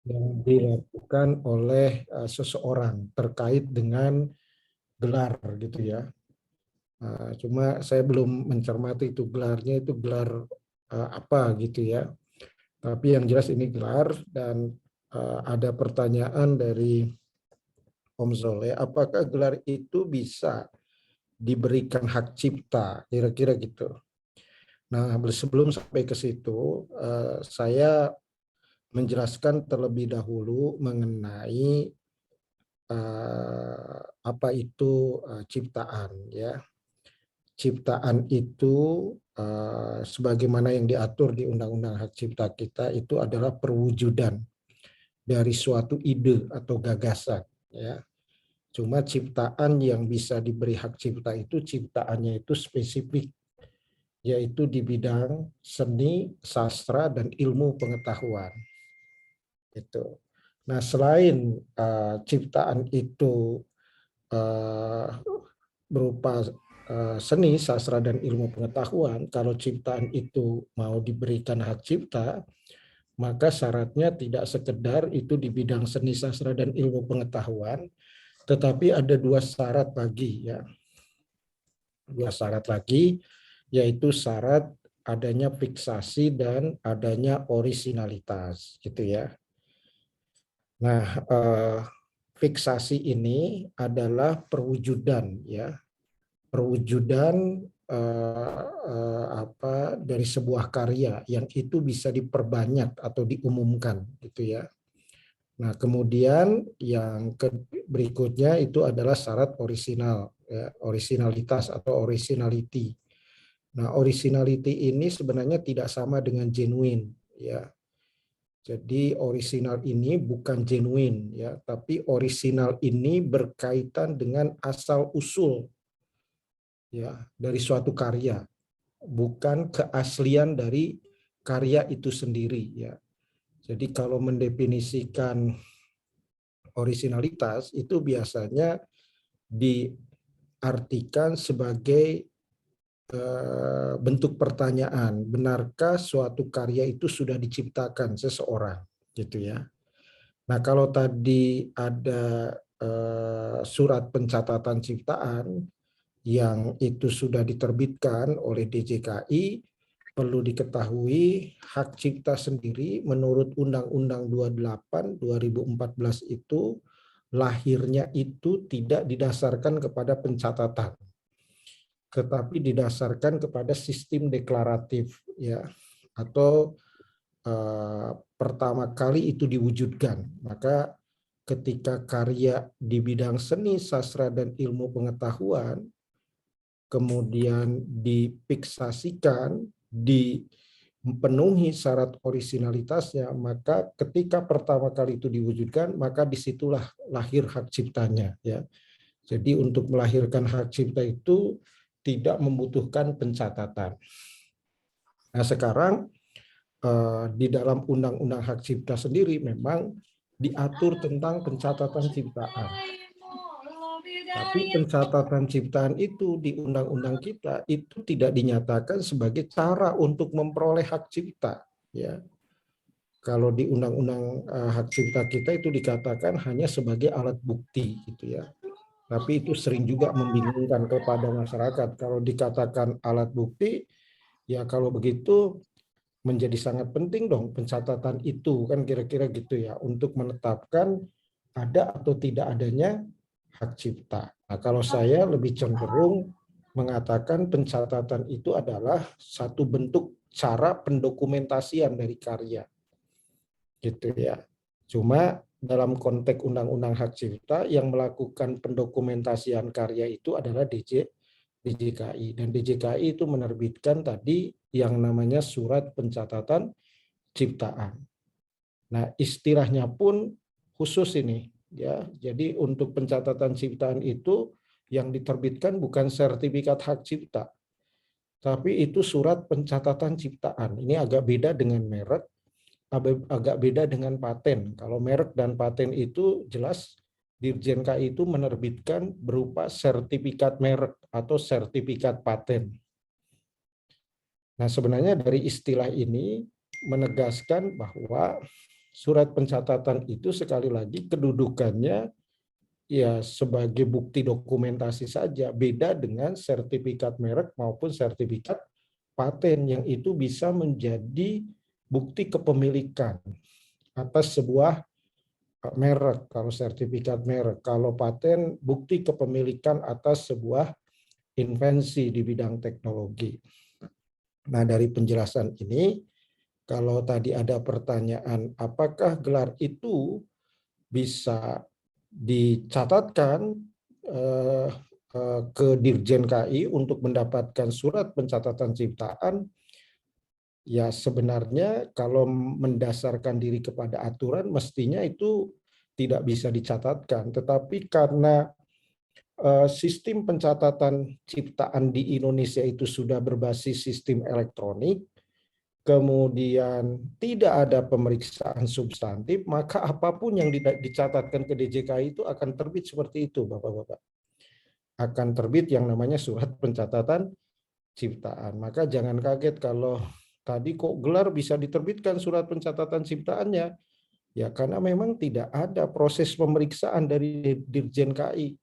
yang dilakukan oleh seseorang terkait dengan gelar gitu ya. Cuma saya belum mencermati itu gelarnya itu gelar apa gitu ya. Tapi yang jelas ini gelar dan ada pertanyaan dari Om Soleh, apakah gelar itu bisa diberikan hak cipta, kira-kira gitu. Nah, sebelum sampai ke situ, saya menjelaskan terlebih dahulu mengenai apa itu ciptaan, ya. Ciptaan itu sebagaimana yang diatur di Undang-Undang Hak Cipta kita itu adalah perwujudan dari suatu ide atau gagasan, ya. Cuma ciptaan yang bisa diberi hak cipta itu ciptaannya itu spesifik, yaitu di bidang seni, sastra, dan ilmu pengetahuan. Itu. Nah, selain ciptaan itu berupa seni, sastra, dan ilmu pengetahuan, kalau ciptaan itu mau diberikan hak cipta, maka syaratnya tidak sekedar itu di bidang seni, sastra, dan ilmu pengetahuan, tetapi ada dua syarat lagi, ya. Dua syarat lagi, yaitu syarat adanya fiksasi dan adanya orisinalitas, gitu ya. Nah, fiksasi ini adalah perwujudan, ya, perwujudan dari sebuah karya yang itu bisa diperbanyak atau diumumkan, gitu ya. Nah, kemudian yang berikutnya itu adalah syarat orisinal, ya, orisinalitas atau originality. Nah, originality ini sebenarnya tidak sama dengan genuine, ya. Jadi orisinal ini bukan genuine, ya, tapi orisinal ini berkaitan dengan asal usul, ya, dari suatu karya, bukan keaslian dari karya itu sendiri, ya. Jadi kalau mendefinisikan orisinalitas itu biasanya diartikan sebagai bentuk pertanyaan, benarkah suatu karya itu sudah diciptakan seseorang, gitu ya. Nah, kalau tadi ada surat pencatatan ciptaan yang itu sudah diterbitkan oleh DJKI, perlu diketahui hak cipta sendiri menurut Undang-Undang 28 2014 itu lahirnya itu tidak didasarkan kepada pencatatan, tetapi didasarkan kepada sistem deklaratif, ya, atau pertama kali itu diwujudkan. Maka ketika karya di bidang seni, sastra, dan ilmu pengetahuan kemudian dipiksasikan, dipenuhi syarat orisinalitasnya, maka ketika pertama kali itu diwujudkan, maka disitulah lahir hak ciptanya, ya. Jadi untuk melahirkan hak cipta itu tidak membutuhkan pencatatan. Nah, sekarang di dalam Undang-Undang Hak Cipta sendiri memang diatur tentang pencatatan ciptaan. Tapi pencatatan ciptaan itu di undang-undang kita itu tidak dinyatakan sebagai cara untuk memperoleh hak cipta, ya. Kalau di undang-undang hak cipta kita itu dikatakan hanya sebagai alat bukti, gitu ya. Tapi itu sering juga membingungkan kepada masyarakat. Kalau dikatakan alat bukti, ya kalau begitu menjadi sangat penting dong pencatatan itu, kan kira-kira gitu ya, untuk menetapkan ada atau tidak adanya hak cipta. Nah, kalau saya lebih cenderung mengatakan pencatatan itu adalah satu bentuk cara pendokumentasian dari karya, gitu ya. Cuma dalam konteks Undang-Undang Hak Cipta yang melakukan pendokumentasian karya itu adalah DJKI, dan DJKI itu menerbitkan tadi yang namanya surat pencatatan ciptaan. Nah, istilahnya pun khusus ini, ya. Jadi untuk pencatatan ciptaan itu yang diterbitkan bukan sertifikat hak cipta, tapi itu surat pencatatan ciptaan. Ini agak beda dengan merek, agak beda dengan paten. Kalau merek dan paten itu jelas Dirjen KI itu menerbitkan berupa sertifikat merek atau sertifikat paten. Nah, sebenarnya dari istilah ini menegaskan bahwa surat pencatatan itu sekali lagi kedudukannya ya sebagai bukti dokumentasi saja, beda dengan sertifikat merek maupun sertifikat paten yang itu bisa menjadi bukti kepemilikan atas sebuah merek. Kalau sertifikat merek, kalau paten bukti kepemilikan atas sebuah invensi di bidang teknologi. Nah, dari penjelasan ini, kalau tadi ada pertanyaan apakah gelar itu bisa dicatatkan ke Dirjen KI untuk mendapatkan surat pencatatan ciptaan, ya sebenarnya kalau mendasarkan diri kepada aturan mestinya itu tidak bisa dicatatkan. Tetapi karena sistem pencatatan ciptaan di Indonesia itu sudah berbasis sistem elektronik, kemudian tidak ada pemeriksaan substantif, maka apapun yang dicatatkan ke DJKI itu akan terbit seperti itu, Bapak-Bapak. Akan terbit yang namanya surat pencatatan ciptaan. Maka jangan kaget kalau tadi kok gelar bisa diterbitkan surat pencatatan ciptaannya. Ya karena memang tidak ada proses pemeriksaan dari Dirjen KI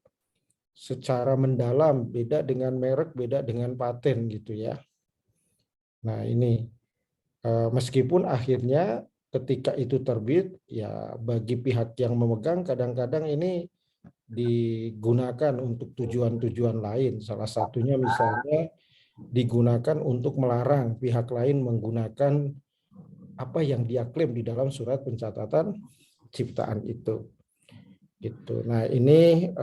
secara mendalam, beda dengan merek, beda dengan paten gitu ya. Nah ini meskipun akhirnya ketika itu terbit, ya bagi pihak yang memegang kadang-kadang ini digunakan untuk tujuan-tujuan lain. Salah satunya misalnya digunakan untuk melarang pihak lain menggunakan apa yang dia klaim di dalam surat pencatatan ciptaan itu. Gitu. Nah ini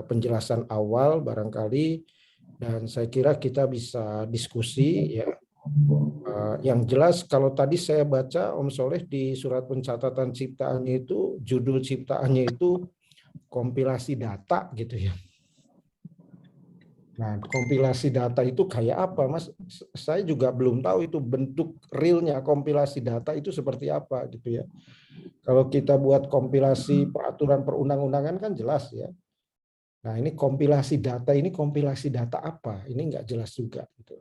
penjelasan awal barangkali, dan saya kira kita bisa diskusi ya. Yang jelas kalau tadi saya baca Om Soleh di surat pencatatan ciptaannya itu judul ciptaannya itu kompilasi data gitu ya. Nah, kompilasi data itu kayak apa, Mas? Saya juga belum tahu itu bentuk realnya kompilasi data itu seperti apa gitu ya. Kalau kita buat kompilasi peraturan perundang-undangan kan jelas ya. Nah, ini kompilasi data apa? Ini nggak jelas juga gitu.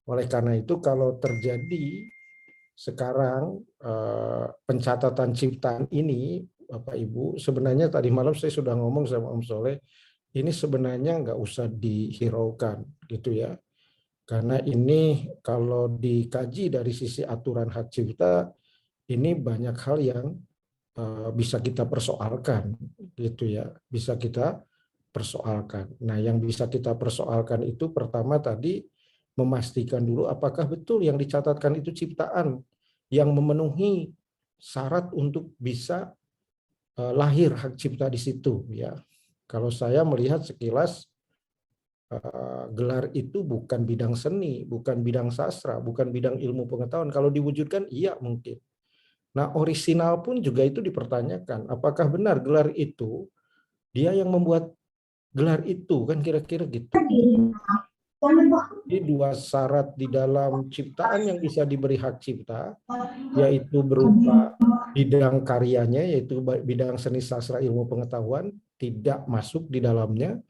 Oleh karena itu kalau terjadi sekarang pencatatan ciptaan ini, Bapak Ibu, sebenarnya tadi malam saya sudah ngomong sama Om Soleh, ini sebenarnya nggak usah dihiraukan gitu ya. Karena ini kalau dikaji dari sisi aturan hak cipta, ini banyak hal yang bisa kita persoalkan gitu ya, bisa kita persoalkan. Nah, yang bisa kita persoalkan itu pertama tadi memastikan dulu apakah betul yang dicatatkan itu ciptaan yang memenuhi syarat untuk bisa lahir hak cipta di situ ya. Kalau saya melihat sekilas gelar itu bukan bidang seni, bukan bidang sastra, bukan bidang ilmu pengetahuan. Kalau diwujudkan iya mungkin. Nah, orisinal pun juga itu dipertanyakan. Apakah benar gelar itu dia yang membuat gelar itu, kan kira-kira gitu. Jadi dua syarat di dalam ciptaan yang bisa diberi hak cipta, yaitu berupa bidang karyanya, yaitu bidang seni sastra ilmu pengetahuan, tidak masuk di dalamnya.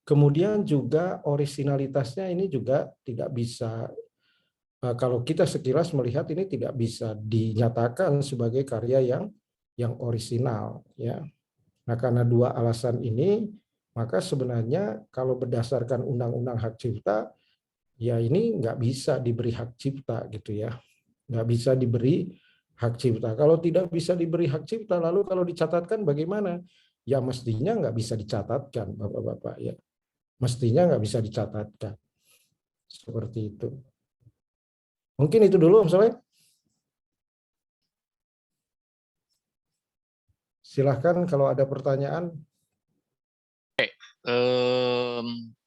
Kemudian juga orisinalitasnya ini juga tidak bisa, kalau kita sekilas melihat ini tidak bisa dinyatakan sebagai karya yang orisinal ya. Nah, karena dua alasan ini, maka sebenarnya kalau berdasarkan undang-undang hak cipta, ya ini nggak bisa diberi hak cipta gitu ya. Nggak bisa diberi hak cipta. Kalau tidak bisa diberi hak cipta, lalu kalau dicatatkan bagaimana? Ya mestinya nggak bisa dicatatkan, Bapak-Bapak ya. Mestinya nggak bisa dicatatkan. Seperti itu. Mungkin itu dulu, Om Soleh. Silahkan kalau ada pertanyaan.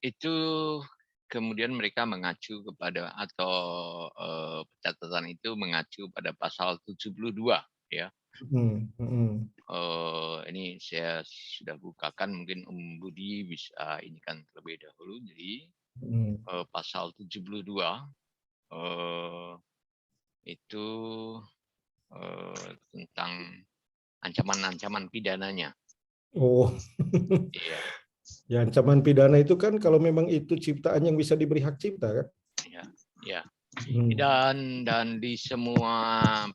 Itu kemudian mereka mengacu kepada atau pencatatan itu mengacu pada pasal 72 ya. Ini saya sudah bukakan, mungkin Om Budi bisa ini kan terlebih dahulu. Jadi pasal 72 itu tentang ancaman-ancaman pidananya. Oh, Iya. ya ancaman pidana itu kan kalau memang itu ciptaan yang bisa diberi hak cipta kan? Ya, ya. Dan di semua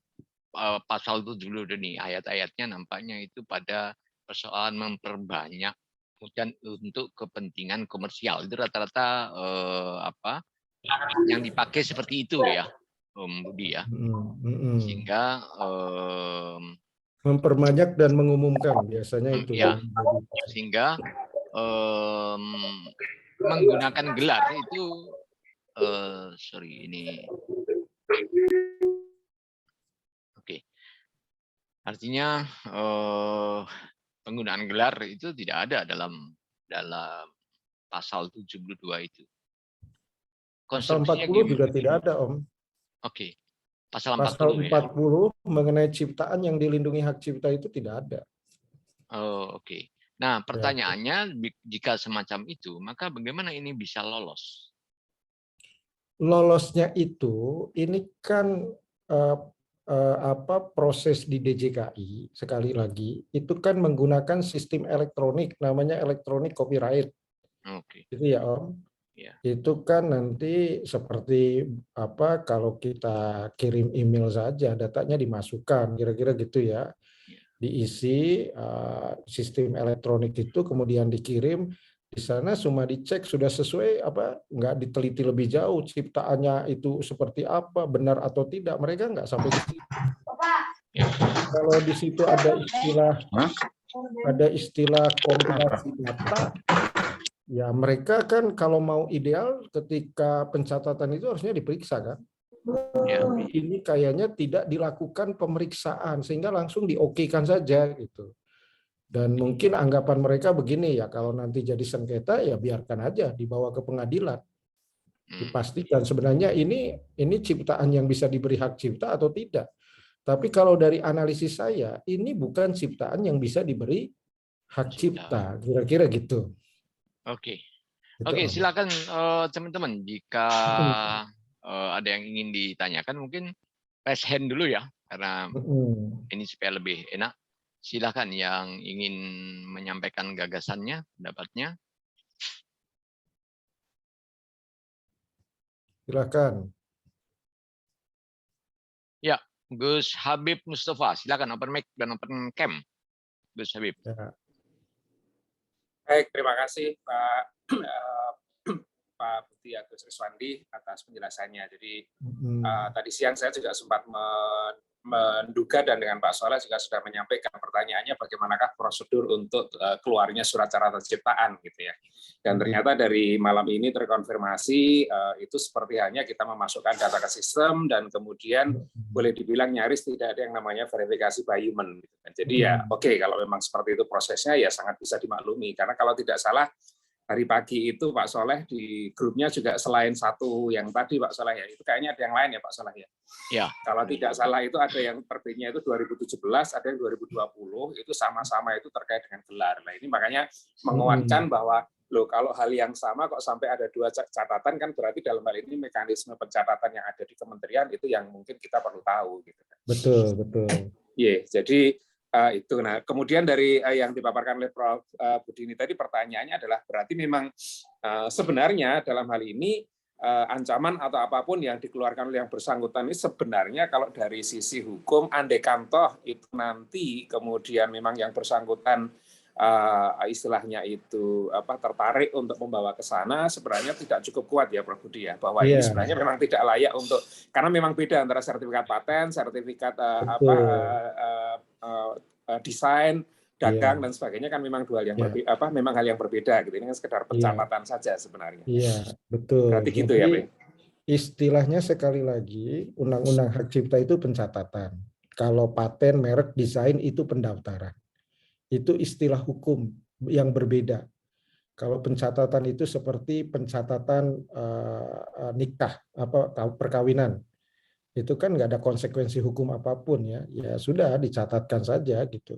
pasal 72 nih, ayat-ayatnya nampaknya itu pada persoalan memperbanyak dan untuk kepentingan komersial. Itu rata-rata yang dipakai seperti itu ya, Om Budi ya. Sehingga memperbanyak dan mengumumkan biasanya itu. Ya, sehingga menggunakan gelar itu sorry ini oke. Artinya penggunaan gelar itu tidak ada dalam pasal 72 itu. Pasal 40 juga tidak ada, Om. Oke. Pasal 40 ya. mengenai ciptaan yang dilindungi hak cipta itu tidak ada. Oh, oke. Nah, pertanyaannya jika semacam itu, maka bagaimana ini bisa lolos? Lolosnya itu, ini kan proses di DJKI sekali lagi itu kan menggunakan sistem elektronik namanya elektronik copyright. Oke. Itu ya, Om. Ya. Itu kan nanti seperti kalau kita kirim email saja datanya dimasukkan kira-kira gitu ya. Diisi sistem elektronik itu kemudian dikirim, di sana cuma dicek sudah sesuai nggak diteliti lebih jauh ciptaannya itu seperti apa, benar atau tidak, mereka nggak sampai ke situ. Kalau di situ ada istilah kompilasi data, ya mereka kan kalau mau ideal ketika pencatatan itu harusnya diperiksa kan. Ini kayaknya tidak dilakukan pemeriksaan sehingga langsung diokekan saja gitu. Dan mungkin anggapan mereka begini ya, kalau nanti jadi sengketa ya biarkan aja dibawa ke pengadilan. Dipastikan sebenarnya ini ciptaan yang bisa diberi hak cipta atau tidak. Tapi kalau dari analisis saya, ini bukan ciptaan yang bisa diberi hak cipta, kira-kira gitu. Oke. Oke, silakan teman-teman jika ada yang ingin ditanyakan mungkin raise hand dulu ya, karena ini supaya lebih enak. Silakan yang ingin menyampaikan gagasannya, pendapatnya. Silakan. Ya, Gus Habib Mustafa, silakan open mic dan open cam. Gus Habib. Ya. Baik, terima kasih Pak Budi Agus Riswandi atas penjelasannya. Jadi tadi siang saya juga sempat menduga dan dengan Pak Soleh juga sudah menyampaikan pertanyaannya bagaimanakah prosedur untuk keluarnya surat catatan ciptaan gitu ya. Dan ternyata dari malam ini terkonfirmasi itu seperti hanya kita memasukkan data ke sistem dan kemudian boleh dibilang nyaris tidak ada yang namanya verifikasi by human. Jadi ya oke, kalau memang seperti itu prosesnya ya sangat bisa dimaklumi karena kalau tidak salah hari pagi itu Pak Soleh di grupnya juga selain satu yang tadi Pak Soleh ya, itu kayaknya ada yang lain ya Pak Soleh ya? Ya. Kalau tidak salah itu ada yang terbitnya itu 2017, ada yang 2020, itu sama-sama itu terkait dengan gelar. Nah ini makanya menguatkan bahwa loh kalau hal yang sama kok sampai ada dua catatan kan berarti dalam hal ini mekanisme pencatatan yang ada di kementerian itu yang mungkin kita perlu tahu. Gitu. Betul. Iya, jadi itu. Nah, kemudian dari yang dipaparkan oleh Prof. Budi ini tadi pertanyaannya adalah berarti memang sebenarnya dalam hal ini ancaman atau apapun yang dikeluarkan oleh yang bersangkutan ini sebenarnya kalau dari sisi hukum andaikan toh itu nanti kemudian memang yang bersangkutan istilahnya itu tertarik untuk membawa ke sana sebenarnya tidak cukup kuat ya Prof. Budi ya bahwa ini sebenarnya memang tidak layak untuk karena memang beda antara sertifikat paten, sertifikat desain, dagang dan sebagainya kan memang dua hal yang memang hal yang berbeda gitu. Ini kan sekedar pencatatan saja sebenarnya. Iya, betul. Berarti gitu ya, Pak. Istilahnya sekali lagi, Undang-Undang Hak Cipta itu pencatatan. Kalau paten, merek, desain itu pendaftaran. Itu istilah hukum yang berbeda. Kalau pencatatan itu seperti pencatatan nikah, perkawinan. Itu kan nggak ada konsekuensi hukum apapun ya. Ya sudah dicatatkan saja gitu.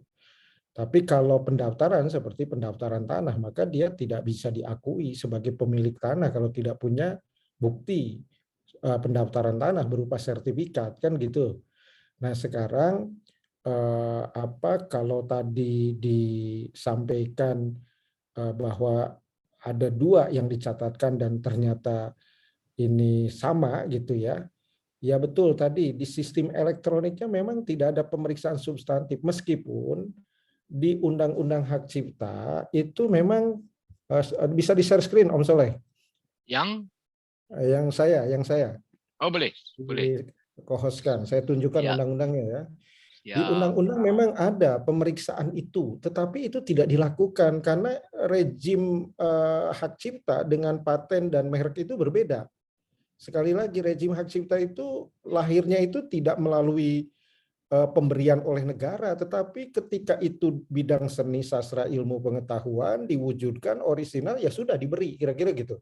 Tapi kalau pendaftaran seperti pendaftaran tanah, maka dia tidak bisa diakui sebagai pemilik tanah kalau tidak punya bukti pendaftaran tanah berupa sertifikat kan gitu. Nah sekarang kalau tadi disampaikan bahwa ada dua yang dicatatkan dan ternyata ini sama gitu ya, Ya betul, tadi di sistem elektroniknya memang tidak ada pemeriksaan substantif, meskipun di Undang-Undang Hak Cipta itu memang bisa di-share screen Om Soleh. Yang Yang saya. Oh boleh. Kohoskan, saya tunjukkan Ya. undang-undangnya ya. Di Ya. undang-undang memang ada pemeriksaan itu, tetapi itu tidak dilakukan karena rejim hak cipta dengan paten dan merek itu berbeda. Sekali lagi, rejim hak cipta itu lahirnya itu tidak melalui pemberian oleh negara, tetapi ketika itu bidang seni, sastra, ilmu pengetahuan diwujudkan orisinal, ya sudah diberi, kira-kira gitu.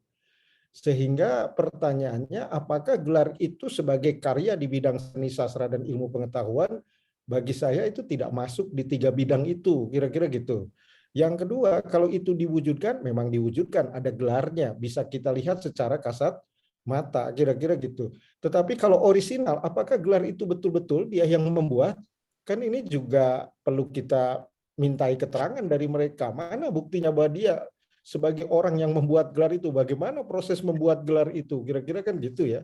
Sehingga pertanyaannya, apakah gelar itu sebagai karya di bidang seni, sastra, dan ilmu pengetahuan? Bagi saya itu tidak masuk di 3 bidang itu, kira-kira gitu. Yang kedua, kalau itu diwujudkan, memang diwujudkan, ada gelarnya, bisa kita lihat secara kasat mata, kira-kira gitu. Tetapi kalau orisinal, apakah gelar itu betul-betul dia yang membuat? Kan ini juga perlu kita mintai keterangan dari mereka. Mana buktinya bahwa dia sebagai orang yang membuat gelar itu? Bagaimana proses membuat gelar itu? Kira-kira kan gitu ya.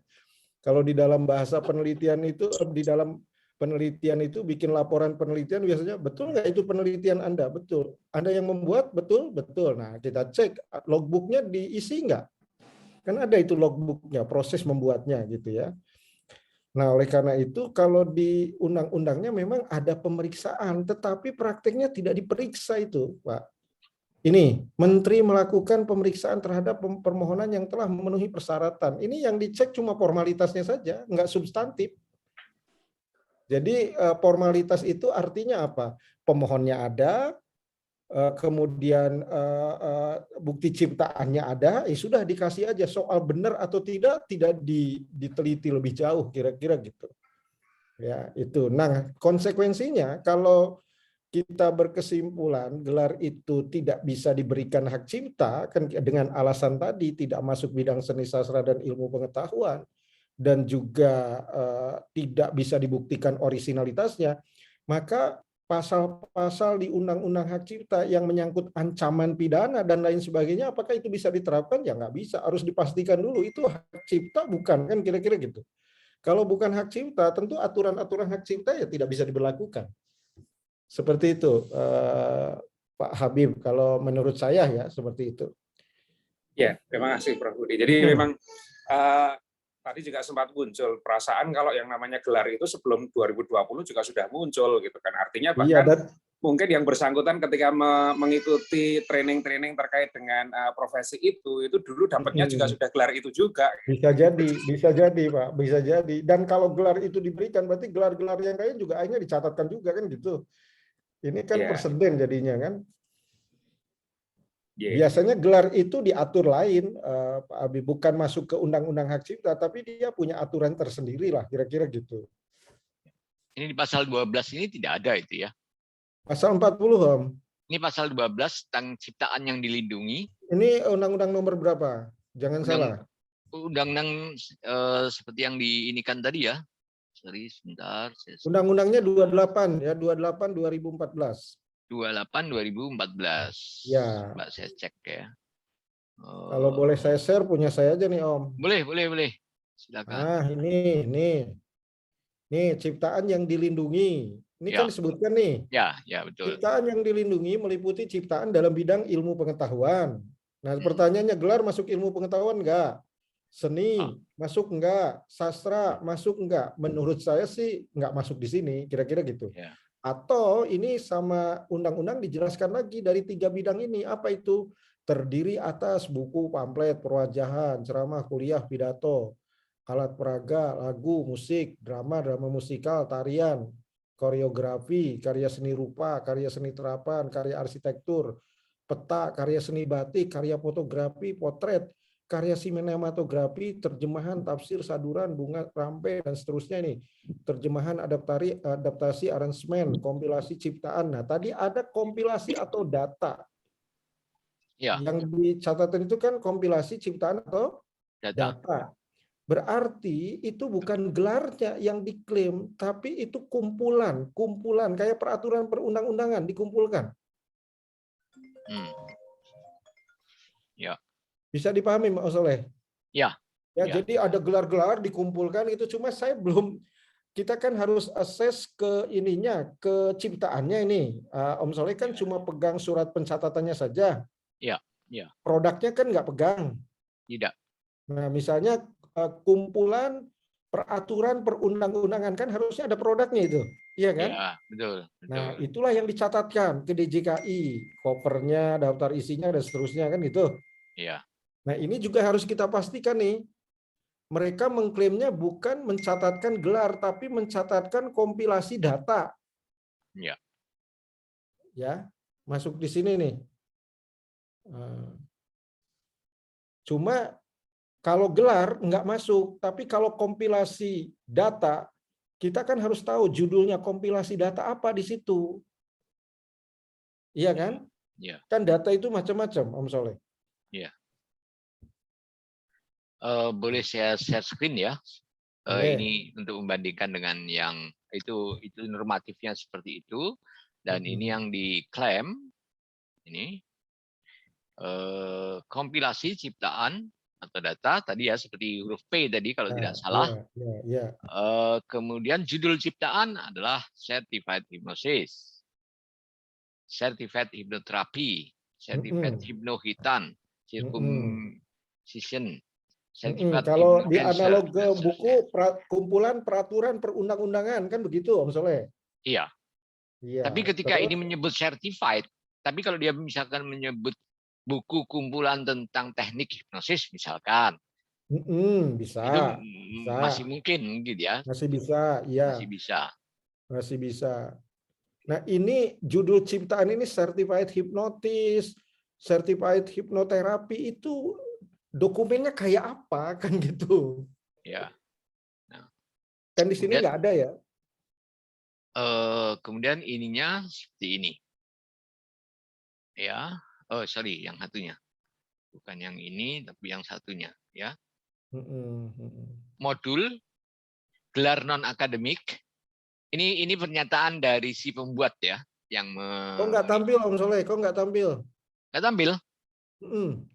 Kalau di dalam bahasa penelitian itu, di dalam penelitian itu bikin laporan penelitian biasanya, betul nggak itu penelitian Anda? Betul. Anda yang membuat? Betul? Betul. Nah, kita cek logbooknya diisi nggak? Kan ada itu logbooknya, proses membuatnya gitu ya. Nah, oleh karena itu kalau di undang-undangnya memang ada pemeriksaan, tetapi prakteknya tidak diperiksa itu, Pak. Ini, Menteri melakukan pemeriksaan terhadap permohonan yang telah memenuhi persyaratan. Ini yang dicek cuma formalitasnya saja, nggak substantif. Jadi formalitas itu artinya apa? Pemohonnya ada, kemudian bukti ciptaannya ada, ya sudah dikasih aja. Soal benar atau tidak diteliti lebih jauh, kira-kira gitu. Ya, itu. Nah, konsekuensinya kalau kita berkesimpulan gelar itu tidak bisa diberikan hak cipta kan dengan alasan tadi tidak masuk bidang seni sastra dan ilmu pengetahuan dan juga tidak bisa dibuktikan orisinalitasnya, maka pasal-pasal di Undang-Undang Hak Cipta yang menyangkut ancaman pidana dan lain sebagainya, apakah itu bisa diterapkan? Ya nggak bisa, harus dipastikan dulu itu hak cipta bukan, kan kira-kira gitu. Kalau bukan hak cipta, tentu aturan-aturan hak cipta ya tidak bisa diberlakukan. Seperti itu, Pak Habib. Kalau menurut saya ya seperti itu. Ya, terima kasih Prof. Budi. Jadi memang tadi juga sempat muncul perasaan kalau yang namanya gelar itu sebelum 2020 juga sudah muncul gitu kan. Artinya bahkan mungkin yang bersangkutan ketika mengikuti training-training terkait dengan profesi itu dulu dapatnya juga sudah gelar itu juga. Bisa jadi Pak, bisa jadi. Dan kalau gelar itu diberikan, berarti gelar-gelar yang lain juga akhirnya dicatatkan juga kan gitu. Ini kan presiden jadinya kan. Biasanya gelar itu diatur lain, Pak Abi, bukan masuk ke Undang-Undang Hak Cipta, tapi dia punya aturan tersendiri lah, kira-kira gitu. Ini di pasal 12 ini tidak ada itu ya? Pasal 40, Om. Ini pasal 12 tentang ciptaan yang dilindungi. Ini Undang-Undang nomor berapa? Jangan salah. Undang-undang seperti yang diinikan tadi ya. Sorry, sebentar. Undang-undangnya 28 ya, 28 2014. 28 2014. Ya. Mbak saya cek ya. Kalau boleh saya share punya saya aja nih Om. Boleh. Silakan. Nah, ini. Nih, ciptaan yang dilindungi. Ini kan disebutkan nih. Ya, betul. Ciptaan yang dilindungi meliputi ciptaan dalam bidang ilmu pengetahuan. Nah, pertanyaannya, gelar masuk ilmu pengetahuan enggak? Seni masuk enggak? Sastra masuk enggak? Menurut saya sih enggak masuk di sini, kira-kira gitu. Ya. Atau ini sama undang-undang dijelaskan lagi dari 3 bidang ini. Apa itu? Terdiri atas buku, pamflet, perwajahan, ceramah, kuliah, pidato, alat peraga, lagu, musik, drama musikal, tarian, koreografi, karya seni rupa, karya seni terapan, karya arsitektur, peta, karya seni batik, karya fotografi, potret, karya sinematografi, terjemahan, tafsir, saduran, bunga rampe, dan seterusnya ini. Terjemahan, adaptasi, aransemen, kompilasi ciptaan. Nah, tadi ada kompilasi atau data. Ya. Yang dicatatan itu kan kompilasi ciptaan atau data. Berarti itu bukan gelarnya yang diklaim, tapi itu kumpulan kayak peraturan perundang-undangan dikumpulkan. Ya. Bisa dipahami, Mas Soleh? Ya. Ya, jadi ada gelar-gelar dikumpulkan itu, cuma saya belum, kita kan harus akses ke ininya, ke ciptaannya ini. Om Soleh kan cuma pegang surat pencatatannya saja. Iya. Produknya kan nggak pegang. Tidak. Nah, misalnya kumpulan peraturan perundang-undangan kan harusnya ada produknya itu, iya kan? Iya, betul. Nah, itulah yang dicatatkan ke DJKI, kopernya, daftar isinya dan seterusnya kan gitu. Iya. Nah, ini juga harus kita pastikan nih. Mereka mengklaimnya bukan mencatatkan gelar, tapi mencatatkan kompilasi data. Iya. Ya, masuk di sini nih. Cuma kalau gelar nggak masuk, tapi kalau kompilasi data, kita kan harus tahu judulnya kompilasi data apa di situ. Iya kan? Iya. Kan data itu macam-macam, Om Soleh. Iya. Boleh saya share screen ya? Ini untuk membandingkan dengan yang itu normatifnya seperti itu, dan ini yang diklaim ini kompilasi ciptaan atau data tadi ya, seperti huruf P tadi kalau tidak salah. Kemudian judul ciptaan adalah Certified Hypnosis, Certified Hypnotherapy, Certified Hypnohitan, Circumcision. Kalau di analog ke buku kumpulan peraturan perundang-undangan kan begitu, Om Soleh? Iya. Tapi ketika ini menyebut certified, tapi kalau dia misalkan menyebut buku kumpulan tentang teknik hipnosis misalkan, bisa. Itu masih mungkin ya. Masih bisa, iya. Masih bisa. Nah, ini judul ciptaan ini Certified Hypnotist, Certified Hypnotherapy, itu dokumennya kayak apa kan gitu? Ya. Nah, kan di sini nggak ada ya. Kemudian ininya seperti ini. Ya. Oh, sorry, yang satunya. Bukan yang ini, tapi yang satunya, ya. Modul gelar non akademik. Ini pernyataan dari si pembuat ya, yang Kok nggak tampil, Om Soleh? Kok nggak tampil? Nggak tampil?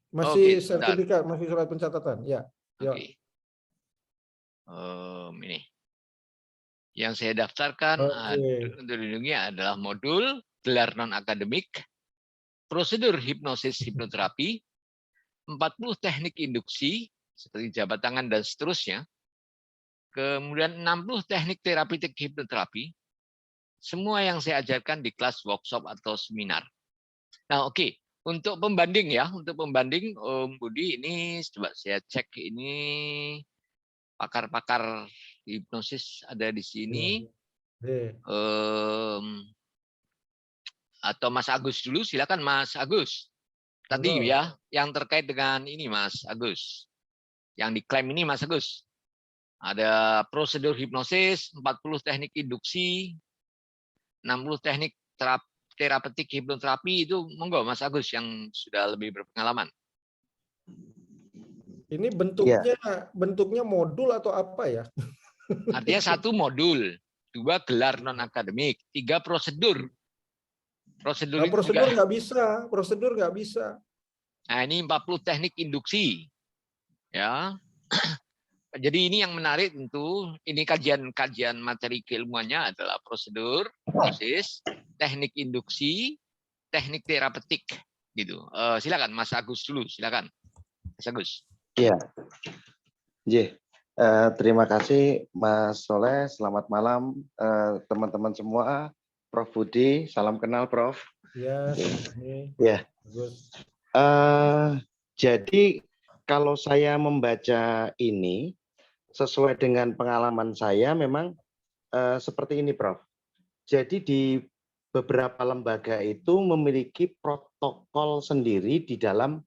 Masih sertifikat, masih surat pencatatan. Ya. Oke. Ini. Yang saya daftarkan untuk dilindungi adalah modul gelar non akademik, prosedur hipnosis hipnoterapi, 40 teknik induksi seperti jabat tangan dan seterusnya. Kemudian 60 teknik terapeutik hipnoterapi. Semua yang saya ajarkan di kelas, workshop atau seminar. Nah, oke. Untuk pembanding ya, Om Budi, ini coba saya cek ini pakar-pakar hipnosis ada di sini. Atau Mas Agus dulu, silakan Mas Agus. Tadi ya, yang terkait dengan ini Mas Agus. Yang diklaim ini Mas Agus. Ada prosedur hipnosis, 40 teknik induksi, 60 teknik terapeutik hipnoterapi, itu monggo Mas Agus yang sudah lebih berpengalaman. Ini bentuknya modul atau apa ya? Artinya 1 modul, 2 gelar non akademik, 3 prosedur. Prosedur nggak bisa, prosedur nggak bisa. Nah, ini 40 teknik induksi. Ya. Jadi ini yang menarik tentu, ini kajian materi keilmuannya adalah prosedur, proses, teknik induksi, teknik terapeutik gitu. Silakan Mas Agus dulu, silakan. Mas Agus. Iya. Terima kasih Mas Soleh, selamat malam teman-teman semua. Prof Budi, salam kenal Prof. Ya. Jadi kalau saya membaca ini sesuai dengan pengalaman saya memang seperti ini Prof. Jadi di beberapa lembaga itu memiliki protokol sendiri di dalam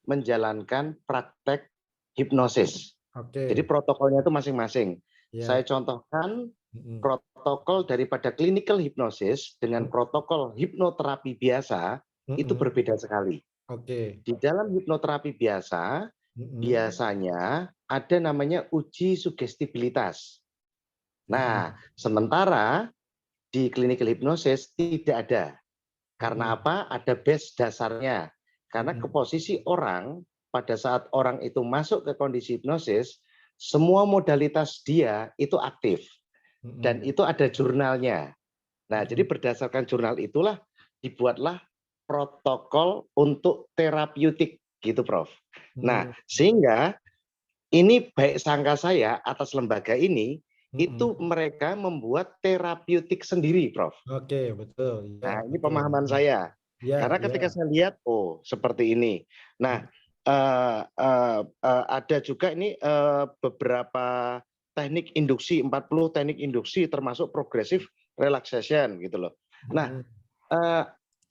menjalankan praktek hipnosis. Jadi protokolnya itu masing-masing. Saya contohkan protokol daripada clinical hipnosis dengan protokol hipnoterapi biasa itu berbeda sekali. Di dalam hipnoterapi biasa biasanya ada namanya uji sugestibilitas. Nah, sementara di clinical hypnosis tidak ada. Karena apa? Ada base dasarnya. Karena ke posisi orang pada saat orang itu masuk ke kondisi hipnosis, semua modalitas dia itu aktif. Dan itu ada jurnalnya. Nah, jadi berdasarkan jurnal itulah dibuatlah protokol untuk terapeutik gitu, Prof. Nah, sehingga ini baik sangka saya atas lembaga ini, itu mereka membuat terapeutik sendiri, Prof. Oke, betul. Ya, Nah, ini betul. pemahaman saya. Ya, Karena ketika saya lihat, oh seperti ini. Nah, ada juga ini beberapa teknik induksi, 40 teknik induksi termasuk progressive relaxation gitu loh. Nah,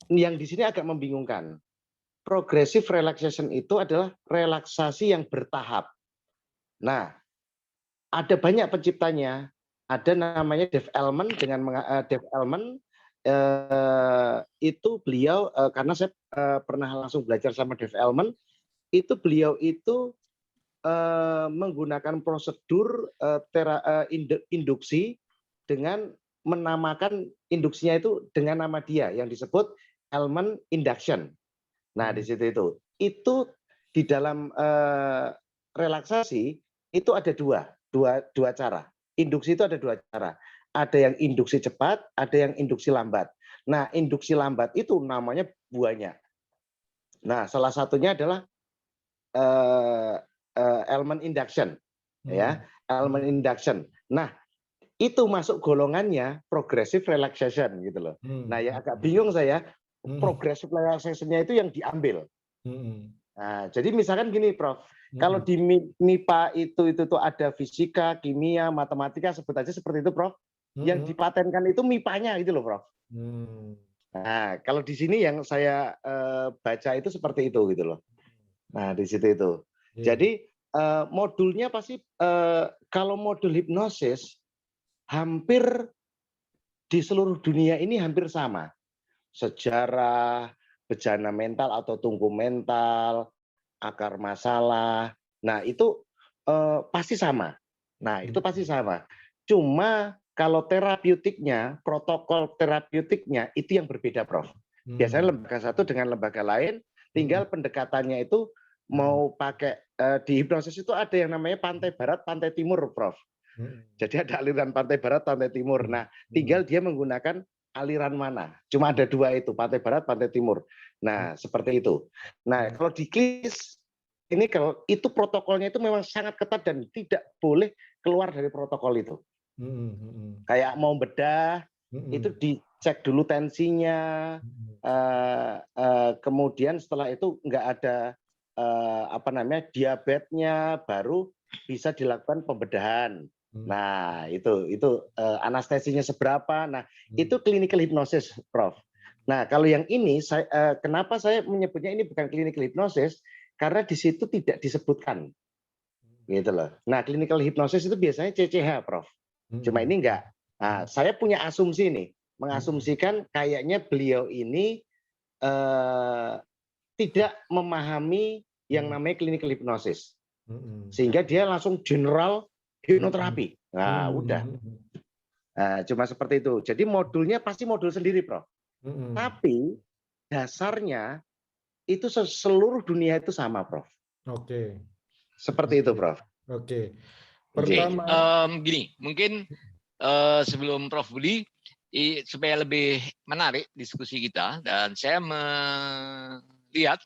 yang di sini agak membingungkan. Progressive relaxation itu adalah relaksasi yang bertahap. Nah, ada banyak penciptanya. Ada namanya Dave Elman Dave Elman itu beliau karena saya pernah langsung belajar sama Dave Elman, itu beliau itu menggunakan prosedur induksi dengan menamakan induksinya itu dengan nama dia yang disebut Elman induction. Nah, di situ itu di dalam relaksasi itu ada dua cara. Induksi itu ada dua cara. Ada yang induksi cepat, ada yang induksi lambat. Nah, induksi lambat itu namanya banyak. Nah, salah satunya adalah Elman induction, ya, Elman induction. Nah, itu masuk golongannya progressive relaxation gitu loh. Nah, yang agak bingung saya, progressive relaxation-nya itu yang diambil. Nah, jadi misalkan gini, Prof. Kalau di MIPA itu tuh ada fisika, kimia, matematika, sebut aja seperti itu, Prof. Yang dipatenkan itu MIPA-nya gitu loh, Prof. Nah, kalau di sini yang saya baca itu seperti itu gitu loh. Nah, di situ itu. Jadi modulnya pasti kalau modul hipnosis hampir di seluruh dunia ini hampir sama. Sejarah, bejana mental atau tungku mental, akar masalah. Nah, itu pasti sama. Nah, itu pasti sama. Cuma kalau terapeutiknya, protokol terapeutiknya itu yang berbeda, Prof. Biasanya lembaga satu dengan lembaga lain, tinggal pendekatannya itu mau pakai di hipnosis itu ada yang namanya pantai barat, pantai timur, Prof. Jadi ada aliran pantai barat, pantai timur. Nah, tinggal dia menggunakan aliran mana. Cuma ada dua itu, pantai barat, pantai timur. Nah, seperti itu. Nah, kalau di klinis ini kalau itu protokolnya itu memang sangat ketat dan tidak boleh keluar dari protokol itu. Kayak mau bedah itu dicek dulu tensinya, kemudian setelah itu nggak ada diabetesnya, baru bisa dilakukan pembedahan. Nah, itu anestesinya seberapa. Nah, itu clinical hypnosis, Prof. Nah, kalau yang ini kenapa saya menyebutnya ini bukan clinical hypnosis? Karena di situ tidak disebutkan. Gitu loh. Nah, clinical hypnosis itu biasanya CCH, Prof. Cuma ini enggak. Nah, saya punya asumsi nih, mengasumsikan kayaknya beliau ini tidak memahami yang namanya clinical hypnosis. Sehingga dia langsung general hipnoterapi. Nah, udah. Nah, cuma seperti itu. Jadi modulnya pasti modul sendiri, Prof. Tapi dasarnya itu seluruh dunia itu sama, Prof. Oke. Seperti itu, Prof. Oke. Pertama, gini, mungkin sebelum Prof Budi, supaya lebih menarik diskusi kita, dan saya melihat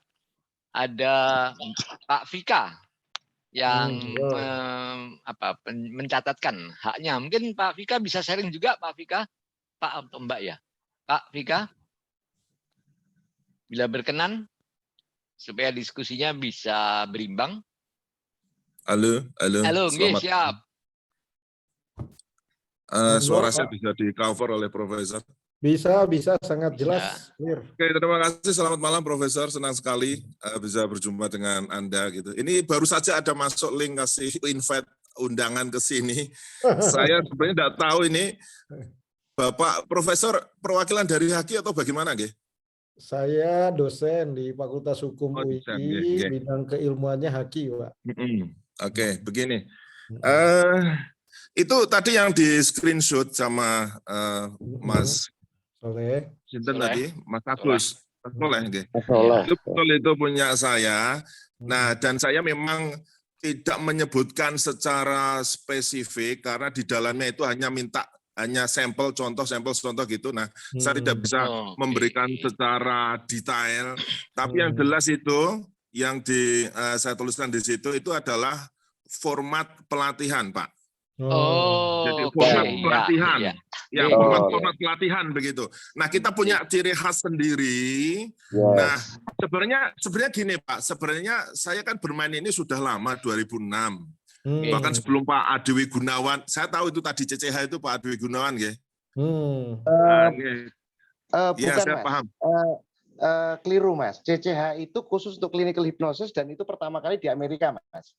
ada Pak Vika yang mencatatkan haknya. Mungkin Pak Vika bisa sharing juga, Pak Vika, Pak atau Mbak ya, Pak Vika, bila berkenan, supaya diskusinya bisa berimbang. Halo, selamat. Siap. Suara saya bisa di-cover oleh Profesor? Bisa sangat jelas. Oke, terima kasih. Selamat malam, Profesor. Senang sekali bisa berjumpa dengan Anda gitu. Ini baru saja ada masuk link kasih invite undangan ke sini. Saya sebenarnya tidak tahu ini Bapak Profesor perwakilan dari HAKI atau bagaimana, nggih? Saya dosen di Fakultas Hukum UI, bidang keilmuannya HAKI, Pak. Oke, begini. Itu tadi yang di screenshot sama Mas Soleh. tadi, Mas Agus. Itu betul, itu punya saya. Nah, dan saya memang tidak menyebutkan secara spesifik karena di dalamnya itu hanya sampel contoh gitu. Nah, saya tidak bisa memberikan secara detail. Tapi yang jelas itu yang saya tuliskan di situ itu adalah format pelatihan, Pak. Jadi format pelatihan, format pelatihan begitu. Nah, kita punya ciri khas sendiri. Nah, sebenarnya gini Pak, sebenarnya saya kan bermain ini sudah lama, 2006. Bahkan sebelum Pak Adewi Gunawan, saya tahu itu tadi CCH itu Pak Adewi Gunawan, ya. Bukan, saya Mas. paham. Keliru, Mas. CCH itu khusus untuk clinical hypnosis dan itu pertama kali di Amerika, Mas.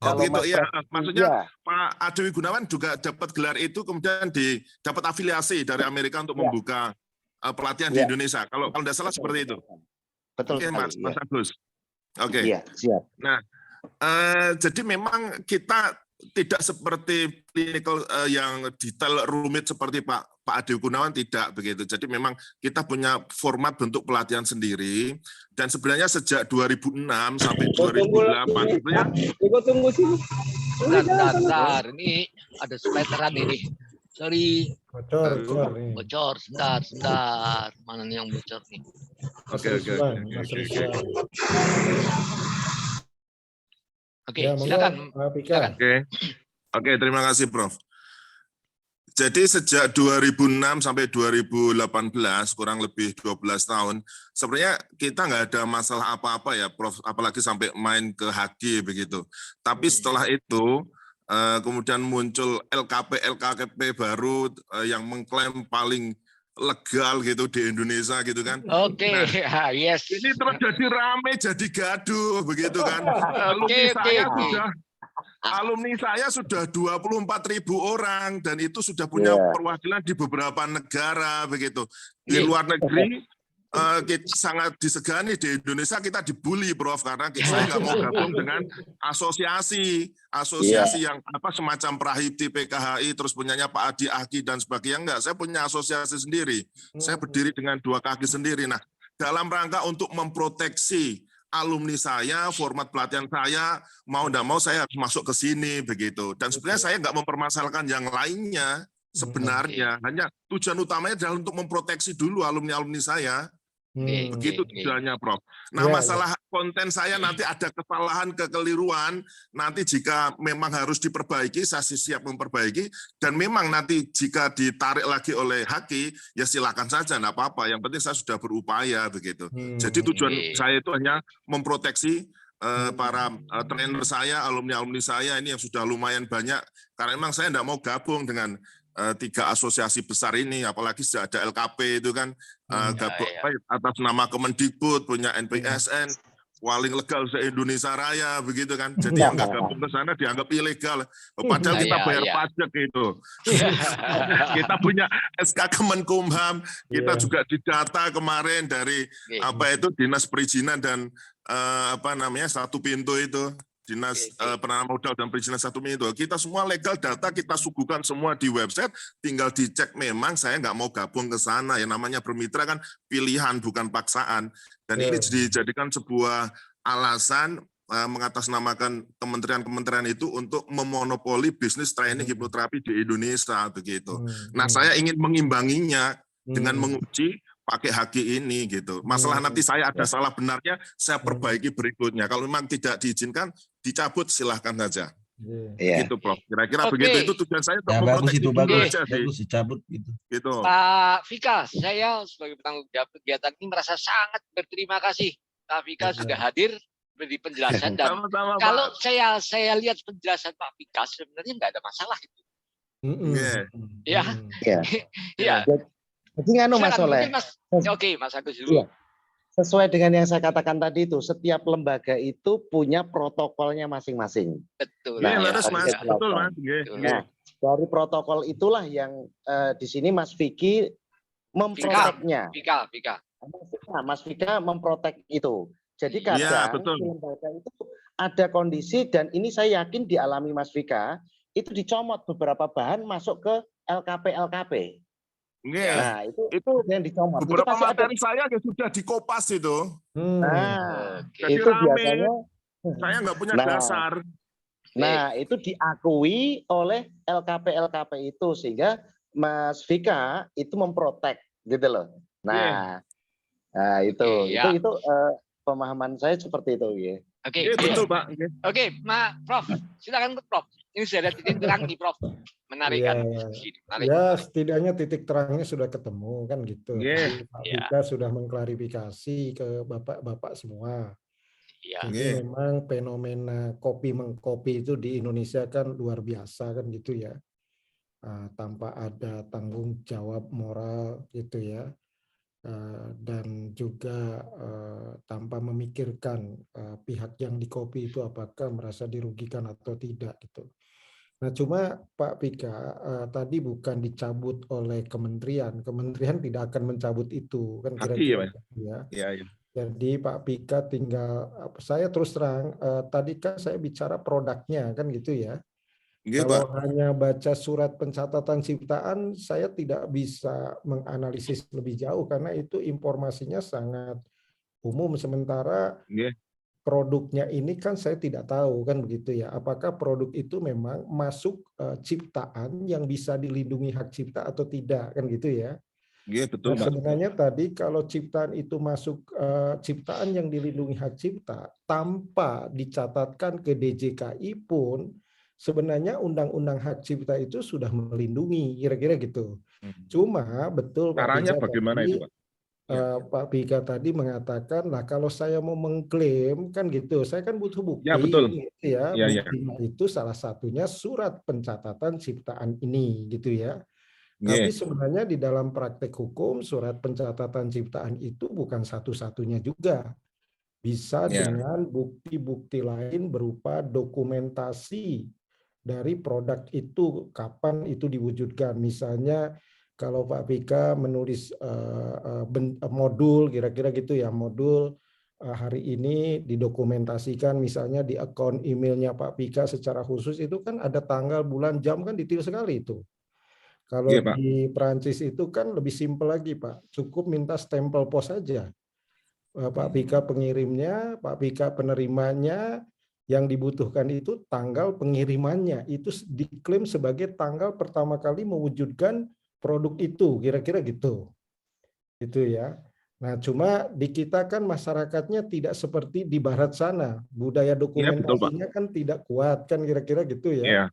Oh gitu ya, maksudnya Pak Adewi Gunawan juga dapat gelar itu kemudian dapat afiliasi dari Amerika untuk membuka pelatihan di Indonesia. Kalau tidak salah seperti itu. Betul. Oke, Mas Agus. Oke. Iya, siap. Nah, jadi memang kita tidak seperti clinical yang detail rumit seperti Pak Adewi Gunawan, tidak begitu. Jadi memang kita punya format bentuk pelatihan sendiri dan sebenarnya sejak 2006 sampai 2008 itu ya. Tunggu sini. Bentar, ini ada splateran ini. Sorry. Bocor, sebentar. Mana nih yang bocor nih? Oke, silakan. Oke, terima kasih, Prof. Jadi sejak 2006 sampai 2018, kurang lebih 12 tahun, sebenarnya kita nggak ada masalah apa-apa ya, Prof, apalagi sampai main ke HG begitu. Tapi setelah itu, kemudian muncul LKP baru yang mengklaim paling legal gitu di Indonesia gitu kan. Oke, yes. Ini terus jadi rame, jadi gaduh begitu kan. Alumni saya sudah 24.000 orang dan itu sudah punya perwakilan di beberapa negara begitu. Di luar negeri kita sangat disegani, di Indonesia kita dibully, Prof, karena saya nggak mau gabung dengan asosiasi yang semacam Prahiti, PKHI, terus punyanya Pak Adi Aki dan sebagainya. Enggak, saya punya asosiasi sendiri. Saya berdiri dengan 2 kaki sendiri. Nah, dalam rangka untuk memproteksi alumni saya, format pelatihan saya, mau tidak mau saya harus masuk ke sini begitu. Dan sebenarnya saya nggak mempermasalahkan yang lainnya sebenarnya, hanya tujuan utamanya adalah untuk memproteksi dulu alumni saya. Begitu tujuannya, Prof. Nah, masalah konten saya nanti ada kesalahan, kekeliruan, nanti jika memang harus diperbaiki, saya siap memperbaiki, dan memang nanti jika ditarik lagi oleh Haki, ya silakan saja, enggak apa-apa. Yang penting saya sudah berupaya begitu. Jadi tujuan saya itu hanya memproteksi para trainer saya, alumni saya ini yang sudah lumayan banyak, karena memang saya enggak mau gabung dengan 3 asosiasi besar ini, apalagi sudah ada LKP itu kan, atas nama Kemendikbud, punya NPSN, paling legal se-Indonesia Raya, begitu kan. Jadi yang nggak gabung ke sana dianggap ilegal. Padahal kita bayar pajak itu. Kita punya SK Kemenkumham, kita juga didata kemarin dari Dinas Perizinan dan satu pintu itu. Dinas Penanaman Modal dan Perizinan satu pintu. Kita semua legal, data kita suguhkan semua di website, tinggal dicek. Memang saya nggak mau gabung ke sana. Yang namanya bermitra kan pilihan, bukan paksaan. Dan ini dijadikan sebuah alasan mengatasnamakan kementerian-kementerian itu untuk memonopoli bisnis training hipnoterapi di Indonesia begitu. Nah, saya ingin mengimbanginya dengan menguji pakai HG ini gitu. Masalah nanti saya ada salah benarnya, saya perbaiki berikutnya. Kalau memang tidak diizinkan, dicabut silahkan saja. Gitu, Prof. Kira-kira begitu, itu tujuan saya untuk memproteksi dulu aja sih. Dicabut gitu. Pak Vika, saya sebagai penanggung jawab kegiatan ini merasa sangat berterima kasih. Pak Vika sudah hadir beri penjelasan dan kalau saya lihat penjelasan Pak Vika sebenarnya nggak ada masalah itu. Iya. Jadi Mas Soleh. Oke, Mas Agus dulu. Sesuai dengan yang saya katakan tadi itu, setiap lembaga itu punya protokolnya masing-masing. Betul. Betul, Mas. Nah, dari protokol itulah yang di sini Mas Vicky memproteknya. Vika. Mas Vika memprotek itu. Jadi kadang lembaga itu ada kondisi dan ini saya yakin dialami Mas Vika, itu dicomot beberapa bahan masuk ke LKP. Nah, itu yang dicomot. Beberapa itu materi saya sudah dikopas itu. Nah, jadi itu rame. biasanya Saya nggak punya dasar. Nah, itu diakui oleh LKP itu sehingga Mas Vika itu memprotek gitu loh. Nah, itu pemahaman saya seperti itu. Oke, betul Pak. Oke, Prof, silakan Prof. Ini sudah ada titik terang nih Prof. Menarik kan? Ya, setidaknya titik terangnya sudah ketemu kan gitu. Jadi Pak Vika sudah mengklarifikasi ke bapak-bapak semua. Jadi memang fenomena kopi mengkopi itu di Indonesia kan luar biasa kan gitu ya. Tanpa ada tanggung jawab moral gitu ya. Dan juga tanpa memikirkan pihak yang di kopi itu apakah merasa dirugikan atau tidak gitu. Nah, cuma Pak Vika tadi bukan dicabut oleh kementerian tidak akan mencabut itu kan kira-kira ya. Jadi Pak Vika tinggal saya terus terang tadi kan saya bicara produknya kan gitu ya. Kalau hanya baca surat pencatatan ciptaan, saya tidak bisa menganalisis lebih jauh karena itu informasinya sangat umum. Sementara produknya ini kan saya tidak tahu kan begitu ya. Apakah produk itu memang masuk ciptaan yang bisa dilindungi hak cipta atau tidak kan gitu ya. Betul, nah, sebenarnya tadi kalau ciptaan itu masuk ciptaan yang dilindungi hak cipta tanpa dicatatkan ke DJKI pun sebenarnya undang-undang hak cipta itu sudah melindungi, kira-kira gitu. Cuma betul caranya bagaimana tadi, itu Pak? Pak Vika tadi mengatakan, lah kalau saya mau mengklaim kan gitu, saya kan butuh bukti. Ya betul. Gitu ya. Buktinya itu salah satunya surat pencatatan ciptaan ini, gitu ya. Tapi sebenarnya di dalam praktek hukum surat pencatatan ciptaan itu bukan satu-satunya juga. Bisa dengan bukti-bukti lain berupa dokumentasi dari produk itu, kapan itu diwujudkan. Misalnya kalau Pak Vika menulis modul, kira-kira gitu ya, modul hari ini didokumentasikan misalnya di akun emailnya Pak Vika secara khusus, itu kan ada tanggal, bulan, jam, kan detail sekali itu. Kalau di Perancis itu kan lebih simpel lagi Pak, cukup minta stempel pos saja. Pak Vika pengirimnya, Pak Vika penerimanya, yang dibutuhkan itu tanggal pengirimannya. Itu diklaim sebagai tanggal pertama kali mewujudkan produk itu, kira-kira gitu. Gitu ya. Nah, cuma di kita kan masyarakatnya tidak seperti di barat sana. Budaya dokumentasinya kan tidak kuat, kan kira-kira gitu ya.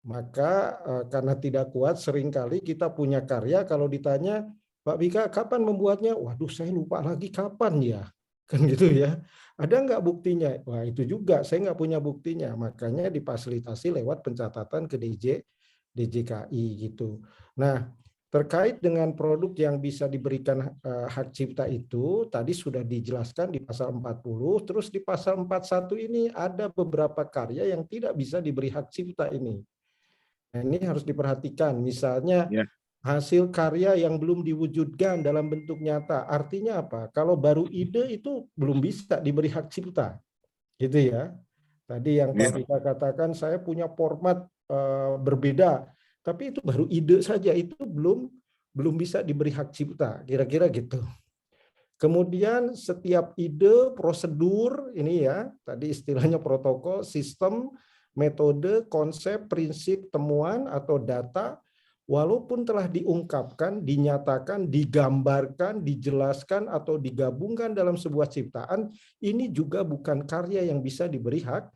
Maka karena tidak kuat, seringkali kita punya karya, kalau ditanya, Pak Vika kapan membuatnya? Waduh, saya lupa lagi kapan ya. Kan gitu ya. Ada nggak buktinya? Wah, itu juga saya nggak punya buktinya. Makanya difasilitasi lewat pencatatan ke DJKI gitu. Nah, terkait dengan produk yang bisa diberikan hak cipta itu, tadi sudah dijelaskan di pasal 40, terus di pasal 41 ini ada beberapa karya yang tidak bisa diberi hak cipta ini. Nah, ini harus diperhatikan. Misalnya hasil karya yang belum diwujudkan dalam bentuk nyata. Artinya apa? Kalau baru ide itu belum bisa diberi hak cipta. Gitu ya. Tadi yang Pak Vika katakan, saya punya format berbeda. Tapi itu baru ide saja. Itu belum bisa diberi hak cipta. Kira-kira gitu. Kemudian setiap ide, prosedur, ini ya, tadi istilahnya protokol, sistem, metode, konsep, prinsip, temuan, atau data, walaupun telah diungkapkan, dinyatakan, digambarkan, dijelaskan, atau digabungkan dalam sebuah ciptaan, ini juga bukan karya yang bisa diberi hak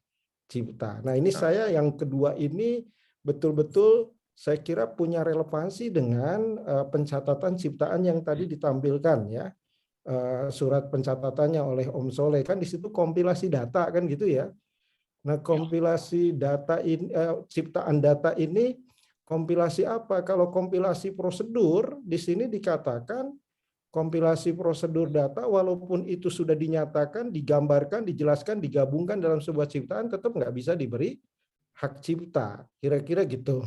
cipta. Nah, ini saya yang kedua ini betul-betul saya kira punya relevansi dengan pencatatan ciptaan yang tadi ditampilkan ya. Surat pencatatannya oleh Om Soleh, kan di situ kompilasi data kan gitu ya. Nah, kompilasi data ini, ciptaan data ini kompilasi apa? Kalau kompilasi prosedur, di sini dikatakan kompilasi prosedur data walaupun itu sudah dinyatakan, digambarkan, dijelaskan, digabungkan dalam sebuah ciptaan, tetap nggak bisa diberi hak cipta. Kira-kira gitu.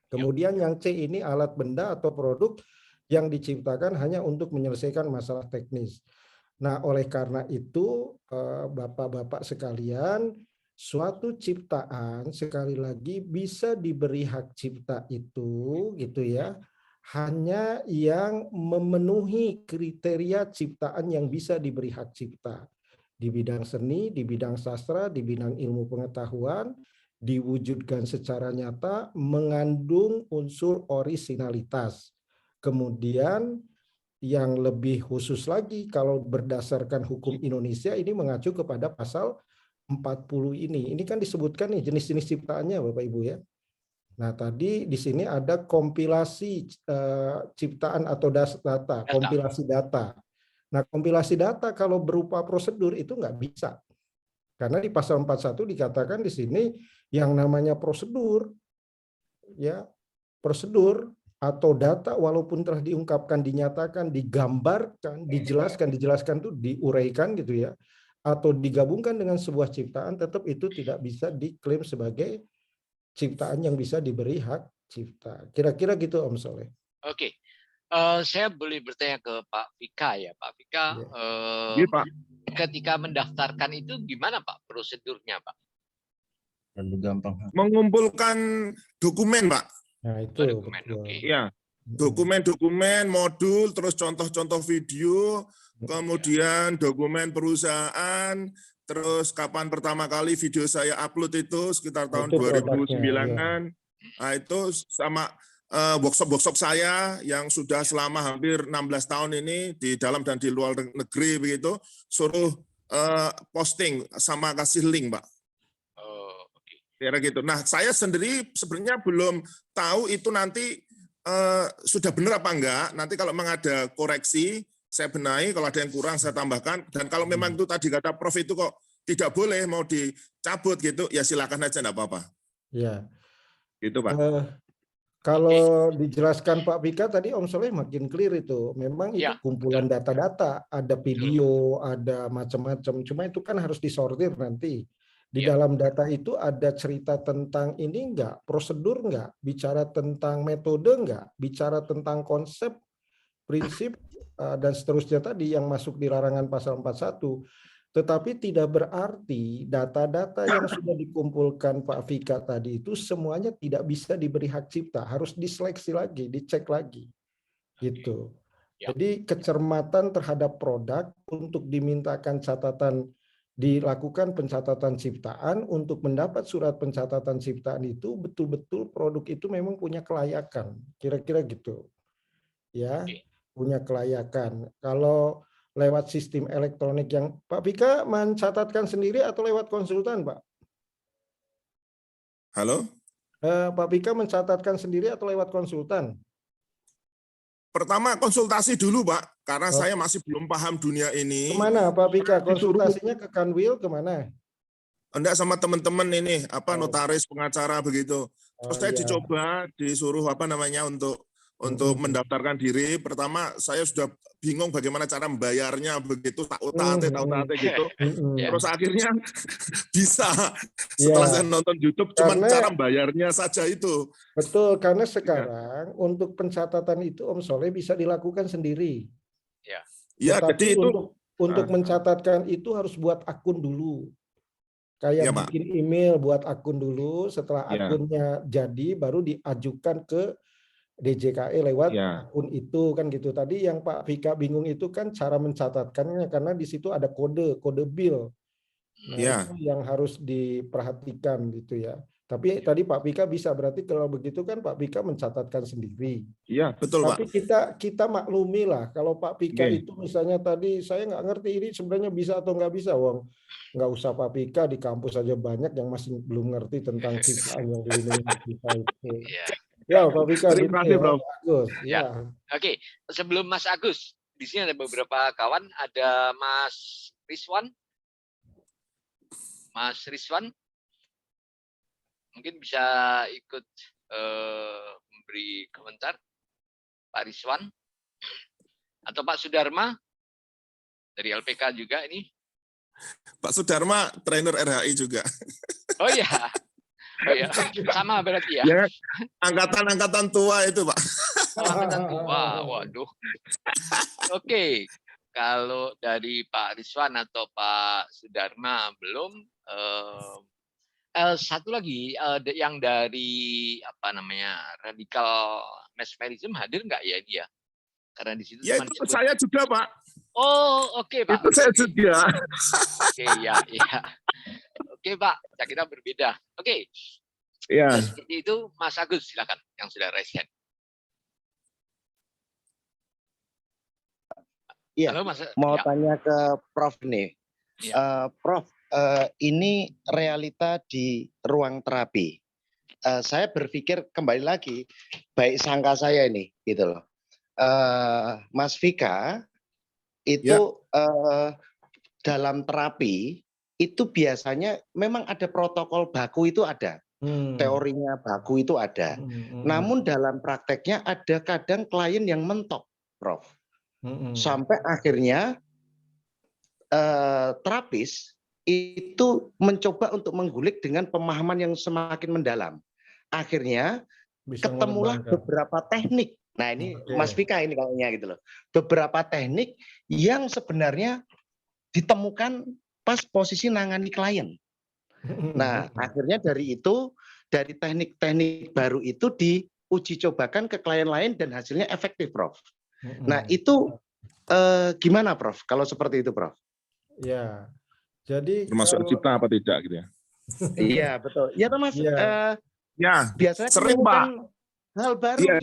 Kemudian yang C ini alat benda atau produk yang diciptakan hanya untuk menyelesaikan masalah teknis. Nah, oleh karena itu, Bapak-bapak sekalian, suatu ciptaan sekali lagi bisa diberi hak cipta itu gitu ya hanya yang memenuhi kriteria ciptaan yang bisa diberi hak cipta. Di bidang seni, di bidang sastra, di bidang ilmu pengetahuan, diwujudkan secara nyata, mengandung unsur orisinalitas. Kemudian yang lebih khusus lagi, kalau berdasarkan hukum Indonesia, ini mengacu kepada pasal 40 ini. Ini kan disebutkan nih jenis-jenis ciptaannya Bapak Ibu ya. Nah, tadi di sini ada kompilasi ciptaan atau data, kompilasi data. Nah, kompilasi data kalau berupa prosedur itu nggak bisa. Karena di pasal 41 dikatakan di sini yang namanya prosedur, ya prosedur atau data walaupun telah diungkapkan, dinyatakan, digambarkan, dijelaskan itu diuraikan gitu ya, atau digabungkan dengan sebuah ciptaan, tetap itu tidak bisa diklaim sebagai ciptaan yang bisa diberi hak cipta. Kira-kira gitu Om Soleh. Oke. Saya boleh bertanya ke Pak Vika ya, Pak Vika. Iya, Pak. Ketika mendaftarkan itu gimana Pak prosedurnya Pak? Gampang. Mengumpulkan dokumen, Pak. Nah itu. Dokumen, oke. Ya, dokumen-dokumen, modul, terus contoh-contoh video, kemudian dokumen perusahaan, terus kapan pertama kali video saya upload itu sekitar tahun 2009-an. Nah, itu sama workshop-workshop saya yang sudah selama hampir 16 tahun ini di dalam dan di luar negeri begitu, suruh posting sama kasih link, Pak. Kira gitu. Nah, saya sendiri sebenarnya belum tahu itu nanti sudah benar apa enggak. Nanti kalau memang ada koreksi, saya benahi. Kalau ada yang kurang, saya tambahkan. Dan kalau memang itu tadi kata Prof itu kok tidak boleh, mau dicabut gitu, ya silakan aja, enggak apa-apa. Ya. Gitu, Pak. Kalau dijelaskan Pak Vika tadi Om Soleh makin clear itu. Memang itu kumpulan data-data, ada video, ada macam-macam. Cuma itu kan harus disortir nanti. Di dalam data itu ada cerita tentang ini enggak, prosedur enggak, bicara tentang metode enggak, bicara tentang konsep, prinsip, dan seterusnya tadi yang masuk di larangan pasal 41. Tetapi tidak berarti data-data yang sudah dikumpulkan Pak Vika tadi itu semuanya tidak bisa diberi hak cipta, harus diseleksi lagi, dicek lagi. Gitu. Jadi kecermatan terhadap produk untuk dimintakan catatan, dilakukan pencatatan ciptaan, untuk mendapat surat pencatatan ciptaan itu betul-betul produk itu memang punya kelayakan. Kira-kira gitu. Ya, punya kelayakan. Kalau lewat sistem elektronik yang Pak Vika mencatatkan sendiri atau lewat konsultan, Pak? Halo? Pak Vika mencatatkan sendiri atau lewat konsultan? Pertama konsultasi dulu, Pak, karena saya masih belum paham dunia ini. Kemana Pak Vika? Konsultasinya ke Kanwil kemana? Enggak, sama teman-teman ini, notaris, pengacara begitu. Terus saya dicoba, disuruh untuk mendaftarkan diri. Pertama saya sudah bingung bagaimana cara membayarnya begitu, tahu gitu. Terus akhirnya bisa setelah saya nonton YouTube, cuma cara membayarnya saja itu. Betul, karena sekarang untuk pencatatan itu Om Soleh bisa dilakukan sendiri. Ya, jadi itu untuk mencatatkan itu harus buat akun dulu. Kayak bikin email, buat akun dulu. Setelah akunnya jadi, baru diajukan ke DJKE lewat akun itu kan gitu. Tadi yang Pak Vika bingung itu kan cara mencatatkannya, karena di situ ada kode bill. Nah, itu yang harus diperhatikan gitu ya. Tapi tadi Pak Vika bisa, berarti kalau begitu kan Pak Vika mencatatkan sendiri. Iya, betul, Tapi Pak. kita maklumi lah kalau Pak Vika itu misalnya tadi saya nggak ngerti ini sebenarnya bisa atau nggak bisa, Wong. Nggak usah Pak Vika, di kampus aja banyak yang masih belum ngerti tentang ciptaan yang dilindungi kita itu. Ya, Pak Vika. Terima kasih, Bro. Agus. Ya. Oke, sebelum Mas Agus, di sini ada beberapa kawan, ada Mas Rizwan. Mas Rizwan, mungkin bisa ikut memberi komentar, Pak Rizwan, atau Pak Sudarma dari LPK juga ini. Pak Sudarma trainer RHI juga. Oh iya. Oh ya, sama berarti ya. Ya, angkatan tua itu, Pak. Angkatan tua, waduh. Oke, kalau dari Pak Rizwan atau Pak Sudarma belum, Satu lagi yang dari apa namanya radikal mesmerism hadir nggak ya dia? Karena di situ Ya itu saya juga Pak. Oh oke Pak. Itu saya juga. Oke ya. Oke Pak, kita berbeda. Oke. Ya. Seperti itu Mas Agus silakan yang sudah raise hand. Iya, mau tanya ke Prof nih. Prof, ini realita di ruang terapi. Saya berpikir kembali lagi, baik sangka saya ini, gitu loh. Mas Vika, itu dalam terapi, itu biasanya memang ada protokol baku itu ada. Teorinya baku itu ada. Namun dalam prakteknya ada kadang klien yang mentok, Prof. Sampai akhirnya terapis itu mencoba untuk menggulik dengan pemahaman yang semakin mendalam. Akhirnya ketemulah beberapa teknik. Nah ini Mas Vika ini kayaknya gitu loh. Beberapa teknik yang sebenarnya ditemukan pas posisi nangani klien. Nah akhirnya dari itu, dari teknik-teknik baru itu diuji cobakan ke klien lain dan hasilnya efektif, Prof. Nah itu gimana, Prof? Kalau seperti itu, Prof? Ya, jadi termasuk cipta apa tidak gitu ya? Iya betul. Ya, Mas. Ya, biasanya sering Pak. Hal baru ya.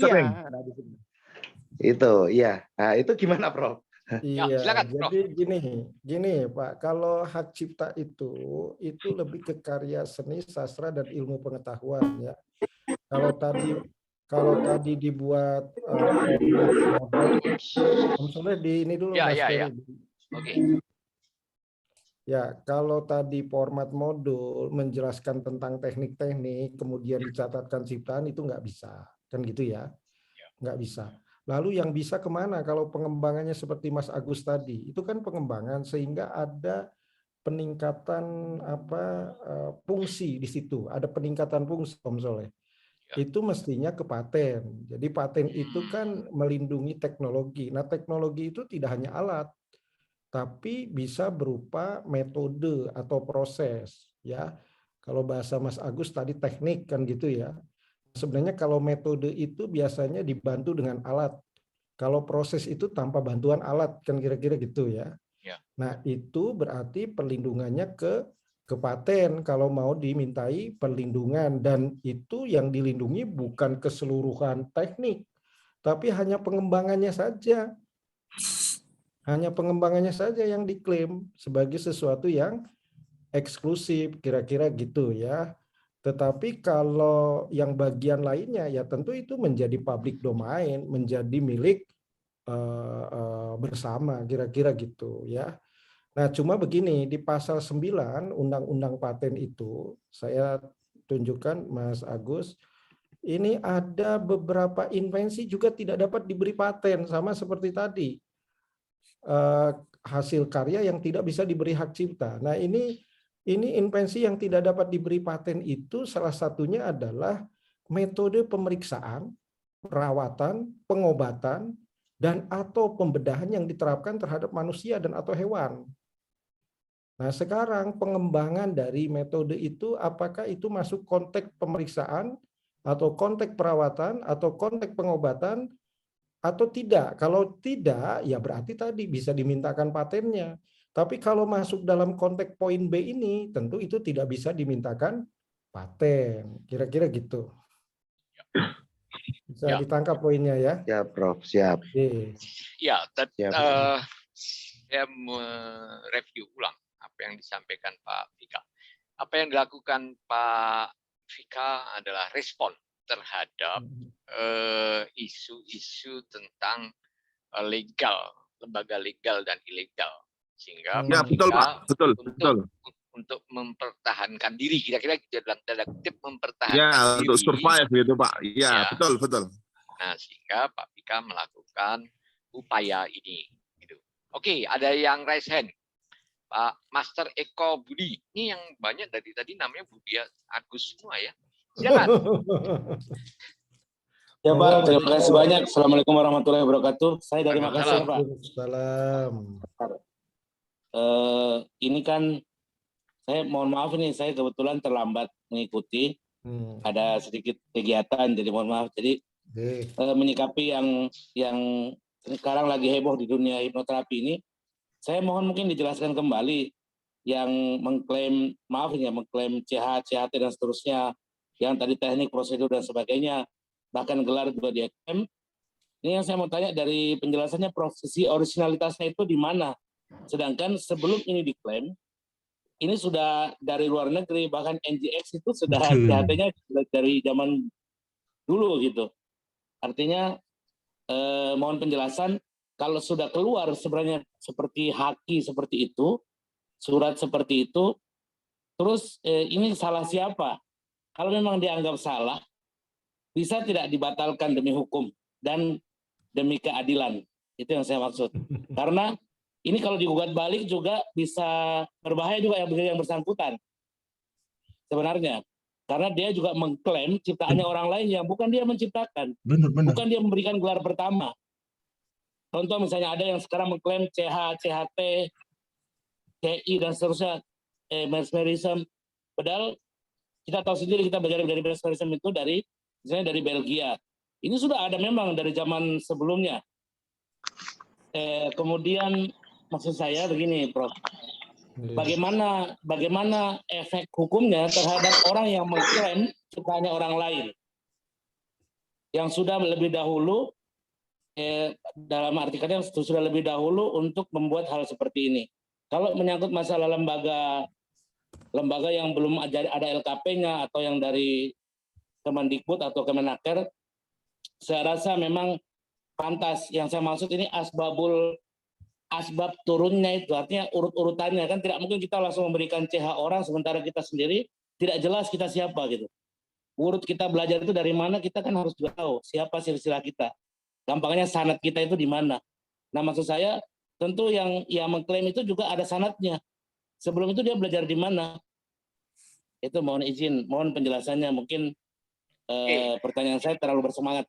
Nah, itu, ya. Nah, itu gimana, Prof? Iya, silakan, jadi gini Pak, kalau hak cipta itu lebih ke karya seni, sastra dan ilmu pengetahuan ya. Kalau tadi dibuat misalnya di ini dulu Mas Ferry. Oke. Ya, kalau tadi format modul menjelaskan tentang teknik-teknik, kemudian dicatatkan ciptaan itu nggak bisa, kan gitu ya? Nggak bisa. Lalu yang bisa kemana kalau pengembangannya seperti Mas Agus tadi? Itu kan pengembangan sehingga ada peningkatan fungsi di situ, ada peningkatan fungsi, Om Soleh. Itu mestinya ke paten. Jadi paten itu kan melindungi teknologi. Nah, teknologi itu tidak hanya alat, tapi bisa berupa metode atau proses ya. Kalau bahasa Mas Agus tadi teknik kan gitu ya. Sebenarnya kalau metode itu biasanya dibantu dengan alat. Kalau proses itu tanpa bantuan alat kan kira-kira gitu ya. Nah, itu berarti perlindungannya ke paten kalau mau dimintai perlindungan, dan itu yang dilindungi bukan keseluruhan teknik, tapi hanya pengembangannya saja. Hanya pengembangannya saja yang diklaim sebagai sesuatu yang eksklusif, kira-kira gitu ya. Tetapi kalau yang bagian lainnya ya tentu itu menjadi public domain, menjadi milik bersama, kira-kira gitu ya. Nah, cuma begini, di pasal 9 Undang-Undang Paten itu, saya tunjukkan Mas Agus, ini ada beberapa invensi juga tidak dapat diberi paten, sama seperti tadi. Hasil karya yang tidak bisa diberi hak cipta. Nah, ini invensi yang tidak dapat diberi paten itu salah satunya adalah metode pemeriksaan, perawatan, pengobatan, dan atau pembedahan yang diterapkan terhadap manusia dan atau hewan. Nah, sekarang pengembangan dari metode itu apakah itu masuk konteks pemeriksaan atau konteks perawatan atau konteks pengobatan atau tidak. Kalau tidak, ya berarti tadi bisa dimintakan patennya. Tapi kalau masuk dalam konteks poin B ini, tentu itu tidak bisa dimintakan paten. Kira-kira gitu. Bisa ditangkap poinnya ya? Ya, Prof. Siap. Ya, saya mereview ulang apa yang disampaikan Pak Vika. Apa yang dilakukan Pak Vika adalah respon terhadap isu-isu tentang legal, lembaga legal dan ilegal, sehingga ya, betul Pak, betul. Untuk mempertahankan diri, kira-kira dalam tanda kutip mempertahankan ya, diri. Untuk survive gitu Pak. Ya. Betul. Nah, sehingga Pak Vika melakukan upaya ini. Gitu. Oke, ada yang raise hand. Pak Master Eko Budi, ini yang banyak dari tadi namanya Budi Agus semua ya. Silakan. Ya Pak, terima kasih banyak. Assalamualaikum warahmatullahi wabarakatuh. Saya dari Makassar Pak. Salam. Ini kan saya mohon maaf ini, saya kebetulan terlambat mengikuti. Ada sedikit kegiatan, jadi mohon maaf. Jadi menyikapi yang sekarang lagi heboh di dunia hipnoterapi ini, saya mohon mungkin dijelaskan kembali yang mengklaim, maaf ya, mengklaim CH, CHT dan seterusnya, yang tadi teknik, prosedur dan sebagainya, bahkan gelar juga diklaim. Ini yang saya mau tanya dari penjelasannya, profesi originalitasnya itu di mana? Sedangkan sebelum ini diklaim, ini sudah dari luar negeri, bahkan NGX itu sudah CHT-nya dari zaman dulu gitu. Artinya mohon penjelasan, kalau sudah keluar sebenarnya seperti haki seperti itu, surat seperti itu, terus ini salah siapa? Kalau memang dianggap salah, bisa tidak dibatalkan demi hukum dan demi keadilan? Itu yang saya maksud. Karena ini kalau digugat balik juga bisa berbahaya juga yang bersangkutan sebenarnya. Karena dia juga mengklaim ciptaannya orang lain yang bukan dia menciptakan. Bukan dia memberikan gelar pertama. Contoh misalnya ada yang sekarang mengklaim CH, CHT, CI dan seterusnya, mesmerism. Padahal kita tahu sendiri, kita belajar dari mesmerism itu misalnya dari Belgia. Ini sudah ada memang dari zaman sebelumnya. Kemudian maksud saya begini, Prof. Bagaimana efek hukumnya terhadap orang yang mengklaim ciptaannya orang lain yang sudah lebih dahulu dalam arti kata sudah lebih dahulu untuk membuat hal seperti ini. Kalau menyangkut masalah lembaga yang belum ada LKP-nya atau yang dari Kemendikbud atau Kemenaker, saya rasa memang pantas. Yang saya maksud ini asbab turunnya itu, artinya urut-urutannya kan tidak mungkin kita langsung memberikan CH orang sementara kita sendiri tidak jelas kita siapa gitu. Urut kita belajar itu dari mana, kita kan harus juga tahu siapa silsilah kita. Gampangnya sanad kita itu di mana. Nah maksud saya tentu yang mengklaim itu juga ada sanadnya. Sebelum itu dia belajar di mana. Itu mohon izin, mohon penjelasannya. Mungkin pertanyaan saya terlalu bersemangat.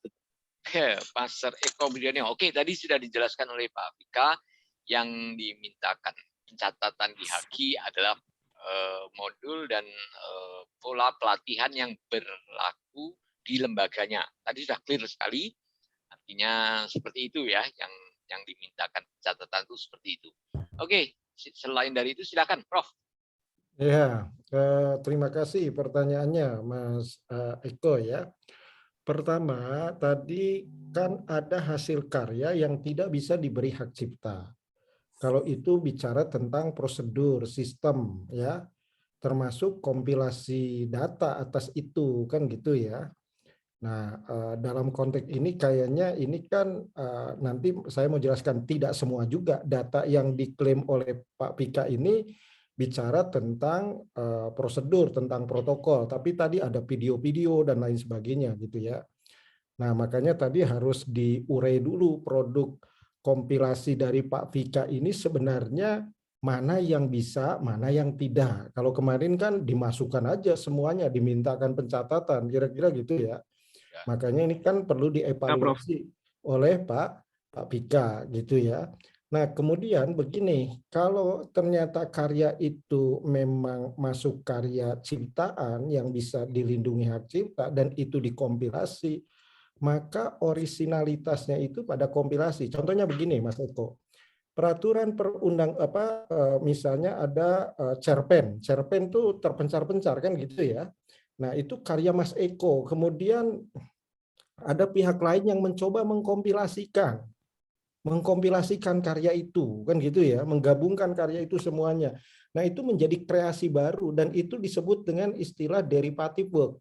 Pastor Eko Budiono. Oke, tadi sudah dijelaskan oleh Pak Pika. Yang dimintakan pencatatan di Haki adalah modul dan pola pelatihan yang berlaku di lembaganya. Tadi sudah clear sekali, artinya seperti itu ya, yang dimintakan pencatatan itu seperti itu. Oke, selain dari itu silakan, Prof. Ya, terima kasih pertanyaannya, Mas Eko ya. Pertama, tadi kan ada hasil karya yang tidak bisa diberi hak cipta. Kalau itu bicara tentang prosedur, sistem, ya, termasuk kompilasi data atas itu, kan gitu ya. Nah, dalam konteks ini kayaknya ini kan nanti saya mau jelaskan tidak semua juga data yang diklaim oleh Pak Pika ini bicara tentang prosedur, tentang protokol, tapi tadi ada video-video dan lain sebagainya gitu ya. Nah, makanya tadi harus diurai dulu produk kompilasi dari Pak Pika ini sebenarnya mana yang bisa, mana yang tidak. Kalau kemarin kan dimasukkan aja semuanya, dimintakan pencatatan, kira-kira gitu ya. Makanya ini kan perlu dievaluasi oleh Pak Pika gitu ya. Nah, kemudian begini, kalau ternyata karya itu memang masuk karya ciptaan yang bisa dilindungi hak cipta dan itu dikompilasi, maka orisinalitasnya itu pada kompilasi. Contohnya begini, Mas Eko. Peraturan perundang misalnya ada cerpen. Cerpen itu terpencar-pencar kan gitu ya. Nah, itu karya Mas Eko. Kemudian ada pihak lain yang mencoba mengkompilasikan karya itu, kan gitu ya, menggabungkan karya itu semuanya. Nah, itu menjadi kreasi baru dan itu disebut dengan istilah derivative work,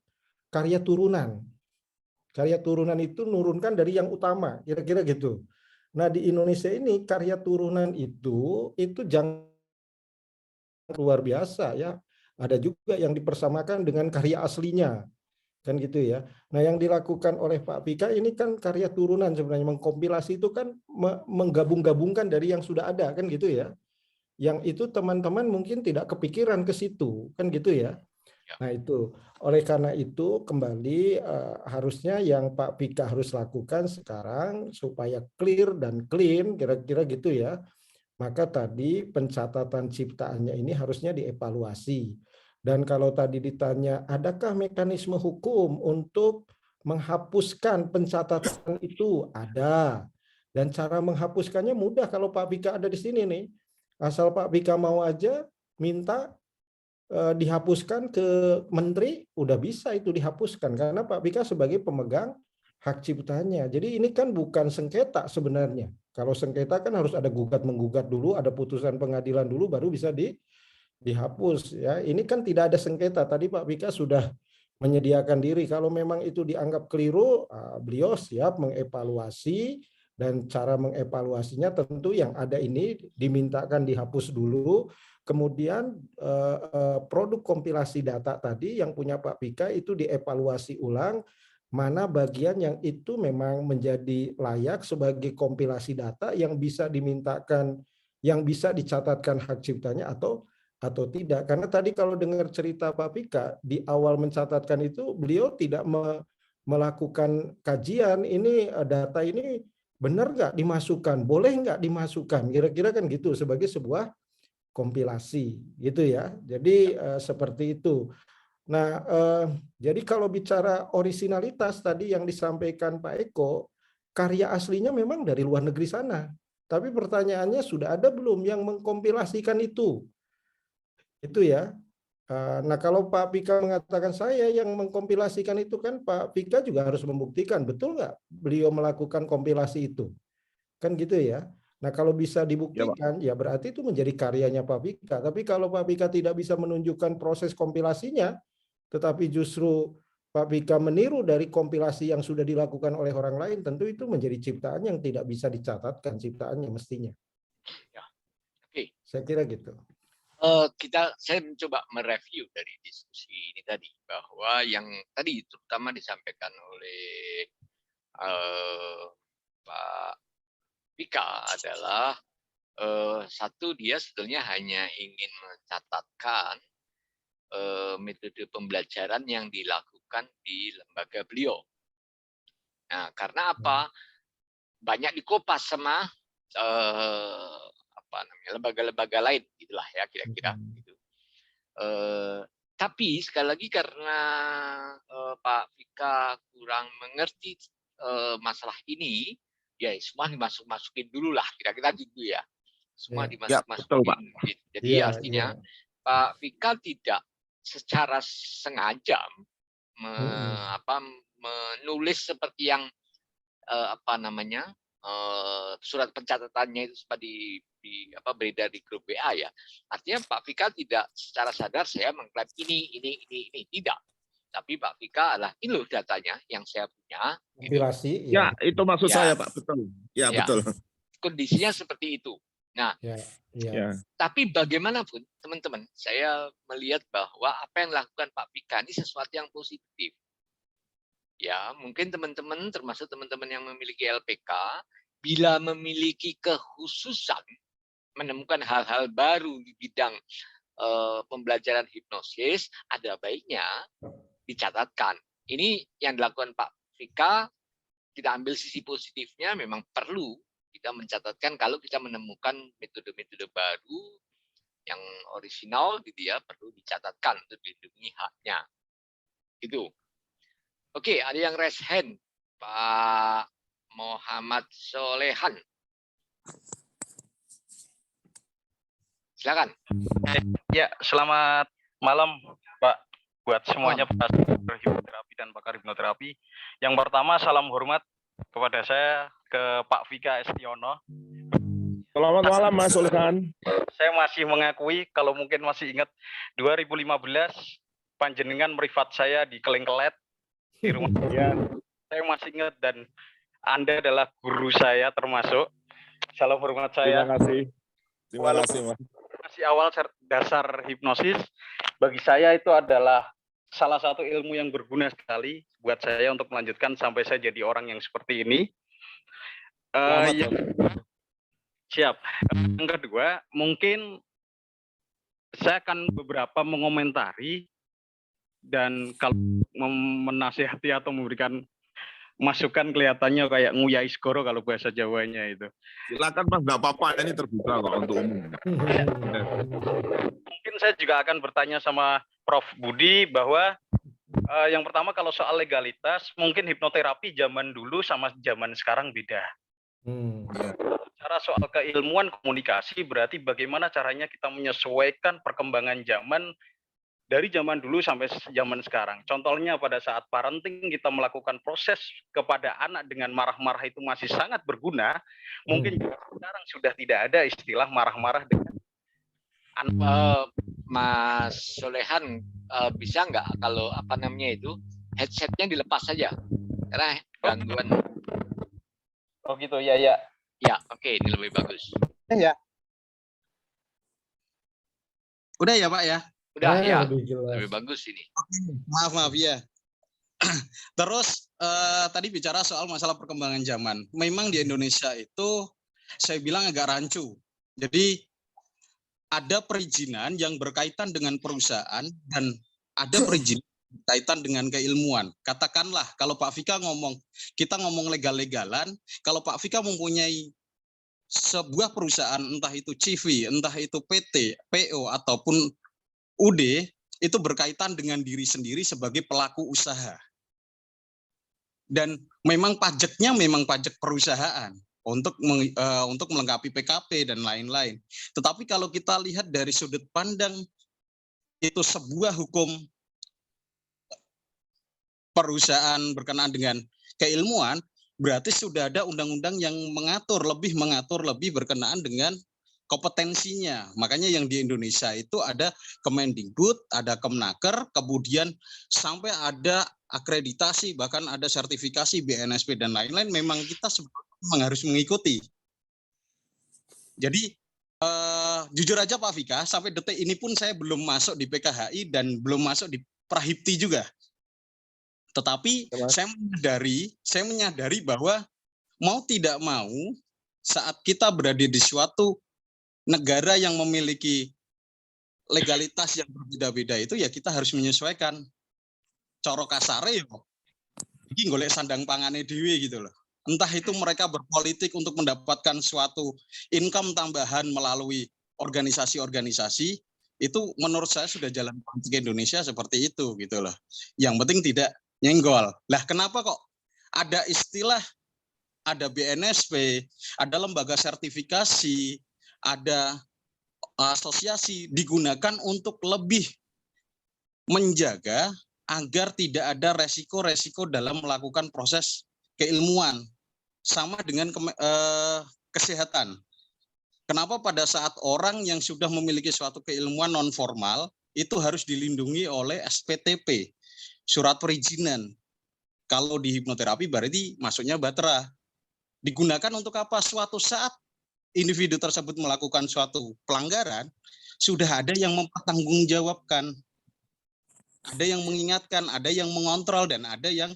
karya turunan. Karya turunan itu nurunkan dari yang utama, kira-kira gitu. Nah, di Indonesia ini karya turunan itu jangan luar biasa ya. Ada juga yang dipersamakan dengan karya aslinya. Kan gitu ya. Nah, yang dilakukan oleh Pak Pika ini kan karya turunan sebenarnya, mengkompilasi itu kan menggabung-gabungkan dari yang sudah ada, kan gitu ya. Yang itu teman-teman mungkin tidak kepikiran ke situ, kan gitu ya. Nah, itu oleh karena itu kembali harusnya yang Pak Pika harus lakukan sekarang supaya clear dan clean, kira-kira gitu ya. Maka tadi pencatatan ciptaannya ini harusnya dievaluasi. Dan kalau tadi ditanya, adakah mekanisme hukum untuk menghapuskan pencatatan itu? Ada. Dan cara menghapuskannya mudah kalau Pak Pika ada di sini nih. Asal Pak Pika mau aja minta dihapuskan ke menteri, udah bisa itu dihapuskan. Karena Pak Pika sebagai pemegang hak ciptanya. Jadi ini kan bukan sengketa sebenarnya. Kalau sengketa kan harus ada gugat-menggugat dulu, ada putusan pengadilan dulu, baru bisa dihapus. Ya, ini kan tidak ada sengketa. Tadi Pak Pika sudah menyediakan diri. Kalau memang itu dianggap keliru, beliau siap mengevaluasi, dan cara mengevaluasinya tentu yang ada ini dimintakan dihapus dulu. Kemudian produk kompilasi data tadi yang punya Pak Pika itu dievaluasi ulang, mana bagian yang itu memang menjadi layak sebagai kompilasi data yang bisa dimintakan, yang bisa dicatatkan hak ciptanya atau tidak. Karena tadi kalau dengar cerita Pak Pika, di awal mencatatkan itu beliau tidak melakukan kajian, ini data ini benar nggak dimasukkan, boleh nggak dimasukkan, kira-kira kan gitu, sebagai sebuah kompilasi gitu ya. Jadi seperti itu. Nah, jadi kalau bicara orisinalitas tadi yang disampaikan Pak Eko, karya aslinya memang dari luar negeri sana. Tapi pertanyaannya, sudah ada belum yang mengkompilasikan itu? Itu ya. Nah, kalau Pak Pika mengatakan saya yang mengkompilasikan itu, kan Pak Pika juga harus membuktikan betul nggak beliau melakukan kompilasi itu. Kan gitu ya. Nah, kalau bisa dibuktikan, ya berarti itu menjadi karyanya Pak Pika. Tapi kalau Pak Pika tidak bisa menunjukkan proses kompilasinya, tetapi justru Pak Pika meniru dari kompilasi yang sudah dilakukan oleh orang lain, tentu itu menjadi ciptaan yang tidak bisa dicatatkan ciptaannya mestinya. Ya. Oke. Saya kira gitu. Saya mencoba mereview dari diskusi ini tadi, bahwa yang tadi terutama disampaikan oleh Pak Pika adalah satu, dia sebetulnya hanya ingin mencatatkan metode pembelajaran yang dilakukan di lembaga beliau. Nah, karena apa? Banyak dikopas sama lembaga-lembaga lain, gitulah ya kira-kira. Gitu. Tapi sekali lagi karena Pak Pika kurang mengerti masalah ini, ya semua dimasuk-masukin dulu lah, kira-kira gitu ya. Semua dimasuk-masukin. Jadi artinya Pak Pika tidak secara sengaja menulis seperti yang surat pencatatannya itu sempat beredar di grup WA ya. Artinya Pak Pika tidak secara sadar saya mengklaim ini tidak. Tapi Pak Pika adalah ini loh datanya yang saya punya. Kompilasi. Ya, itu maksud saya Pak, betul. Ya, betul. Kondisinya seperti itu. Nah, tapi bagaimanapun teman-teman, saya melihat bahwa apa yang dilakukan Pak Pika ini sesuatu yang positif. Ya, mungkin teman-teman, termasuk teman-teman yang memiliki LPK, bila memiliki kekhususan menemukan hal-hal baru di bidang pembelajaran hipnosis, ada baiknya dicatatkan. Ini yang dilakukan Pak Pika, kita ambil sisi positifnya, memang perlu kita mencatatkan kalau kita menemukan metode-metode baru yang orisinal, gitu ya, perlu dicatatkan untuk dilindungi haknya. Itu. Oke, ada yang raise hand, Pak Muhammad Solehan. Silakan. Ya, selamat malam, Pak. Buat semuanya pakar hipnoterapi dan pakar hipnoterapi. Yang pertama, salam hormat kepada saya, ke Pak Pika Estiono. Selamat malam, Mas Solehan. Saya masih mengakui, kalau mungkin masih ingat, 2015, panjenengan merivat saya di Kelengkelet, di rumah saya. Saya masih ingat, dan Anda adalah guru saya termasuk. Salam hormat saya. Terima kasih. Terima kasih, Mas. Masih awal dasar hipnosis, bagi saya itu adalah salah satu ilmu yang berguna sekali buat saya untuk melanjutkan sampai saya jadi orang yang seperti ini. Siap. Yang kedua, mungkin saya akan beberapa mengomentari, dan kalau menasihati atau memberikan masukan kelihatannya kayak nguyai segoro kalau bahasa Jawanya itu. Silakan Mas, nggak apa-apa, ini terbuka kok untuk umum. Mungkin saya juga akan bertanya sama Prof. Budi bahwa yang pertama kalau soal legalitas, mungkin hipnoterapi zaman dulu sama zaman sekarang beda. Cara soal keilmuan komunikasi berarti bagaimana caranya kita menyesuaikan perkembangan zaman dari zaman dulu sampai zaman sekarang. Contohnya pada saat parenting kita melakukan proses kepada anak dengan marah-marah itu masih sangat berguna. Mungkin sekarang sudah tidak ada istilah marah-marah dengan anak. Mas Solehan, bisa nggak kalau apa namanya itu headsetnya dilepas saja karena gangguan. Oh gitu ya ya. Ya oke, ini lebih bagus. Ya. Udah ya Pak ya. Udah ya, lebih bagus ini. Maaf ya. Terus tadi bicara soal masalah perkembangan zaman. Memang di Indonesia itu saya bilang agak rancu. Jadi ada perizinan yang berkaitan dengan perusahaan dan ada perizinan berkaitan dengan keilmuan. Katakanlah kalau Pak Vika ngomong, kita ngomong legal-legalan, kalau Pak Vika mempunyai sebuah perusahaan, entah itu CV, entah itu PT, PO, ataupun UD, itu berkaitan dengan diri sendiri sebagai pelaku usaha. Dan memang pajaknya memang pajak perusahaan untuk melengkapi PKP dan lain-lain. Tetapi kalau kita lihat dari sudut pandang itu sebuah hukum perusahaan berkenaan dengan keilmuan, berarti sudah ada undang-undang yang mengatur lebih berkenaan dengan kompetensinya. Makanya yang di Indonesia itu ada Kemendikbud, ada Kemnaker, kemudian sampai ada akreditasi, bahkan ada sertifikasi BNSP dan lain-lain. Memang kita memang harus mengikuti. Jadi jujur aja Pak Vika, sampai detik ini pun saya belum masuk di PKHI dan belum masuk di Prahipti juga. Tetapi saya menyadari bahwa mau tidak mau saat kita berada di suatu negara yang memiliki legalitas yang berbeda-beda itu ya kita harus menyesuaikan. Coro kasare ya, iki golek sandang pangane dhewe gitu loh. Entah itu mereka berpolitik untuk mendapatkan suatu income tambahan melalui organisasi-organisasi, itu menurut saya sudah jalan politik Indonesia seperti itu gitu loh. Yang penting tidak nyenggol. Lah kenapa kok ada istilah, ada BNSP, ada lembaga sertifikasi, ada asosiasi digunakan untuk lebih menjaga agar tidak ada resiko-resiko dalam melakukan proses keilmuan. Sama dengan kesehatan. Kenapa pada saat orang yang sudah memiliki suatu keilmuan non formal itu harus dilindungi oleh SPTP, surat perizinan. Kalau di hipnoterapi berarti masuknya Batra. Digunakan untuk apa? Suatu saat individu tersebut melakukan suatu pelanggaran, sudah ada yang mempertanggungjawabkan. Ada yang mengingatkan, ada yang mengontrol, dan ada yang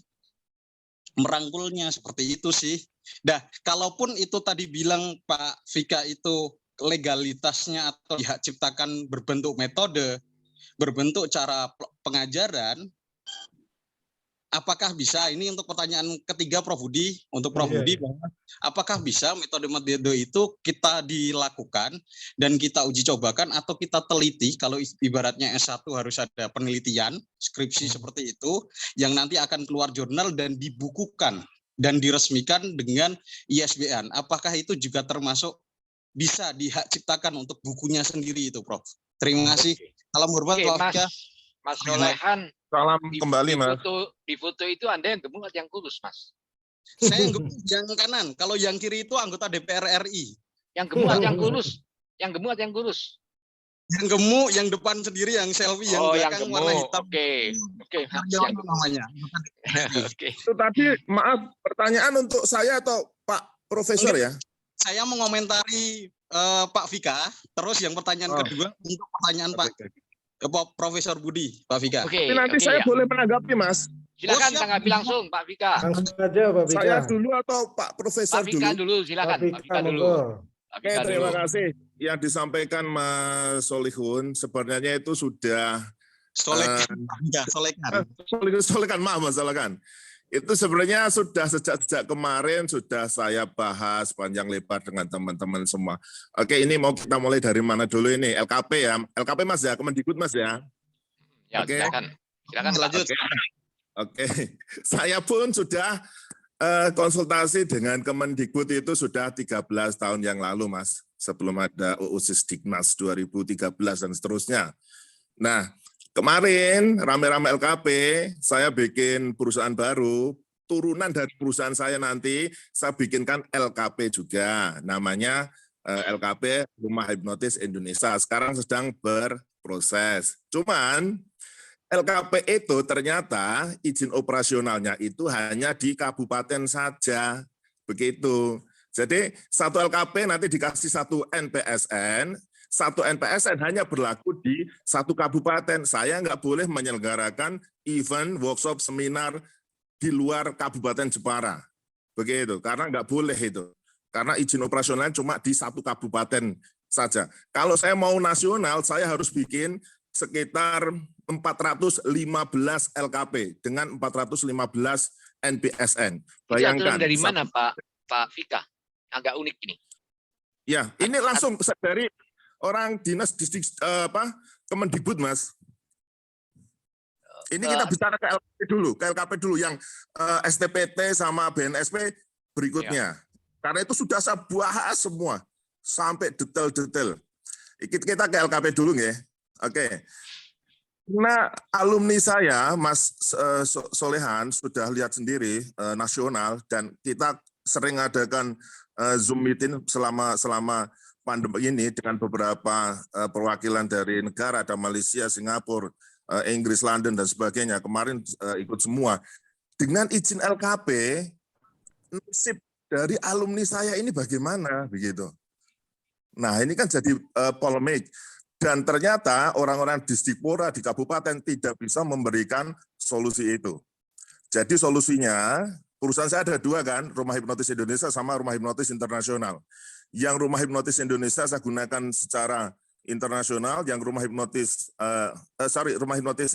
merangkulnya. Seperti itu sih. Nah, kalaupun itu tadi bilang Pak Vika itu legalitasnya atau hak ciptakan berbentuk metode, berbentuk cara pengajaran, apakah bisa, ini untuk pertanyaan ketiga Prof. Budi, untuk Prof. Budi, apakah bisa metode-metode itu kita dilakukan dan kita uji cobakan atau kita teliti, kalau ibaratnya S1 harus ada penelitian, skripsi seperti itu, yang nanti akan keluar jurnal dan dibukukan dan diresmikan dengan ISBN. Apakah itu juga termasuk bisa dihak ciptakan untuk bukunya sendiri itu, Prof? Terima kasih. Salam hormat, Prof. Mas Solehan, salam kembali, Mas. Di foto itu Anda yang gemuk atau yang kurus, Mas? Saya yang gemuk, yang kanan. Kalau yang kiri itu anggota DPR RI. Yang gemuk atau yang kurus? Yang gemuk atau yang kurus? Yang gemuk, yang depan sendiri, yang selfie, yang belakang warna hitam. Oke. Namanya. Oke. Itu tadi, maaf, pertanyaan untuk saya atau Pak Profesor ya? Saya mengomentari Pak Vika, terus yang pertanyaan kedua untuk pertanyaan Pak Profesor Budi, Pak Vika. Tapi nanti saya boleh menanggapi, Mas. Silakan tanggapi langsung, Pak Vika. Langsung aja, Pak Vika. Saya dulu atau Pak Profesor Pak Vika dulu? Silakan, Pak Vika dulu. Oke, terima kasih. Yang disampaikan Mas Solihun sebenarnya itu sudah Solekan, maaf Mas Solekan. Itu sebenarnya sudah sejak kemarin sudah saya bahas panjang lebar dengan teman-teman semua. Oke, ini mau kita mulai dari mana dulu ini? LKP ya? LKP Mas ya? Kemendikbud Mas ya? Ya, Oke. Silakan lanjut. Oke. Saya pun sudah konsultasi dengan Kemendikbud itu sudah 13 tahun yang lalu, Mas. Sebelum ada UU Sisdiknas 2013 dan seterusnya. Nah, kemarin rame-rame LKP, saya bikin perusahaan baru, turunan dari perusahaan saya nanti, saya bikinkan LKP juga. Namanya LKP Rumah Hipnotis Indonesia. Sekarang sedang berproses. Cuman, LKP itu ternyata izin operasionalnya itu hanya di kabupaten saja, begitu. Jadi satu LKP nanti dikasih satu NPSN hanya berlaku di satu kabupaten. Saya nggak boleh menyelenggarakan event, workshop, seminar di luar Kabupaten Jepara, begitu. Karena nggak boleh itu, karena izin operasionalnya cuma di satu kabupaten saja. Kalau saya mau nasional, saya harus bikin sekitar 415 LKP dengan 415 NPSN. Bayangkan. Itu dari mana, Pak Vika? Agak unik ini. Ya, ini langsung dari orang dinas distrik Kemendikbud, Mas. Ini kita bicara ke LKP dulu yang STPT sama BNSP berikutnya. Ya. Karena itu sudah saya bahas semua sampai detail-detail. Kita ke LKP dulu ya. Oke. Nah, alumni saya, Mas Solehan, sudah lihat sendiri nasional, dan kita sering adakan Zoom meeting selama pandemi ini dengan beberapa perwakilan dari negara, ada Malaysia, Singapura, Inggris, London, dan sebagainya. Kemarin ikut semua. Dengan izin LKP, nasib dari alumni saya ini bagaimana, begitu. Nah, ini kan jadi polemik. Dan ternyata orang-orang di Dikpora di kabupaten tidak bisa memberikan solusi itu. Jadi solusinya, perusahaan saya ada dua kan, Rumah Hipnotis Indonesia sama Rumah Hipnotis Internasional. Yang Rumah Hipnotis Indonesia saya gunakan secara internasional, yang Rumah Hipnotis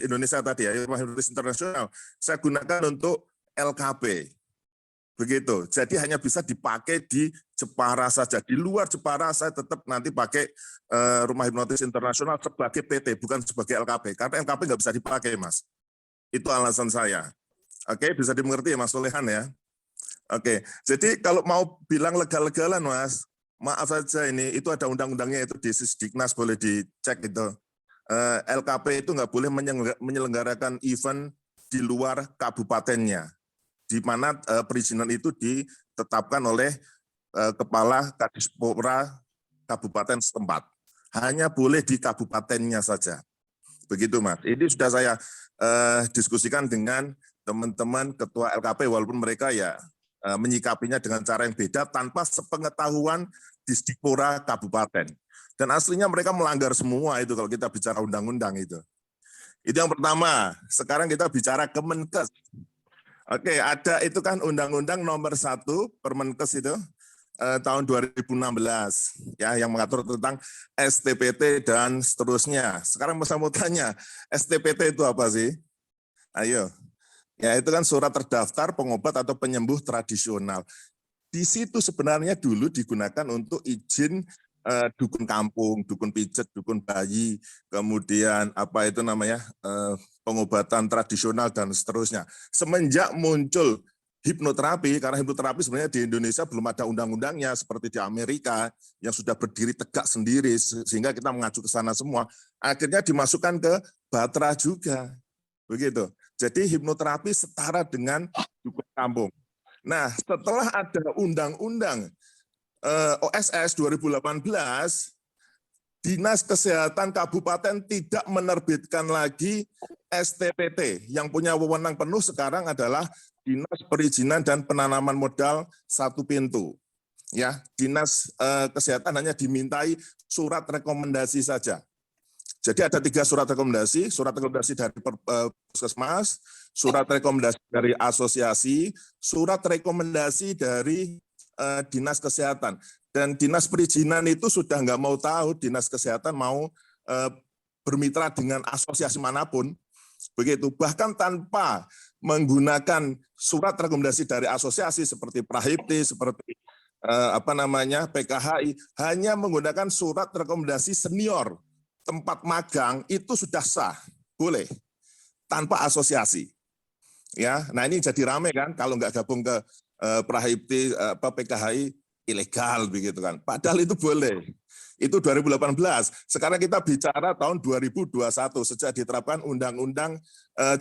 Indonesia tadi ya, Rumah Hipnotis Internasional, saya gunakan untuk LKP. Begitu. Jadi hanya bisa dipakai di Jepara saja. Di luar Jepara saya tetap nanti pakai Rumah Hipnotis Internasional sebagai PT, bukan sebagai LKP. Karena LKP nggak bisa dipakai, Mas. Itu alasan saya. Oke, bisa dimengerti ya, Mas Solehan ya. Oke, jadi kalau mau bilang legal-legalan, Mas, maaf saja ini, itu ada undang-undangnya, itu di Sisdiknas, boleh dicek itu. LKP itu nggak boleh menyelenggarakan event di luar kabupatennya, di mana perizinan itu ditetapkan oleh Kepala Kadispora Kabupaten setempat. Hanya boleh di kabupatennya saja. Begitu, Mas. Ini sudah saya diskusikan dengan teman-teman ketua LKP, walaupun mereka ya menyikapinya dengan cara yang beda, tanpa sepengetahuan Dikpora Kabupaten. Dan aslinya mereka melanggar semua itu kalau kita bicara undang-undang itu. Itu yang pertama. Sekarang kita bicara Kemenkes. Oke, ada itu kan Undang-Undang Nomor 1 Permenkes itu tahun 2016 ya, yang mengatur tentang STPT dan seterusnya. Sekarang saya mau tanya, STPT itu apa sih? Ayo. Ya, itu kan surat terdaftar pengobat atau penyembuh tradisional. Di situ sebenarnya dulu digunakan untuk izin dukun kampung, dukun pijet, dukun bayi, kemudian apa itu namanya pengobatan tradisional dan seterusnya. Semenjak muncul hipnoterapi, karena hipnoterapi sebenarnya di Indonesia belum ada undang-undangnya seperti di Amerika yang sudah berdiri tegak sendiri, sehingga kita mengacu ke sana semua. Akhirnya dimasukkan ke Batra juga, begitu. Jadi hipnoterapi setara dengan dukun kampung. Nah, setelah ada undang-undang OSS 2018, Dinas Kesehatan Kabupaten tidak menerbitkan lagi STPT. Yang punya wewenang penuh sekarang adalah Dinas Perizinan dan Penanaman Modal Satu Pintu. Ya, Dinas Kesehatan hanya dimintai surat rekomendasi saja. Jadi ada 3 surat rekomendasi dari Puskesmas, surat rekomendasi dari asosiasi, surat rekomendasi dari Dinas Kesehatan. Dan Dinas Perizinan itu sudah nggak mau tahu Dinas Kesehatan mau bermitra dengan asosiasi manapun, begitu. Bahkan tanpa menggunakan surat rekomendasi dari asosiasi seperti Prahipti, seperti PKHI, hanya menggunakan surat rekomendasi senior tempat magang itu sudah sah, boleh tanpa asosiasi. Ya, nah ini jadi rame kan kalau nggak gabung ke Prahipti PKHI ilegal begitu kan. Padahal itu boleh. Itu 2018. Sekarang kita bicara tahun 2021 sejak diterapkan Undang-Undang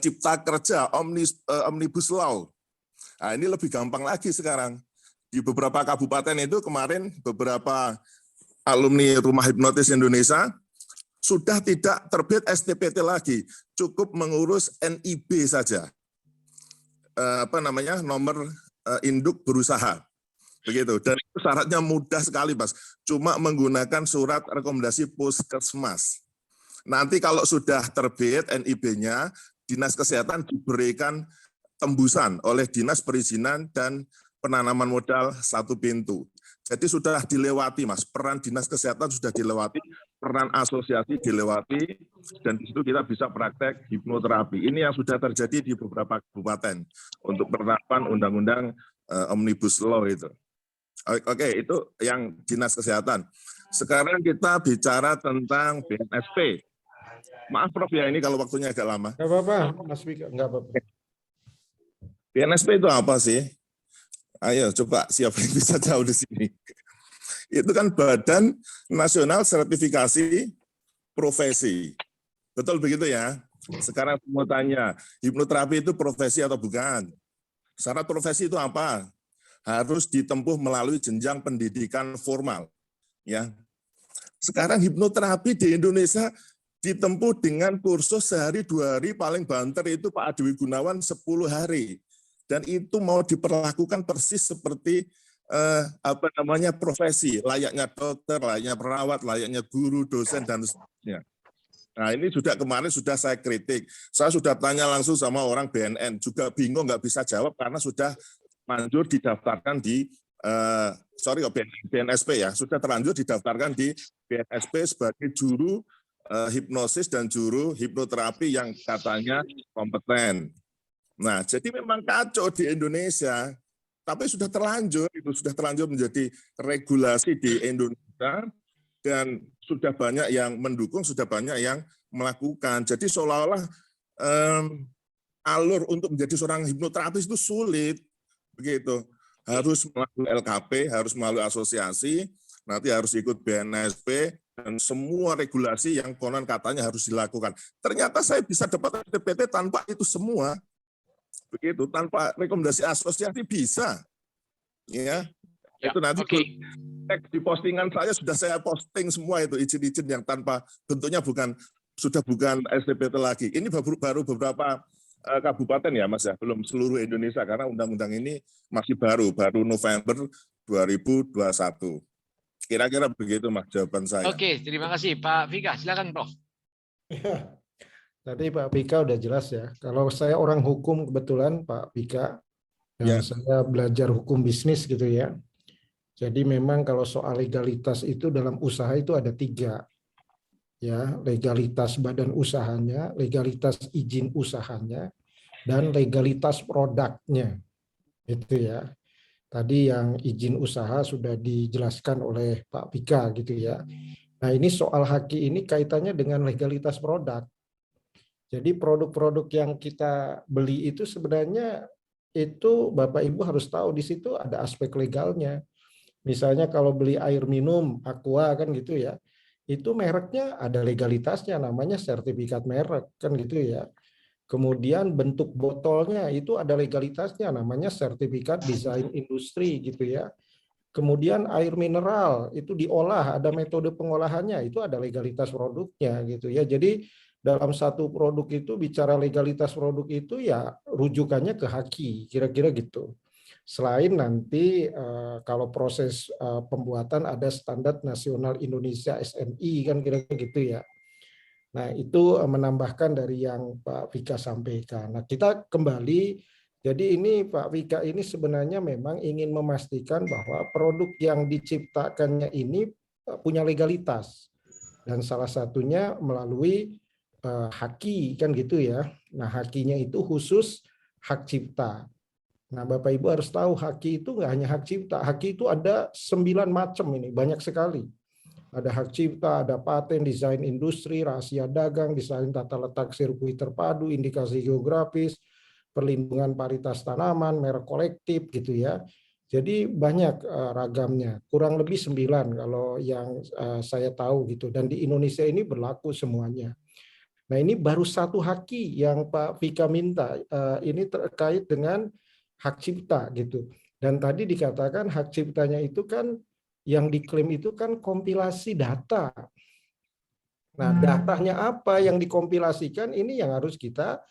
Cipta Kerja Omnibus Law. Nah, ini lebih gampang lagi sekarang. Di beberapa kabupaten itu kemarin beberapa alumni Rumah Hipnotis Indonesia sudah tidak terbit STPT lagi, cukup mengurus NIB saja, nomor induk berusaha, begitu. Dan itu syaratnya mudah sekali, Mas. Cuma menggunakan surat rekomendasi Puskesmas. Nanti kalau sudah terbit NIB-nya, Dinas Kesehatan diberikan tembusan oleh Dinas Perizinan dan Penanaman Modal satu pintu. Jadi sudah dilewati, Mas. Peran Dinas Kesehatan sudah dilewati, peran asosiasi dilewati, dan di situ kita bisa praktek hipnoterapi. Ini yang sudah terjadi di beberapa kabupaten untuk penerapan Undang-Undang Omnibus Law itu. Oke, itu yang Dinas Kesehatan. Sekarang kita bicara tentang BNSP. Maaf, Prof, ya ini kalau waktunya agak lama. Nggak apa-apa, Mas Vika, nggak apa-apa. BNSP itu apa sih? Ayo coba siapa yang bisa tahu di sini. Itu kan Badan Nasional Sertifikasi Profesi. Betul begitu ya? Sekarang mau tanya, hipnoterapi itu profesi atau bukan? Syarat profesi itu apa? Harus ditempuh melalui jenjang pendidikan formal. Ya. Sekarang hipnoterapi di Indonesia ditempuh dengan kursus sehari 2 hari, paling banter itu Pak Adwi Gunawan 10 hari. Dan itu mau diperlakukan persis seperti profesi, layaknya dokter, layaknya perawat, layaknya guru, dosen, dan seterusnya. Nah ini kemarin sudah saya kritik. Saya sudah tanya langsung sama orang BNN, juga bingung nggak bisa jawab karena sudah manjur didaftarkan di BNSP ya, sudah terlanjur didaftarkan di BNSP sebagai juru hipnosis dan juru hipnoterapi yang katanya kompeten. Nah, jadi memang kacau di Indonesia, tapi sudah terlanjur menjadi regulasi di Indonesia dan sudah banyak yang mendukung, sudah banyak yang melakukan. Jadi seolah-olah alur untuk menjadi seorang hipnoterapis itu sulit, begitu. Harus melalui LKP, harus melalui asosiasi, nanti harus ikut BNSP dan semua regulasi yang konon katanya harus dilakukan. Ternyata saya bisa dapat STPT tanpa itu semua. Begitu, tanpa rekomendasi asosiasi bisa. Ya. Itu nanti teks di postingan sudah saya posting semua itu izin-izin yang tanpa bentuknya bukan STPT lagi. Ini baru beberapa kabupaten ya Mas ya, belum seluruh Indonesia karena undang-undang ini masih baru November 2021. Kira-kira begitu Mas jawaban saya. Oke, terima kasih Pak Vika, silakan Prof. Ya. Tadi Pak Vika udah jelas ya. Kalau saya orang hukum kebetulan Pak Vika, dan saya belajar hukum bisnis gitu ya. Jadi memang kalau soal legalitas itu dalam usaha itu ada 3. Ya, legalitas badan usahanya, legalitas izin usahanya, dan legalitas produknya. Itu ya. Tadi yang izin usaha sudah dijelaskan oleh Pak Vika gitu ya. Nah, ini soal haki ini kaitannya dengan legalitas produk. Jadi produk-produk yang kita beli itu sebenarnya itu Bapak Ibu harus tahu di situ ada aspek legalnya. Misalnya kalau beli air minum Aqua kan gitu ya, itu mereknya ada legalitasnya namanya sertifikat merek kan gitu ya. Kemudian bentuk botolnya itu ada legalitasnya namanya sertifikat desain industri gitu ya. Kemudian air mineral itu diolah ada metode pengolahannya itu ada legalitas produknya gitu ya. Jadi dalam satu produk itu bicara legalitas produk itu ya rujukannya ke haki, kira-kira gitu. Selain nanti kalau proses pembuatan ada standar nasional Indonesia SNI kan kira-kira gitu ya. Nah itu menambahkan dari yang Pak Vika sampaikan. Nah kita kembali, jadi ini Pak Vika ini sebenarnya memang ingin memastikan bahwa produk yang diciptakannya ini punya legalitas. Dan salah satunya melalui haki kan gitu ya. Nah hakinya itu khusus hak cipta. Nah Bapak Ibu harus tahu haki itu nggak hanya hak cipta. Haki itu ada 9 macam ini, banyak sekali. Ada hak cipta, ada paten, desain industri, rahasia dagang, desain tata letak sirkuit terpadu, indikasi geografis, perlindungan paritas tanaman, merek kolektif gitu ya. Jadi banyak ragamnya, kurang lebih 9 kalau yang saya tahu gitu. Dan di Indonesia ini berlaku semuanya. Nah ini baru satu haki yang Pak Vika minta, ini terkait dengan hak cipta gitu. Dan tadi dikatakan hak ciptanya itu kan yang diklaim itu kan kompilasi data. Nah datanya apa yang dikompilasikan ini yang harus kita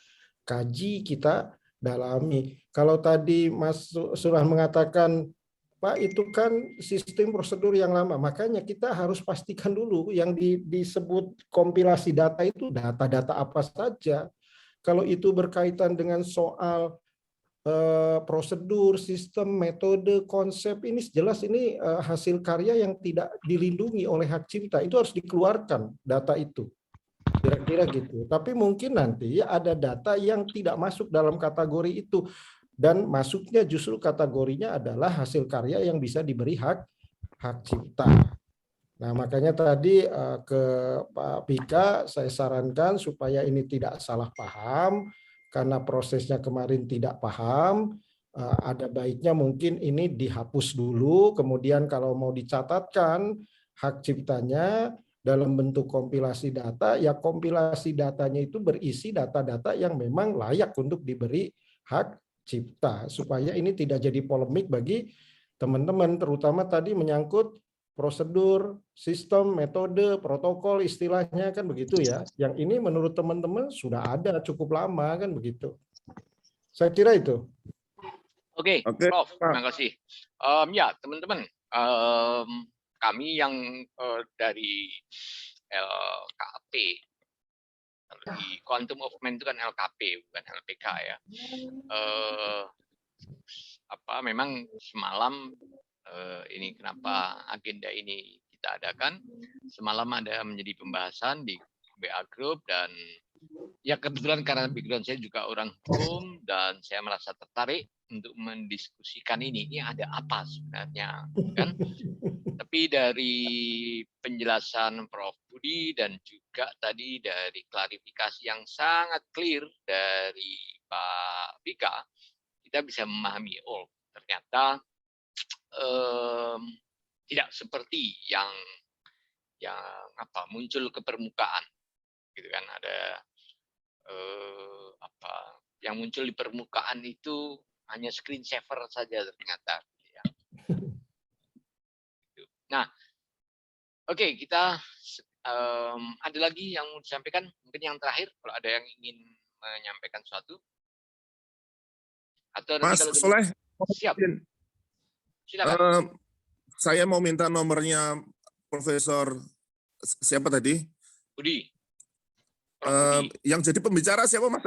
kaji, kita dalami. Kalau tadi Mas Surah mengatakan, Pak itu kan sistem prosedur yang lama, makanya kita harus pastikan dulu yang disebut kompilasi data itu data-data apa saja. Kalau itu berkaitan dengan soal prosedur, sistem, metode, konsep, ini jelas ini hasil karya yang tidak dilindungi oleh hak cipta, itu harus dikeluarkan data itu. Kira-kira gitu. Tapi mungkin nanti ada data yang tidak masuk dalam kategori itu. Dan masuknya justru kategorinya adalah hasil karya yang bisa diberi hak cipta. Nah makanya tadi ke Pak Pika saya sarankan supaya ini tidak salah paham, karena prosesnya kemarin tidak paham, ada baiknya mungkin ini dihapus dulu, kemudian kalau mau dicatatkan hak ciptanya dalam bentuk kompilasi data, ya kompilasi datanya itu berisi data-data yang memang layak untuk diberi hak cipta, supaya ini tidak jadi polemik bagi teman-teman, terutama tadi menyangkut prosedur, sistem, metode, protokol, istilahnya kan begitu ya. Yang ini menurut teman-teman sudah ada cukup lama kan begitu. Saya kira itu. Oke, Prof, terima kasih. Ya, teman-teman, kami yang dari LKP, di Quantum of Man itu kan LKP bukan LPK ya. Memang semalam ini kenapa agenda ini kita adakan, semalam ada menjadi pembahasan di BA Group, dan ya kebetulan karena background saya juga orang hukum dan saya merasa tertarik untuk mendiskusikan ini ada apa sebenarnya kan. Tapi dari penjelasan Prof. Budi dan juga tadi dari klarifikasi yang sangat clear dari Pak Vika, kita bisa memahami, oh ternyata tidak seperti yang muncul ke permukaan, gitu kan. Ada yang muncul di permukaan itu hanya screen saver saja ternyata. Ya. Nah, oke, kita ada lagi yang mau disampaikan, mungkin yang terakhir kalau ada yang ingin menyampaikan sesuatu. Atau Mas Soleh, siap. Silakan. Saya mau minta nomornya Profesor siapa tadi? Budi. Yang jadi pembicara siapa Mas?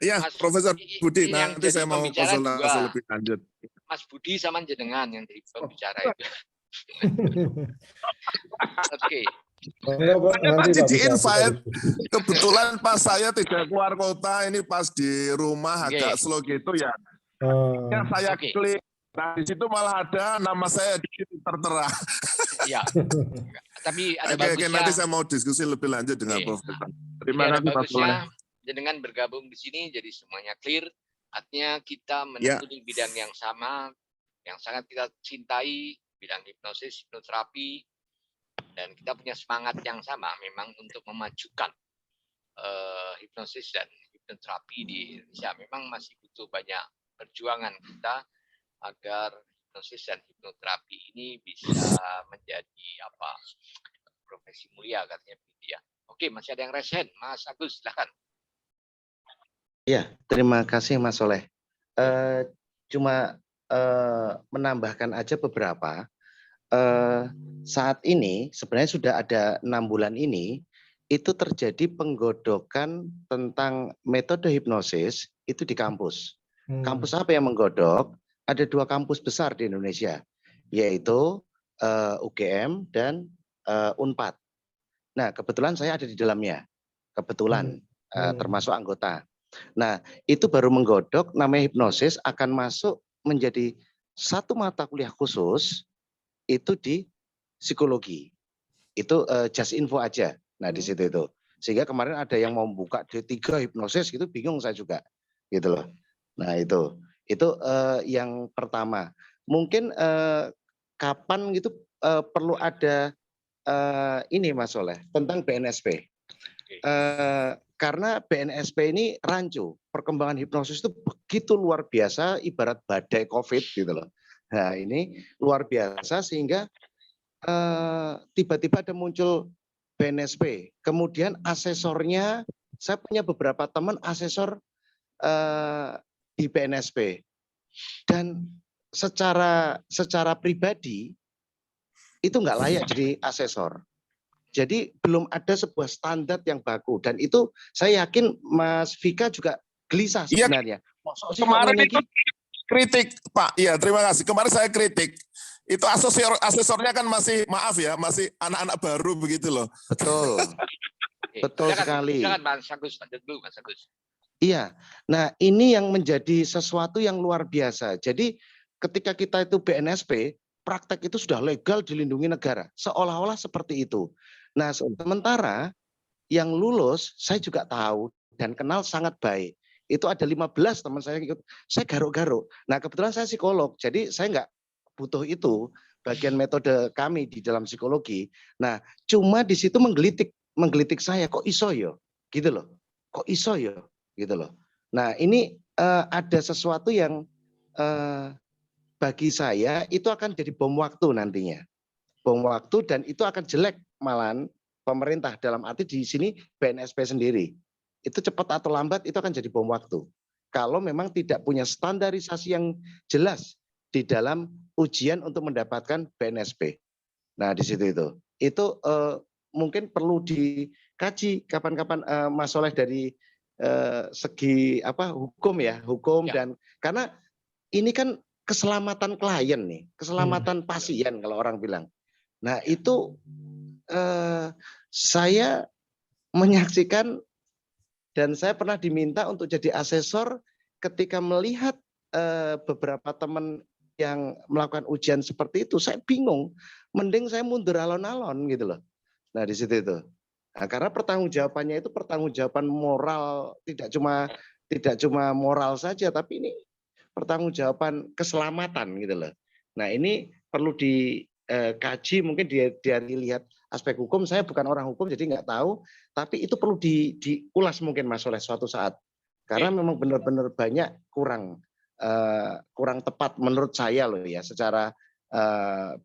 Iya, Profesor Budi. Nanti saya mau konsultasi lebih lanjut. Mas Budi sama jenengan yang jadi pembicara itu. Oke. Tadi di-invite, kebetulan pas saya tidak keluar kota, ini pas di rumah agak slow gitu ya. Ya saya klik, nah di situ malah ada nama saya di situ tertera. Iya. Tapi ada bagusnya. Nanti saya mau diskusi lebih lanjut dengan Profesor. Terima kasih Pak Soleh. Dengan bergabung di sini jadi semuanya clear. Artinya kita menekuni bidang yang sama, yang sangat kita cintai, bidang hipnosis, hipnoterapi, dan kita punya semangat yang sama memang untuk memajukan hipnosis dan hipnoterapi di Indonesia. Memang masih butuh banyak perjuangan kita agar hipnosis dan hipnoterapi ini bisa menjadi profesi mulia, katanya begitu ya. Oke, masih ada yang raise hand, Mas Agus, silakan. Ya, terima kasih Mas Soleh. Cuma menambahkan aja beberapa. Saat ini sebenarnya sudah ada 6 bulan ini itu terjadi penggodokan tentang metode hipnosis itu di kampus. Kampus apa yang menggodok? Ada 2 kampus besar di Indonesia, yaitu UGM dan Unpad. Nah, kebetulan saya ada di dalamnya, kebetulan termasuk anggota. Nah, itu baru menggodok namanya hipnosis akan masuk menjadi satu mata kuliah khusus itu di psikologi. Itu just info aja. Nah, di situ itu. Sehingga kemarin ada yang mau buka D3 hipnosis gitu, bingung saya juga. Gitu loh. Nah, itu yang pertama. Mungkin kapan gitu perlu ada ini Mas Soleh tentang BNSP. Karena BNSP ini rancu, perkembangan hipnosis itu begitu luar biasa, ibarat badai COVID gitu loh. Nah, ini luar biasa sehingga tiba-tiba ada muncul BNSP. Kemudian asesornya, saya punya beberapa teman asesor di BNSP. Dan secara pribadi itu nggak layak jadi asesor. Jadi belum ada sebuah standar yang baku, dan itu saya yakin Mas Vika juga gelisah sebenarnya. Ya, kemarin itu kritik Pak, ya terima kasih. Kemarin saya kritik, itu asesornya kan masih, maaf ya, masih anak-anak baru begitu loh. Betul, betul sekali. Silakan Mas Agus, dulu Mas Agus. Iya, nah ini yang menjadi sesuatu yang luar biasa. Jadi ketika kita itu BNSP, praktek itu sudah legal dilindungi negara, seolah-olah seperti itu. Nah, sementara yang lulus saya juga tahu dan kenal sangat baik. Itu ada 15 teman saya ikut, saya garuk-garuk. Nah, kebetulan saya psikolog, jadi saya nggak butuh itu bagian metode kami di dalam psikologi. Nah, cuma di situ menggelitik saya, kok iso yo, gitu loh. Kok iso yo, gitu loh. Nah, ini ada sesuatu yang bagi saya itu akan jadi bom waktu nantinya. Bom waktu, dan itu akan jelek malahan pemerintah, dalam arti di sini BNSP sendiri. Itu cepat atau lambat itu akan jadi bom waktu. Kalau memang tidak punya standarisasi yang jelas di dalam ujian untuk mendapatkan BNSP. Nah, di situ itu. Itu mungkin perlu dikaji kapan-kapan Mas Soleh dari segi hukum ya, hukum ya. Dan karena ini kan keselamatan klien nih, keselamatan pasien kalau orang bilang. Nah, itu saya menyaksikan dan saya pernah diminta untuk jadi asesor ketika melihat beberapa teman yang melakukan ujian seperti itu, saya bingung. Mending saya mundur alon-alon gitu loh. Nah, di situ itu. Nah, karena pertanggungjawabannya itu pertanggungjawaban moral, tidak cuma moral saja, tapi ini pertanggungjawaban keselamatan gitu loh. Nah, ini perlu dikaji, mungkin dia dilihat aspek hukum. Saya bukan orang hukum jadi nggak tahu, tapi itu perlu diulas mungkin Mas Soleh suatu saat. Karena memang benar-benar banyak kurang tepat menurut saya loh ya, secara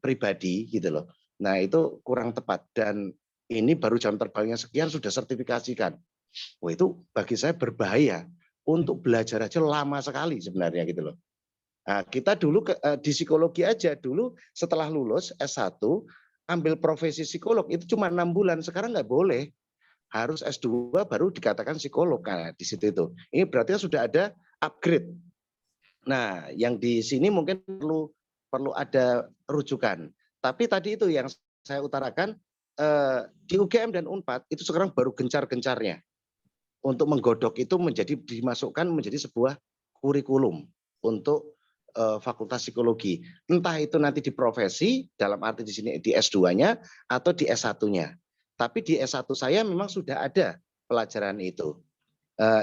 pribadi gitu loh. Nah, itu kurang tepat, dan ini baru jam terbangnya sekian sudah sertifikasikan. Wah, itu bagi saya berbahaya. Untuk belajar aja lama sekali sebenarnya gitu loh. Nah, kita dulu di psikologi aja dulu setelah lulus S1 ambil profesi psikolog itu cuma 6 bulan, sekarang nggak boleh, harus S2 baru dikatakan psikolog. Nah, di situ itu. Ini berarti sudah ada upgrade. Nah, yang di sini mungkin perlu ada rujukan. Tapi tadi itu yang saya utarakan, di UGM dan Unpad itu sekarang baru gencar-gencarnya untuk menggodok itu dimasukkan menjadi sebuah kurikulum untuk Fakultas Psikologi. Entah itu nanti di profesi, dalam arti di sini di S2-nya atau di S1-nya. Tapi di S1 saya memang sudah ada pelajaran itu.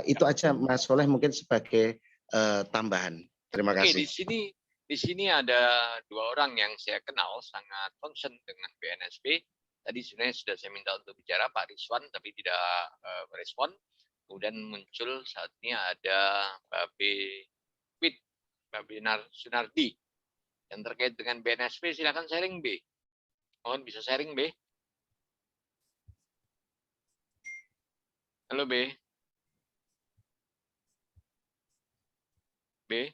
Itu aja Mas Soleh mungkin sebagai tambahan. Terima kasih. Di sini ada 2 orang yang saya kenal sangat concern dengan BNSP. Tadi sebenarnya sudah saya minta untuk bicara Pak Rizwan, tapi tidak merespon. Kemudian muncul saat ini ada Babe Sunardi yang terkait dengan BNSP. Silakan sharing B. Mohon bisa sharing B. Halo B. B.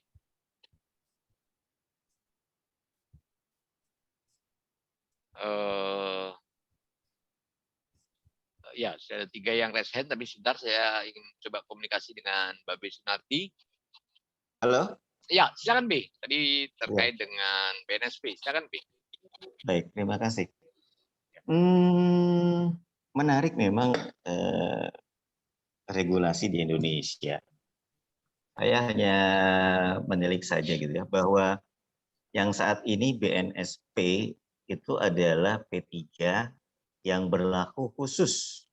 Ya, saya ada 3 yang raise hand, tapi sebentar saya ingin coba komunikasi dengan Babe Sunardi. Halo? Ya, silakan B. Tadi terkait dengan BNSP. Silakan B. Baik, terima kasih. Menarik memang regulasi di Indonesia. Saya hanya menilik saja gitu ya, bahwa yang saat ini BNSP itu adalah P3 yang berlaku khusus,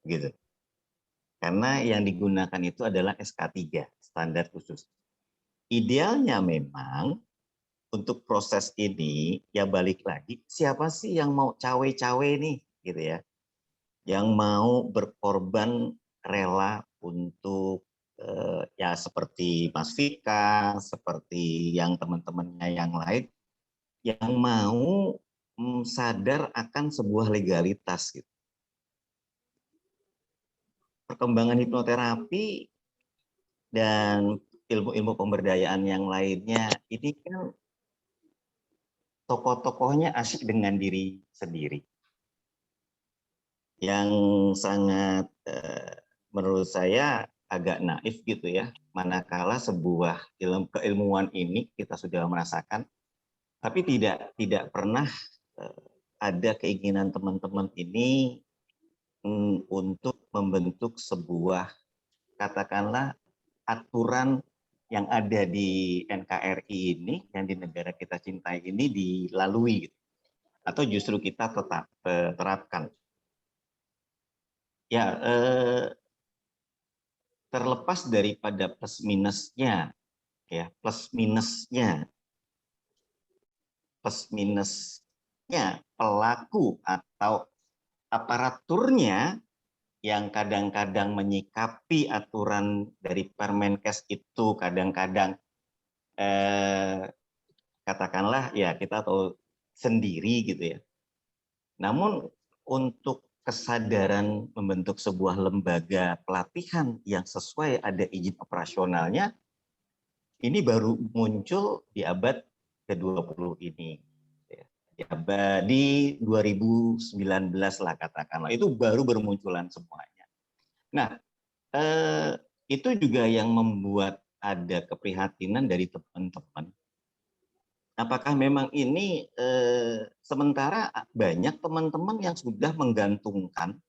gitu. Karena yang digunakan itu adalah SK3, standar khusus. Idealnya memang untuk proses ini, ya balik lagi, siapa sih yang mau cawe-cawe nih, gitu ya, yang mau berkorban rela untuk ya seperti Mas Vika, seperti yang teman-temannya yang lain, yang mau sadar akan sebuah legalitas gitu. Perkembangan hipnoterapi dan ilmu-ilmu pemberdayaan yang lainnya ini kan tokoh-tokohnya asik dengan diri sendiri. Yang sangat menurut saya agak naif gitu ya, manakala sebuah keilmuan ini kita sudah merasakan, tapi tidak pernah ada keinginan teman-teman ini untuk membentuk sebuah, katakanlah, aturan yang ada di NKRI ini, yang di negara kita cintai ini dilalui, gitu. Atau justru kita tetap terapkan. Ya, terlepas daripada plus minusnya, ya plus minusnya pelaku atau aparaturnya yang kadang-kadang menyikapi aturan dari Permenkes itu kadang-kadang katakanlah ya kita tahu sendiri gitu ya. Namun untuk kesadaran membentuk sebuah lembaga pelatihan yang sesuai ada izin operasionalnya, ini baru muncul di abad ke-20 ini. Di 2019 lah katakanlah, itu baru bermunculan semuanya. Nah, itu juga yang membuat ada keprihatinan dari teman-teman. Apakah memang ini sementara banyak teman-teman yang sudah menggantungkan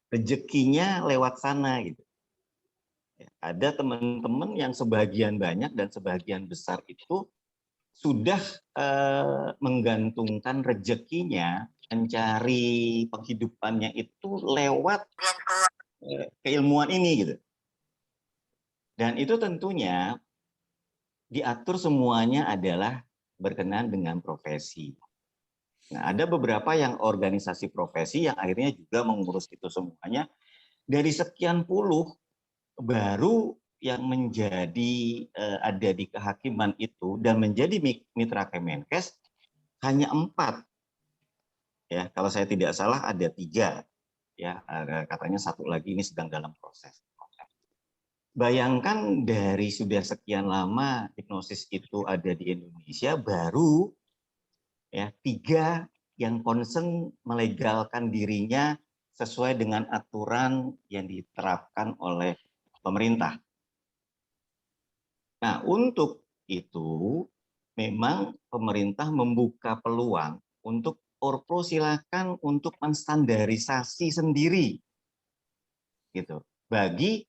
rezekinya lewat sana gitu. Ada teman-teman yang sebagian banyak dan sebagian besar itu sudah menggantungkan rezekinya, mencari penghidupannya itu lewat keilmuan ini gitu. Dan itu tentunya diatur semuanya adalah berkenaan dengan profesi. Nah, ada beberapa yang organisasi profesi yang akhirnya juga mengurus itu semuanya. Dari sekian puluh baru yang menjadi ada di kehakiman itu dan menjadi mitra Kemenkes hanya 4. Ya, kalau saya tidak salah ada 3. Ya, katanya 1 lagi ini sedang dalam proses. Bayangkan dari sudah sekian lama hipnosis itu ada di Indonesia, baru ya 3 yang concern melegalkan dirinya sesuai dengan aturan yang diterapkan oleh pemerintah. Nah, untuk itu memang pemerintah membuka peluang untuk Orpro silakan untuk menstandarisasi sendiri gitu bagi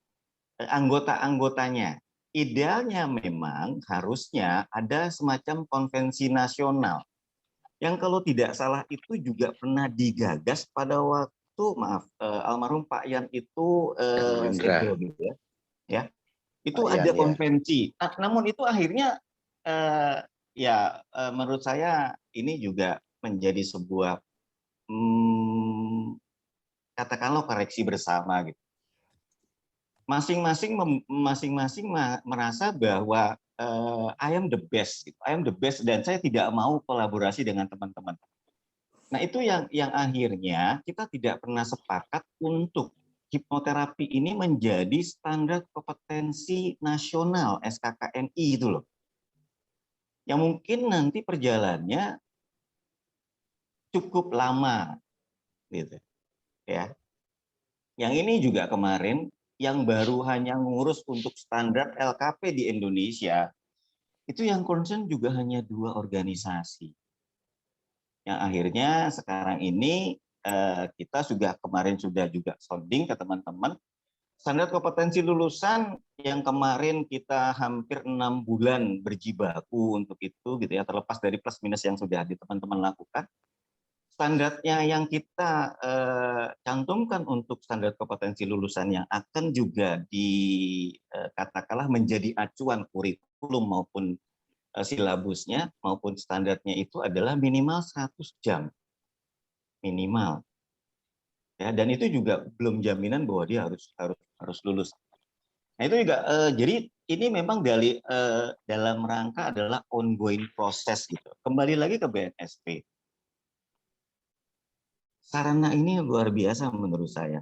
anggota-anggotanya. Idealnya memang harusnya ada semacam konvensi nasional yang kalau tidak salah itu juga pernah digagas pada waktu almarhum Pak Yan itu gitu ya. Itu ada konvensi. Ya. Namun itu akhirnya menurut saya ini juga menjadi sebuah katakanlah koreksi bersama gitu. Masing-masing merasa bahwa I am the best gitu. I am the best dan saya tidak mau kolaborasi dengan teman-teman. Nah, itu yang akhirnya kita tidak pernah sepakat untuk hipnoterapi ini menjadi standar kompetensi nasional SKKNI itu loh. Yang mungkin nanti perjalannya cukup lama gitu. Ya. Yang ini juga kemarin yang baru hanya ngurus untuk standar LKP di Indonesia itu yang concern juga hanya 2 organisasi. Yang akhirnya sekarang ini kita kemarin sudah juga sounding ke teman-teman. Standar kompetensi lulusan yang kemarin kita hampir 6 bulan berjibaku untuk itu gitu ya, terlepas dari plus minus yang sudah teman-teman lakukan. standarnya yang kita cantumkan untuk standar kompetensi lulusan yang akan juga katakanlah menjadi acuan kurikulum maupun silabusnya maupun standarnya itu adalah minimal 100 jam. Minimal. Ya, dan itu juga belum jaminan bahwa dia harus lulus. Nah, itu juga jadi ini memang dalam rangka adalah ongoing proses gitu. Kembali lagi ke BNSP. Sarana ini luar biasa menurut saya.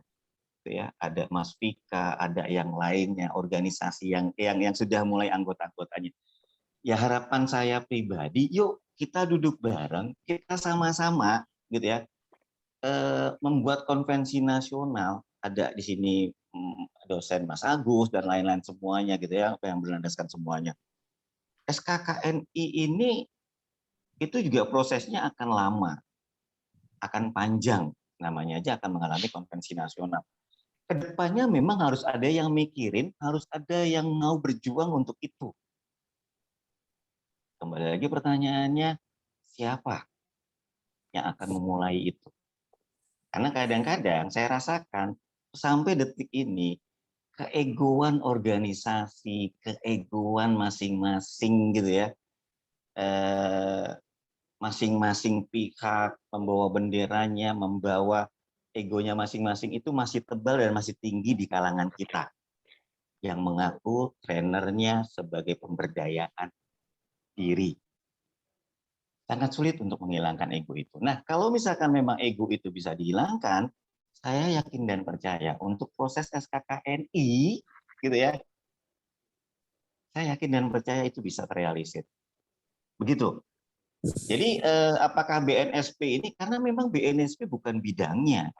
Ya, ada Mas Vika, ada yang lainnya, organisasi yang sudah mulai anggota-anggotanya. Ya harapan saya pribadi, yuk kita duduk bareng, kita sama-sama gitu ya, membuat konvensi nasional. Ada di sini dosen Mas Agus dan lain-lain semuanya gitu ya, yang berlandaskan semuanya. SKKNI ini itu juga prosesnya akan lama, akan panjang, namanya aja akan mengalami konvensi nasional. Kedepannya memang harus ada yang mikirin, harus ada yang mau berjuang untuk itu. Kembali lagi pertanyaannya, siapa yang akan memulai itu? Karena kadang-kadang saya rasakan sampai detik ini, keegoan organisasi, keegoan masing-masing gitu ya, masing-masing pihak membawa benderanya, membawa egonya masing-masing itu masih tebal dan masih tinggi di kalangan kita yang mengaku trainernya sebagai pemberdayaan diri. Sangat sulit untuk menghilangkan ego itu. Nah, kalau misalkan memang ego itu bisa dihilangkan, saya yakin dan percaya untuk proses SKKNI gitu ya, saya yakin dan percaya itu bisa terrealisir. Begitu. Jadi apakah BNSP ini, karena memang BNSP bukan bidangnya.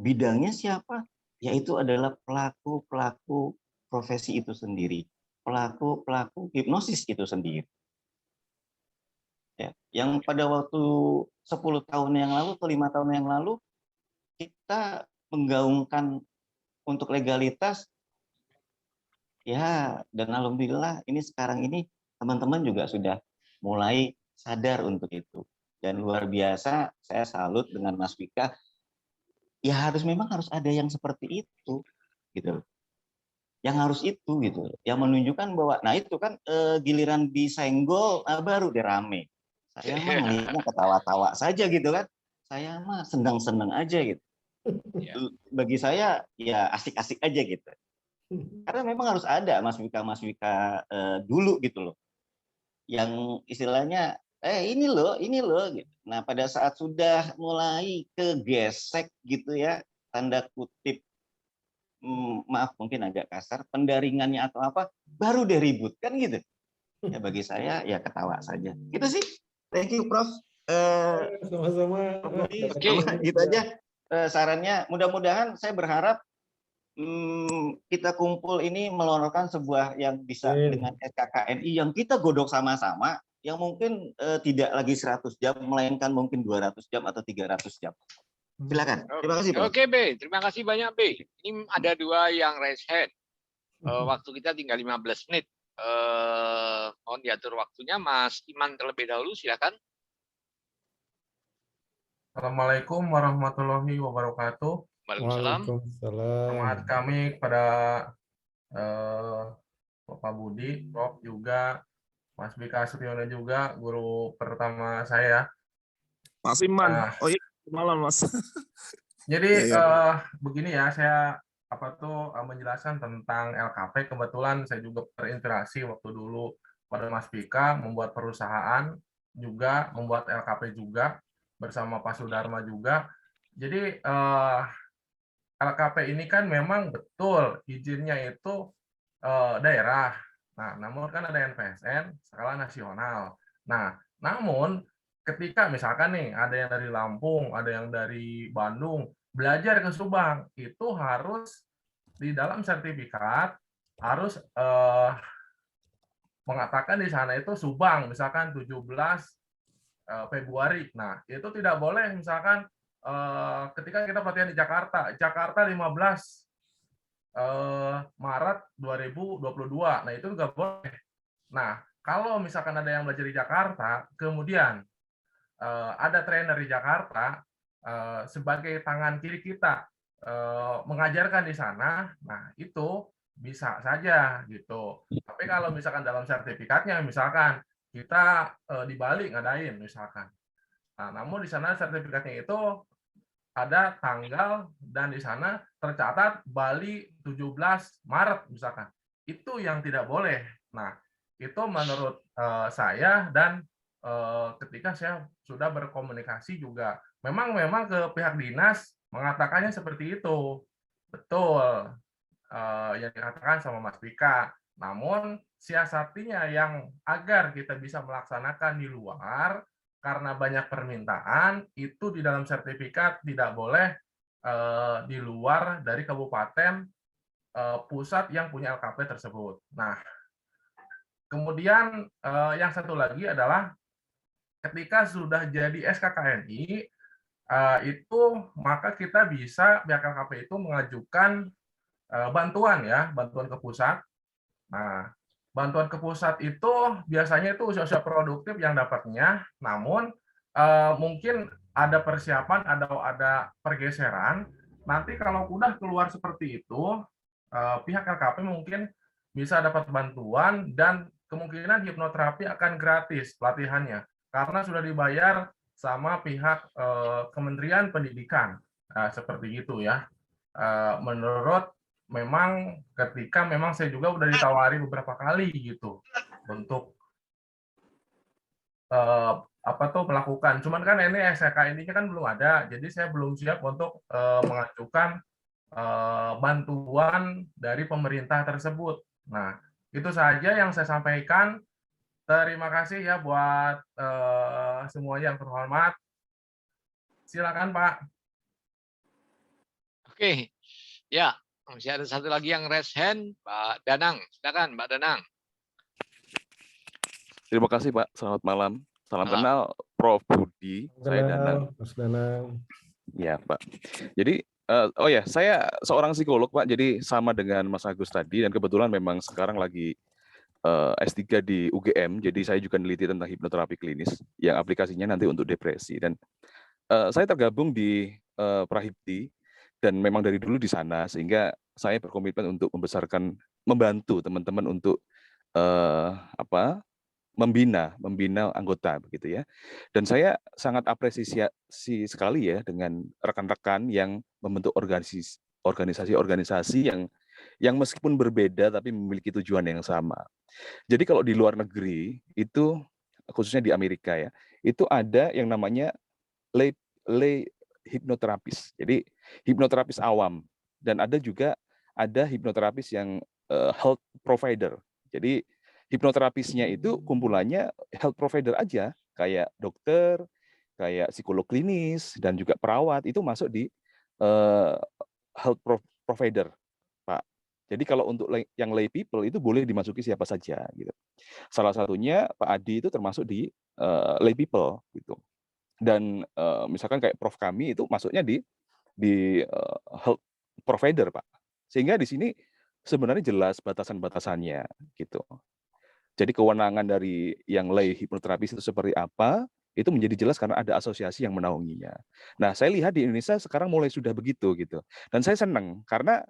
Bidangnya siapa? Yaitu adalah pelaku-pelaku profesi itu sendiri. Pelaku-pelaku hipnosis itu sendiri. Ya, yang pada waktu 10 tahun yang lalu atau 5 tahun yang lalu, kita menggaungkan untuk legalitas, ya, dan alhamdulillah ini sekarang ini teman-teman juga sudah mulai sadar untuk itu. Dan luar biasa, saya salut dengan Mas Vika. Ya memang harus ada yang seperti itu, gitu. Yang harus itu, gitu. Yang menunjukkan bahwa, nah itu kan giliran disenggol, baru dia rame. Saya mah melihatnya ketawa-tawa saja gitu kan. Saya mah senang-senang aja gitu. Bagi saya ya asik-asik aja gitu. Karena memang harus ada Mas Vika dulu gitu loh. Yang istilahnya ini loh gitu. Nah, pada saat sudah mulai kegesek gitu ya, tanda kutip, maaf mungkin agak kasar, pendaringannya atau apa, baru deh ribut kan gitu. Ya bagi saya ya ketawa saja. Gitu sih. Thank you, Prof. Sama-sama. Gitu aja sarannya. Mudah-mudahan saya berharap kita kumpul ini melontarkan sebuah yang bisa dengan SKKNI yang kita godok sama-sama, yang mungkin tidak lagi 100 jam, melainkan mungkin 200 jam atau 300 jam. Silakan. Terima kasih, Pak. Oke, B. Terima kasih banyak, B. Ini ada 2 yang raise hand. Waktu kita tinggal 15 menit. Mohon diatur waktunya. Mas Iman terlebih dahulu, silakan. Assalamualaikum warahmatullahi wabarakatuh. Waalaikumsalam. Selamat kami kepada Bapak Budi, Prof juga, Mas Bika Suryono juga, guru pertama saya. Mas Iman, oh iya, malam Mas. Jadi begini ya, saya menjelaskan tentang LKP. Kebetulan saya juga terinspirasi waktu dulu pada Mas Bika membuat perusahaan, juga membuat LKP juga bersama Pak Sudarma juga. Jadi LKP ini kan memang betul izinnya itu daerah. Nah, namun kan ada NPSN skala nasional. Nah, namun ketika misalkan nih ada yang dari Lampung, ada yang dari Bandung belajar ke Subang, itu harus di dalam sertifikat harus mengatakan di sana itu Subang, misalkan 17 Februari. Nah, itu tidak boleh misalkan ketika kita pelatihan di Jakarta 15 Maret 2022. Nah, itu nggak boleh. Nah, kalau misalkan ada yang belajar di Jakarta, kemudian ada trainer di Jakarta, sebagai tangan kiri kita mengajarkan di sana, nah itu bisa saja gitu. Tapi kalau misalkan dalam sertifikatnya, misalkan kita di Bali ngadain misalkan, nah, namun di sana sertifikatnya itu ada tanggal dan di sana tercatat Bali 17 Maret misalkan, itu yang tidak boleh. Nah itu menurut saya dan ketika saya sudah berkomunikasi juga, memang ke pihak dinas mengatakannya seperti itu, betul yang dikatakan sama Mas Pika. Namun siasatinya yang agar kita bisa melaksanakan di luar karena banyak permintaan itu di dalam sertifikat tidak boleh di luar dari kabupaten pusat yang punya LKP tersebut. Nah, kemudian yang satu lagi adalah ketika sudah jadi SKKNI itu maka kita bisa pihak LKP itu mengajukan bantuan ke pusat. Nah, bantuan ke pusat itu biasanya itu usia-usia produktif yang dapatnya, namun mungkin ada persiapan, ada pergeseran. Nanti kalau udah keluar seperti itu, pihak LKP mungkin bisa dapat bantuan dan kemungkinan hipnoterapi akan gratis pelatihannya karena sudah dibayar sama pihak Kementerian Pendidikan. Seperti itu ya. Menurut memang ketika memang saya juga udah ditawari beberapa kali gitu untuk melakukan. Cuman kan ini SK ini kan belum ada, jadi saya belum siap untuk mengajukan bantuan dari pemerintah tersebut. Nah, itu saja yang saya sampaikan. Terima kasih ya buat semuanya yang terhormat. Silakan Pak. Oke, ya masih ada satu lagi yang raise hand, Pak Danang. Silakan Pak Danang. Terima kasih Pak, selamat malam. Salam kenal Prof. Budi, saya Danang. Mas Danang. Ya Pak. Jadi, saya seorang psikolog Pak, jadi sama dengan Mas Agus tadi, dan kebetulan memang sekarang lagi S3 di UGM, jadi saya juga meneliti tentang hipnoterapi klinis, yang aplikasinya nanti untuk depresi. Dan saya tergabung di Prahipti, dan memang dari dulu di sana, sehingga saya berkomitmen untuk membantu teman-teman untuk membina anggota begitu ya. Dan saya sangat apresiasi sekali ya dengan rekan-rekan yang membentuk organisasi-organisasi yang meskipun berbeda tapi memiliki tujuan yang sama. Jadi kalau di luar negeri itu khususnya di Amerika ya, itu ada yang namanya lay hipnoterapis. Jadi hipnoterapis awam, dan ada hipnoterapis yang health provider. Jadi hipnoterapisnya itu kumpulannya health provider aja, kayak dokter, kayak psikolog klinis, dan juga perawat, itu masuk di health provider, Pak. Jadi kalau untuk yang lay people itu boleh dimasuki siapa saja, gitu. Salah satunya Pak Adi itu termasuk di lay people, gitu. Dan misalkan kayak Prof kami itu masuknya di health provider, Pak. Sehingga di sini sebenarnya jelas batasan-batasannya, gitu. Jadi kewenangan dari yang lay hipnoterapis itu seperti apa, itu menjadi jelas karena ada asosiasi yang menaunginya. Nah, saya lihat di Indonesia sekarang mulai sudah begitu gitu. Dan saya senang karena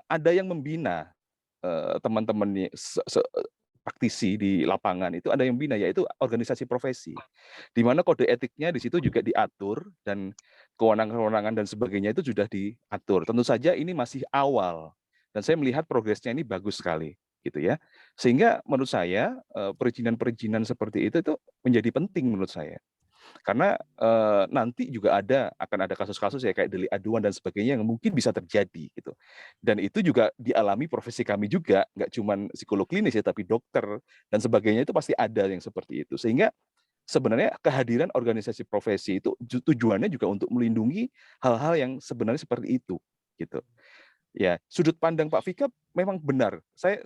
ada yang membina teman-teman praktisi di lapangan, itu ada yang membina, yaitu organisasi profesi. Di mana kode etiknya di situ juga diatur dan kewenangan-kewenangan dan sebagainya itu sudah diatur. Tentu saja ini masih awal dan saya melihat progresnya ini bagus sekali. Gitu ya, sehingga menurut saya perizinan-perizinan seperti itu menjadi penting menurut saya, karena nanti juga akan ada kasus-kasus ya kayak delik aduan dan sebagainya yang mungkin bisa terjadi gitu, dan itu juga dialami profesi kami juga, nggak cuma psikolog klinis ya, tapi dokter dan sebagainya itu pasti ada yang seperti itu, sehingga sebenarnya kehadiran organisasi profesi itu tujuannya juga untuk melindungi hal-hal yang sebenarnya seperti itu gitu. Ya, sudut pandang Pak Vika memang benar. Saya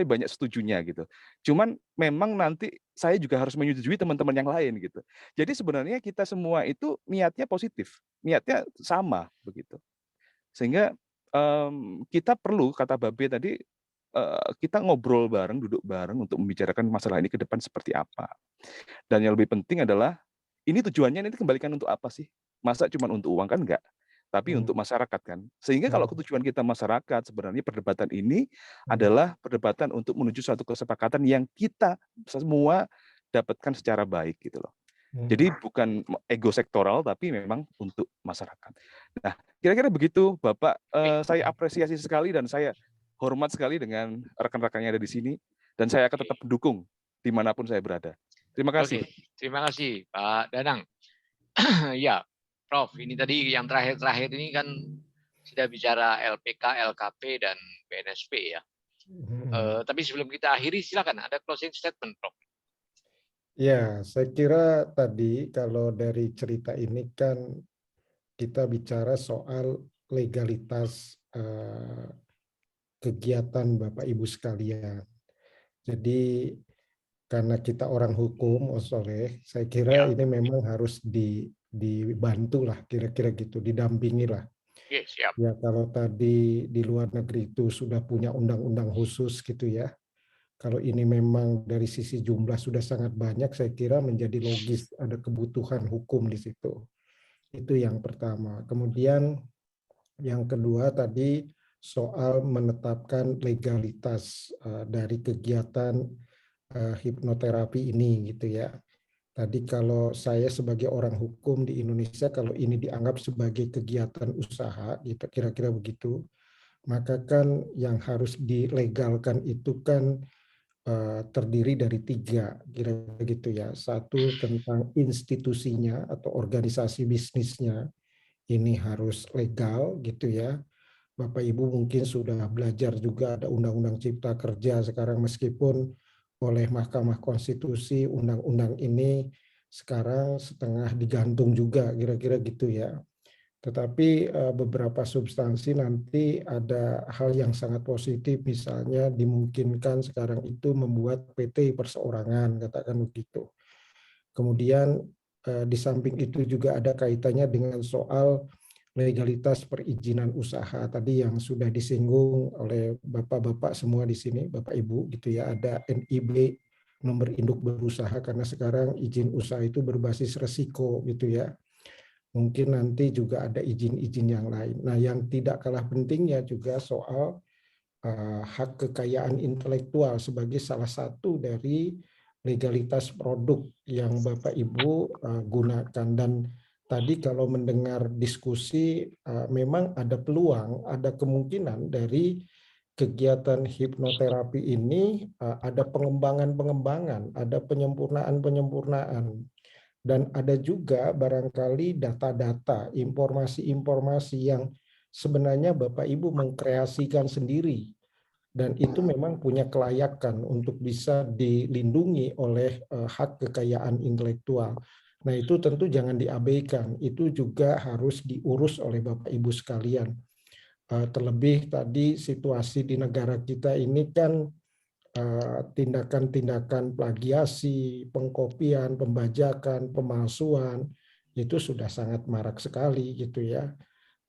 banyak setujunya gitu. Cuman memang nanti saya juga harus menyetujui teman-teman yang lain gitu. Jadi sebenarnya kita semua itu niatnya positif, niatnya sama begitu. Sehingga kita perlu, kata Babe tadi, kita ngobrol bareng, duduk bareng untuk membicarakan masalah ini ke depan seperti apa. Dan yang lebih penting adalah ini tujuannya nanti kembalikan untuk apa sih? Masa cuma untuk uang kan enggak, tapi untuk masyarakat kan. Sehingga kalau tujuan kita masyarakat, sebenarnya perdebatan ini adalah perdebatan untuk menuju suatu kesepakatan yang kita semua dapatkan secara baik gitu loh. Jadi bukan ego sektoral, tapi memang untuk masyarakat. Nah, kira-kira begitu, Bapak. Saya apresiasi sekali dan saya hormat sekali dengan rekan-rekannya ada di sini, dan saya akan tetap mendukung dimanapun saya berada. Terima kasih. Terima kasih, Pak Danang. Ya, Prof, ini tadi yang terakhir ini kan sudah bicara LPK, LKP, dan BNSP ya. Tapi sebelum kita akhiri, silakan ada closing statement, Prof. Ya, saya kira tadi kalau dari cerita ini kan kita bicara soal legalitas kegiatan Bapak Ibu sekalian. Jadi karena kita orang hukum, Om Soleh, saya kira ini memang harus dibantu lah, kira-kira gitu, didampingi lah. Siap. Ya kalau tadi di luar negeri itu sudah punya undang-undang khusus gitu ya. Kalau ini memang dari sisi jumlah sudah sangat banyak, saya kira menjadi logis ada kebutuhan hukum di situ. Itu yang pertama. Kemudian yang kedua tadi soal menetapkan legalitas dari kegiatan hipnoterapi ini gitu ya. Tadi kalau saya sebagai orang hukum di Indonesia, kalau ini dianggap sebagai kegiatan usaha, gitu, kira-kira begitu, maka kan yang harus dilegalkan itu kan terdiri dari 3, kira-kira gitu ya. Satu tentang institusinya atau organisasi bisnisnya, ini harus legal gitu ya. Bapak Ibu mungkin sudah belajar juga ada Undang-Undang Cipta Kerja sekarang, meskipun oleh Mahkamah Konstitusi undang-undang ini sekarang setengah digantung juga, kira-kira gitu ya. Tetapi beberapa substansi nanti ada hal yang sangat positif, misalnya dimungkinkan sekarang itu membuat PT perseorangan, katakan begitu. Kemudian di samping itu juga ada kaitannya dengan soal legalitas perizinan usaha tadi yang sudah disinggung oleh bapak-bapak semua di sini, Bapak Ibu gitu ya, ada NIB, nomor induk berusaha, karena sekarang izin usaha itu berbasis resiko gitu ya. Mungkin nanti juga ada izin-izin yang lain. Nah, yang tidak kalah pentingnya juga soal hak kekayaan intelektual sebagai salah satu dari legalitas produk yang Bapak Ibu gunakan. Dan tadi kalau mendengar diskusi, memang ada peluang, ada kemungkinan dari kegiatan hipnoterapi ini ada pengembangan-pengembangan, ada penyempurnaan-penyempurnaan. Dan ada juga barangkali data-data, informasi-informasi yang sebenarnya Bapak Ibu mengkreasikan sendiri. Dan itu memang punya kelayakan untuk bisa dilindungi oleh hak kekayaan intelektual. Nah itu tentu jangan diabaikan, itu juga harus diurus oleh Bapak Ibu sekalian. Terlebih tadi situasi di negara kita ini kan tindakan-tindakan plagiasi, pengkopian, pembajakan, pemalsuan itu sudah sangat marak sekali gitu ya.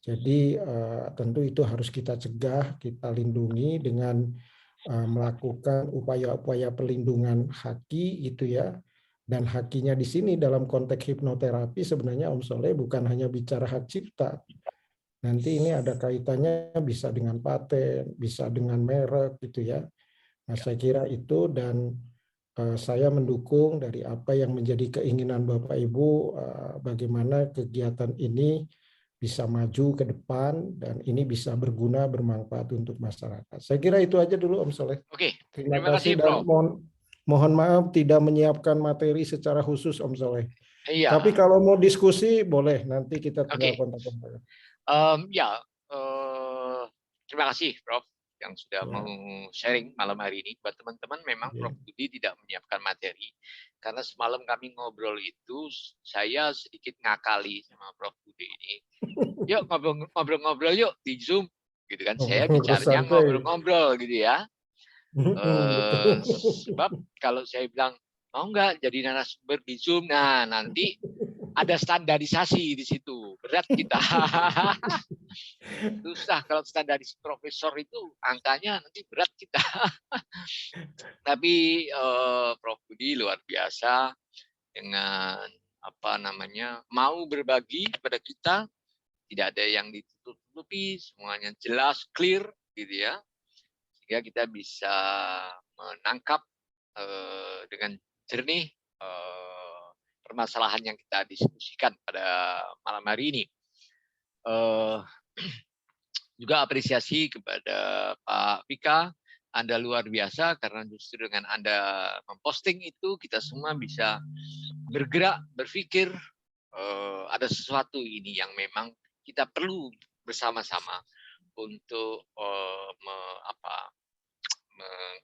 Jadi tentu itu harus kita cegah, kita lindungi dengan melakukan upaya-upaya pelindungan haki gitu ya. Dan hakinya di sini dalam konteks hipnoterapi sebenarnya Om Soleh bukan hanya bicara hak cipta. Nanti ini ada kaitannya bisa dengan paten, bisa dengan merek gitu ya. Nah, saya kira itu, dan saya mendukung dari apa yang menjadi keinginan Bapak Ibu, bagaimana kegiatan ini bisa maju ke depan dan ini bisa berguna, bermanfaat untuk masyarakat. Saya kira itu aja dulu Om Soleh. Oke, terima kasih dan mohon maaf tidak menyiapkan materi secara khusus Om Soleh. Iya. Tapi kalau mau diskusi boleh, nanti kita tinggal kontak-kontak. Terima kasih Prof yang sudah mau sharing malam hari ini. Buat teman-teman, memang Prof Budi tidak menyiapkan materi karena semalam kami ngobrol itu saya sedikit ngakali sama Prof Budi ini. Yuk ngobrol-ngobrol yuk di Zoom gitu kan. Saya bicaranya ngobrol-ngobrol gitu ya. Sebab kalau saya bilang mau nggak jadi narasumber di Zoom, nah nanti ada standarisasi di situ, berat kita. Susah kalau standarisasi profesor itu angkanya nanti berat kita. Tapi Prof Budi luar biasa dengan mau berbagi kepada kita, tidak ada yang ditutup-tutupi, semuanya jelas, clear, gitu ya, sehingga kita bisa menangkap dengan jernih permasalahan yang kita diskusikan pada malam hari ini. Juga apresiasi kepada Pak Vika, Anda luar biasa karena justru dengan Anda memposting itu kita semua bisa bergerak, berpikir ada sesuatu ini yang memang kita perlu bersama-sama untuk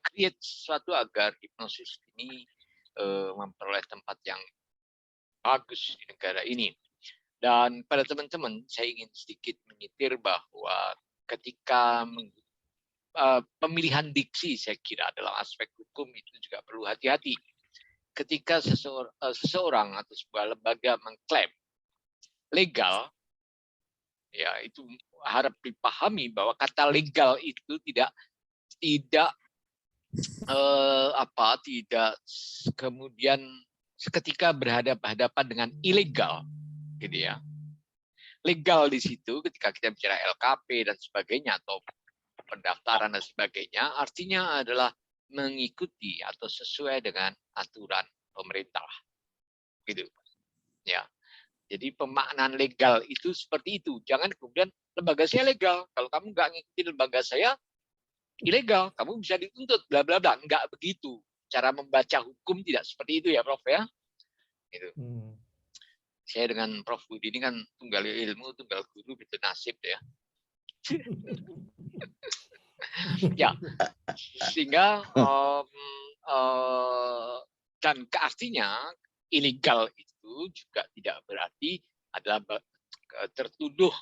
create sesuatu agar hipnosis ini memperoleh tempat yang bagus di negara ini. Dan pada teman-teman, saya ingin sedikit menyitir bahwa ketika pemilihan diksi, saya kira dalam aspek hukum itu juga perlu hati-hati. Ketika seseorang atau sebuah lembaga mengklaim legal, ya itu harap dipahami bahwa kata legal itu tidak kemudian seketika berhadapan dengan ilegal, gitu ya. Legal di situ ketika kita bicara LKP dan sebagainya atau pendaftaran dan sebagainya, artinya adalah mengikuti atau sesuai dengan aturan pemerintah, gitu. Ya. Jadi pemaknaan legal itu seperti itu. Jangan kemudian lembaga saya legal, kalau kamu nggak ngikutin lembaga saya ilegal, kamu bisa dituntut, bla bla bla. Nggak begitu. Cara membaca hukum tidak seperti itu ya, Prof ya. Gitu. Saya dengan Prof Budi ini kan tunggal ilmu, tunggal guru, itu nasib ya. Ya, sehingga dan artinya ilegal itu juga tidak berarti adalah tertuduh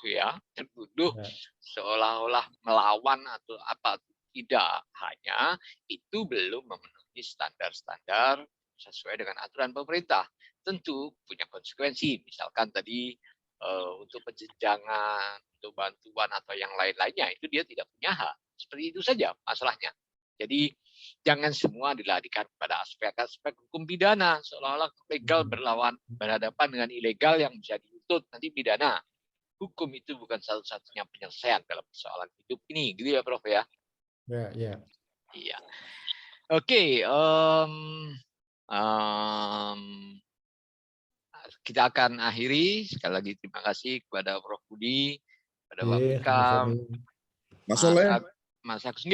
seolah-olah melawan atau apa, tidak, hanya itu belum memenuhi standar-standar sesuai dengan aturan pemerintah. Tentu punya konsekuensi, misalkan tadi untuk penjenjangan, untuk bantuan atau yang lain-lainnya itu dia tidak punya hak. Seperti itu saja masalahnya. Jadi jangan semua dilarikan pada aspek-aspek hukum pidana, seolah-olah legal berhadapan dengan ilegal yang bisa dituntut nanti pidana. Hukum itu bukan satu-satunya penyelesaian dalam persoalan hidup ini, gitu ya, Prof ya. Ya. Iya. Oke. Kita akan akhiri. Sekali lagi terima kasih kepada Prof Budi, kepada Pak Vika, Mas Agus.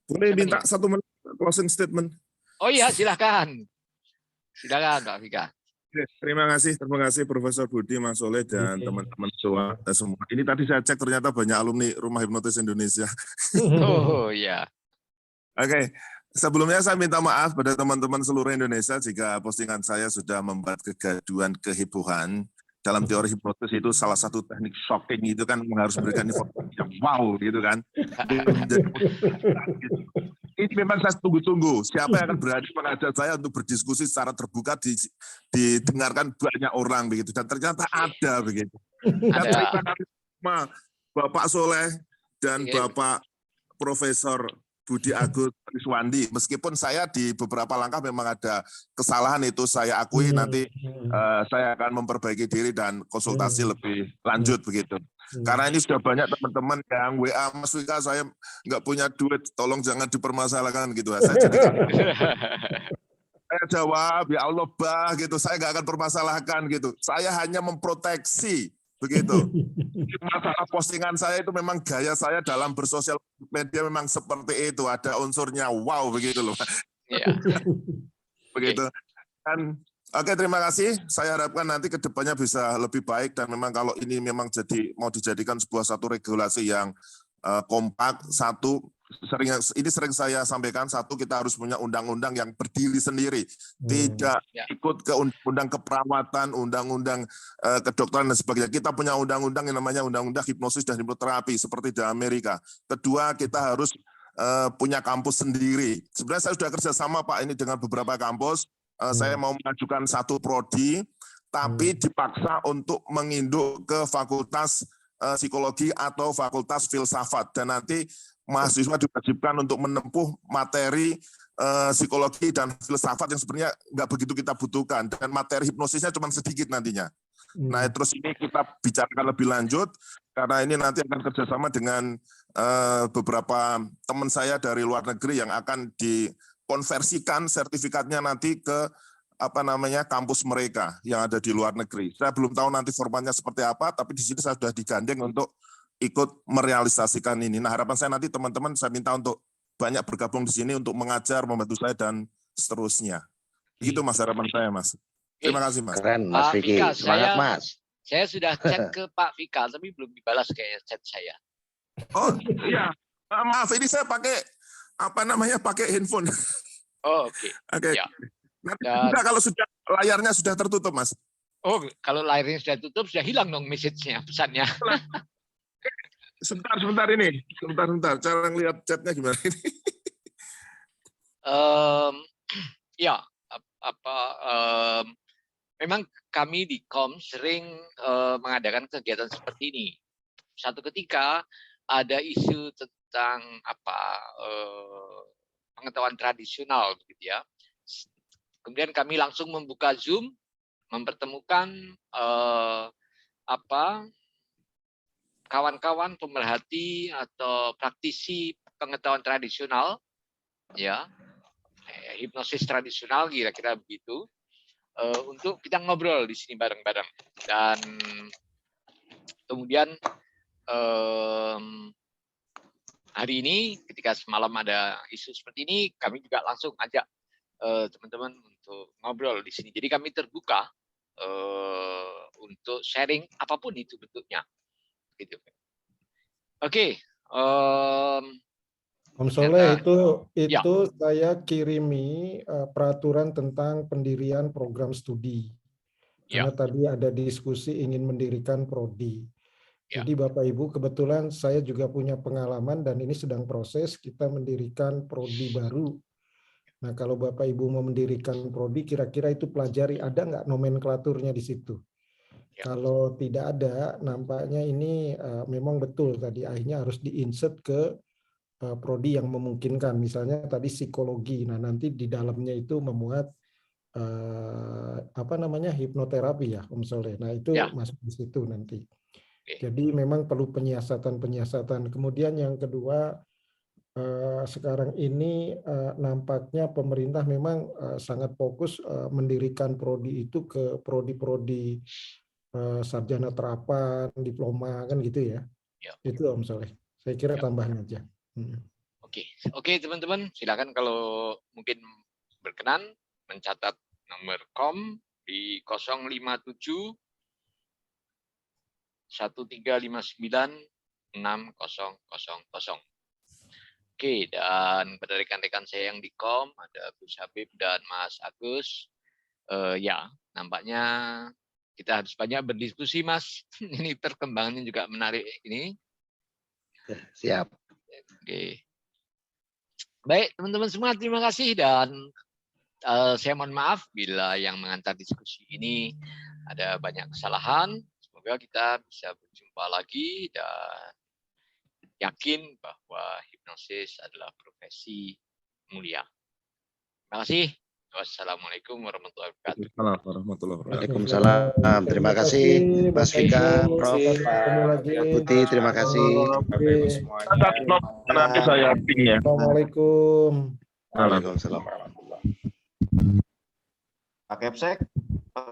Boleh minta 1 menit closing statement? Oh iya, silakan. Silakan Pak Vika. Terima kasih Profesor Budi, Mas Soleh, dan teman-teman semua. Ini tadi saya cek ternyata banyak alumni Rumah Hipnotis Indonesia. Oh iya. Oke. Sebelumnya saya minta maaf pada teman-teman seluruh Indonesia jika postingan saya sudah membuat kegaduhan, kehebohan. Dalam teori hipnotis itu salah satu teknik shocking itu kan harus memberikan informasi yang wow gitu kan. Ini memang saya tunggu-tunggu. Siapa yang akan berani mengajak saya untuk berdiskusi secara terbuka didengarkan banyak orang begitu. Dan ternyata ada begitu. Dan terima kasih sama Bapak Soleh dan Bapak Profesor Budi Agus Riswandi, meskipun saya di beberapa langkah memang ada kesalahan, itu saya akui, nanti saya akan memperbaiki diri dan konsultasi lebih lanjut begitu. Karena ini sudah banyak teman-teman yang WA, Mas Vika saya nggak punya duit, tolong jangan dipermasalahkan gitu. Saya jawab, ya Allah bah gitu, saya nggak akan permasalahkan gitu. Saya hanya memproteksi begitu. Masalah postingan saya itu memang gaya saya dalam bersosial media memang seperti itu, ada unsurnya wow begitu loh. Yeah. Begitu. Dan oke, terima kasih. Saya harapkan nanti ke depannya bisa lebih baik, dan memang kalau ini memang mau dijadikan satu regulasi yang kompak. Sering saya sampaikan, kita harus punya undang-undang yang berdiri sendiri, tidak ikut ke undang-undang keperawatan, undang-undang kedokteran dan sebagainya. Kita punya undang-undang yang namanya undang-undang hipnosis dan hipnoterapi seperti di Amerika. Kedua, kita harus punya kampus sendiri. Sebenarnya saya sudah kerjasama Pak ini dengan beberapa kampus. Saya mau mengajukan satu prodi, tapi dipaksa untuk menginduk ke fakultas psikologi atau fakultas filsafat, dan nanti mahasiswa diwajibkan untuk menempuh materi psikologi dan filsafat yang sebenarnya nggak begitu kita butuhkan, dan materi hipnosisnya cuma sedikit nantinya. Nah, terus ini kita bicarakan lebih lanjut karena ini nanti akan kerjasama dengan beberapa teman saya dari luar negeri yang akan dikonversikan sertifikatnya nanti ke kampus mereka yang ada di luar negeri. Saya belum tahu nanti formatnya seperti apa, tapi di sini saya sudah digandeng untuk ikut merealisasikan ini. Nah, harapan saya nanti teman-teman saya minta untuk banyak bergabung di sini untuk mengajar, membantu saya dan seterusnya. Begitu Mas harapan saya, Mas. Terima kasih, Mas. Keren, Mas Vicky. Semangat, Mas. Saya sudah chat ke Pak Vika, tapi belum dibalas kayak chat saya. Oh iya, maaf ini saya pakai pakai handphone. Oh oke. Oke. Ya. Nanti juga kalau sudah layarnya sudah tertutup, Mas. Oh, kalau layarnya sudah tutup sudah hilang dong message-nya, pesannya. Sebentar ini. Sebentar. Cara ngelihat chatnya gimana ini? Ya, memang kami di KOM sering mengadakan kegiatan seperti ini. Satu ketika ada isu tentang pengetahuan tradisional, begitu ya. Kemudian kami langsung membuka Zoom, mempertemukan kawan-kawan pemerhati atau praktisi pengetahuan tradisional, ya, hipnosis tradisional kira-kira begitu, untuk kita ngobrol di sini bareng-bareng. Dan kemudian hari ini ketika semalam ada isu seperti ini, kami juga langsung ajak teman-teman untuk ngobrol di sini. Jadi kami terbuka untuk sharing apapun itu bentuknya. Gitu. Oke. Om Soleh, itu ya. Saya kirimi peraturan tentang pendirian program studi. Karena tadi ada diskusi ingin mendirikan prodi. Jadi Bapak Ibu, kebetulan saya juga punya pengalaman dan ini sedang proses kita mendirikan prodi baru. Nah, kalau Bapak Ibu mau mendirikan prodi, kira-kira itu pelajari ada nggak nomenklaturnya di situ? Kalau tidak ada, nampaknya ini memang betul tadi akhirnya harus diinsert ke prodi yang memungkinkan. Misalnya tadi psikologi. Nah, nanti di dalamnya itu memuat hipnoterapi ya, Om Soleh. Nah, itu masuk di situ nanti. Jadi memang perlu penyiasatan. Kemudian yang kedua, sekarang ini nampaknya pemerintah memang sangat fokus mendirikan prodi itu ke prodi-prodi sarjana terapan, diploma kan gitu ya. Itu Om Soleh. Saya kira tambahan aja. Oke teman-teman, silakan kalau mungkin berkenan mencatat nomor KOM di 057 1359 6000. Oke, dan pada rekan-rekan saya yang di KOM ada Gus Habib dan Mas Agus. Ya, nampaknya kita harus banyak berdiskusi, Mas. Ini perkembangannya juga menarik ini. Siap. Oke. Baik, teman-teman semua, terima kasih dan saya mohon maaf bila yang mengantar diskusi ini ada banyak kesalahan. Semoga kita bisa berjumpa lagi dan yakin bahwa hipnosis adalah profesi mulia. Terima kasih. Wassalamualaikum warahmatullahi wabarakatuh. Waalaikumsalam. Terima kasih Mas Vika, Prof. Putih, terima kasih. Nanti saya ping ya. Assalamualaikum. Waalaikumsalam. Pak Kepsek.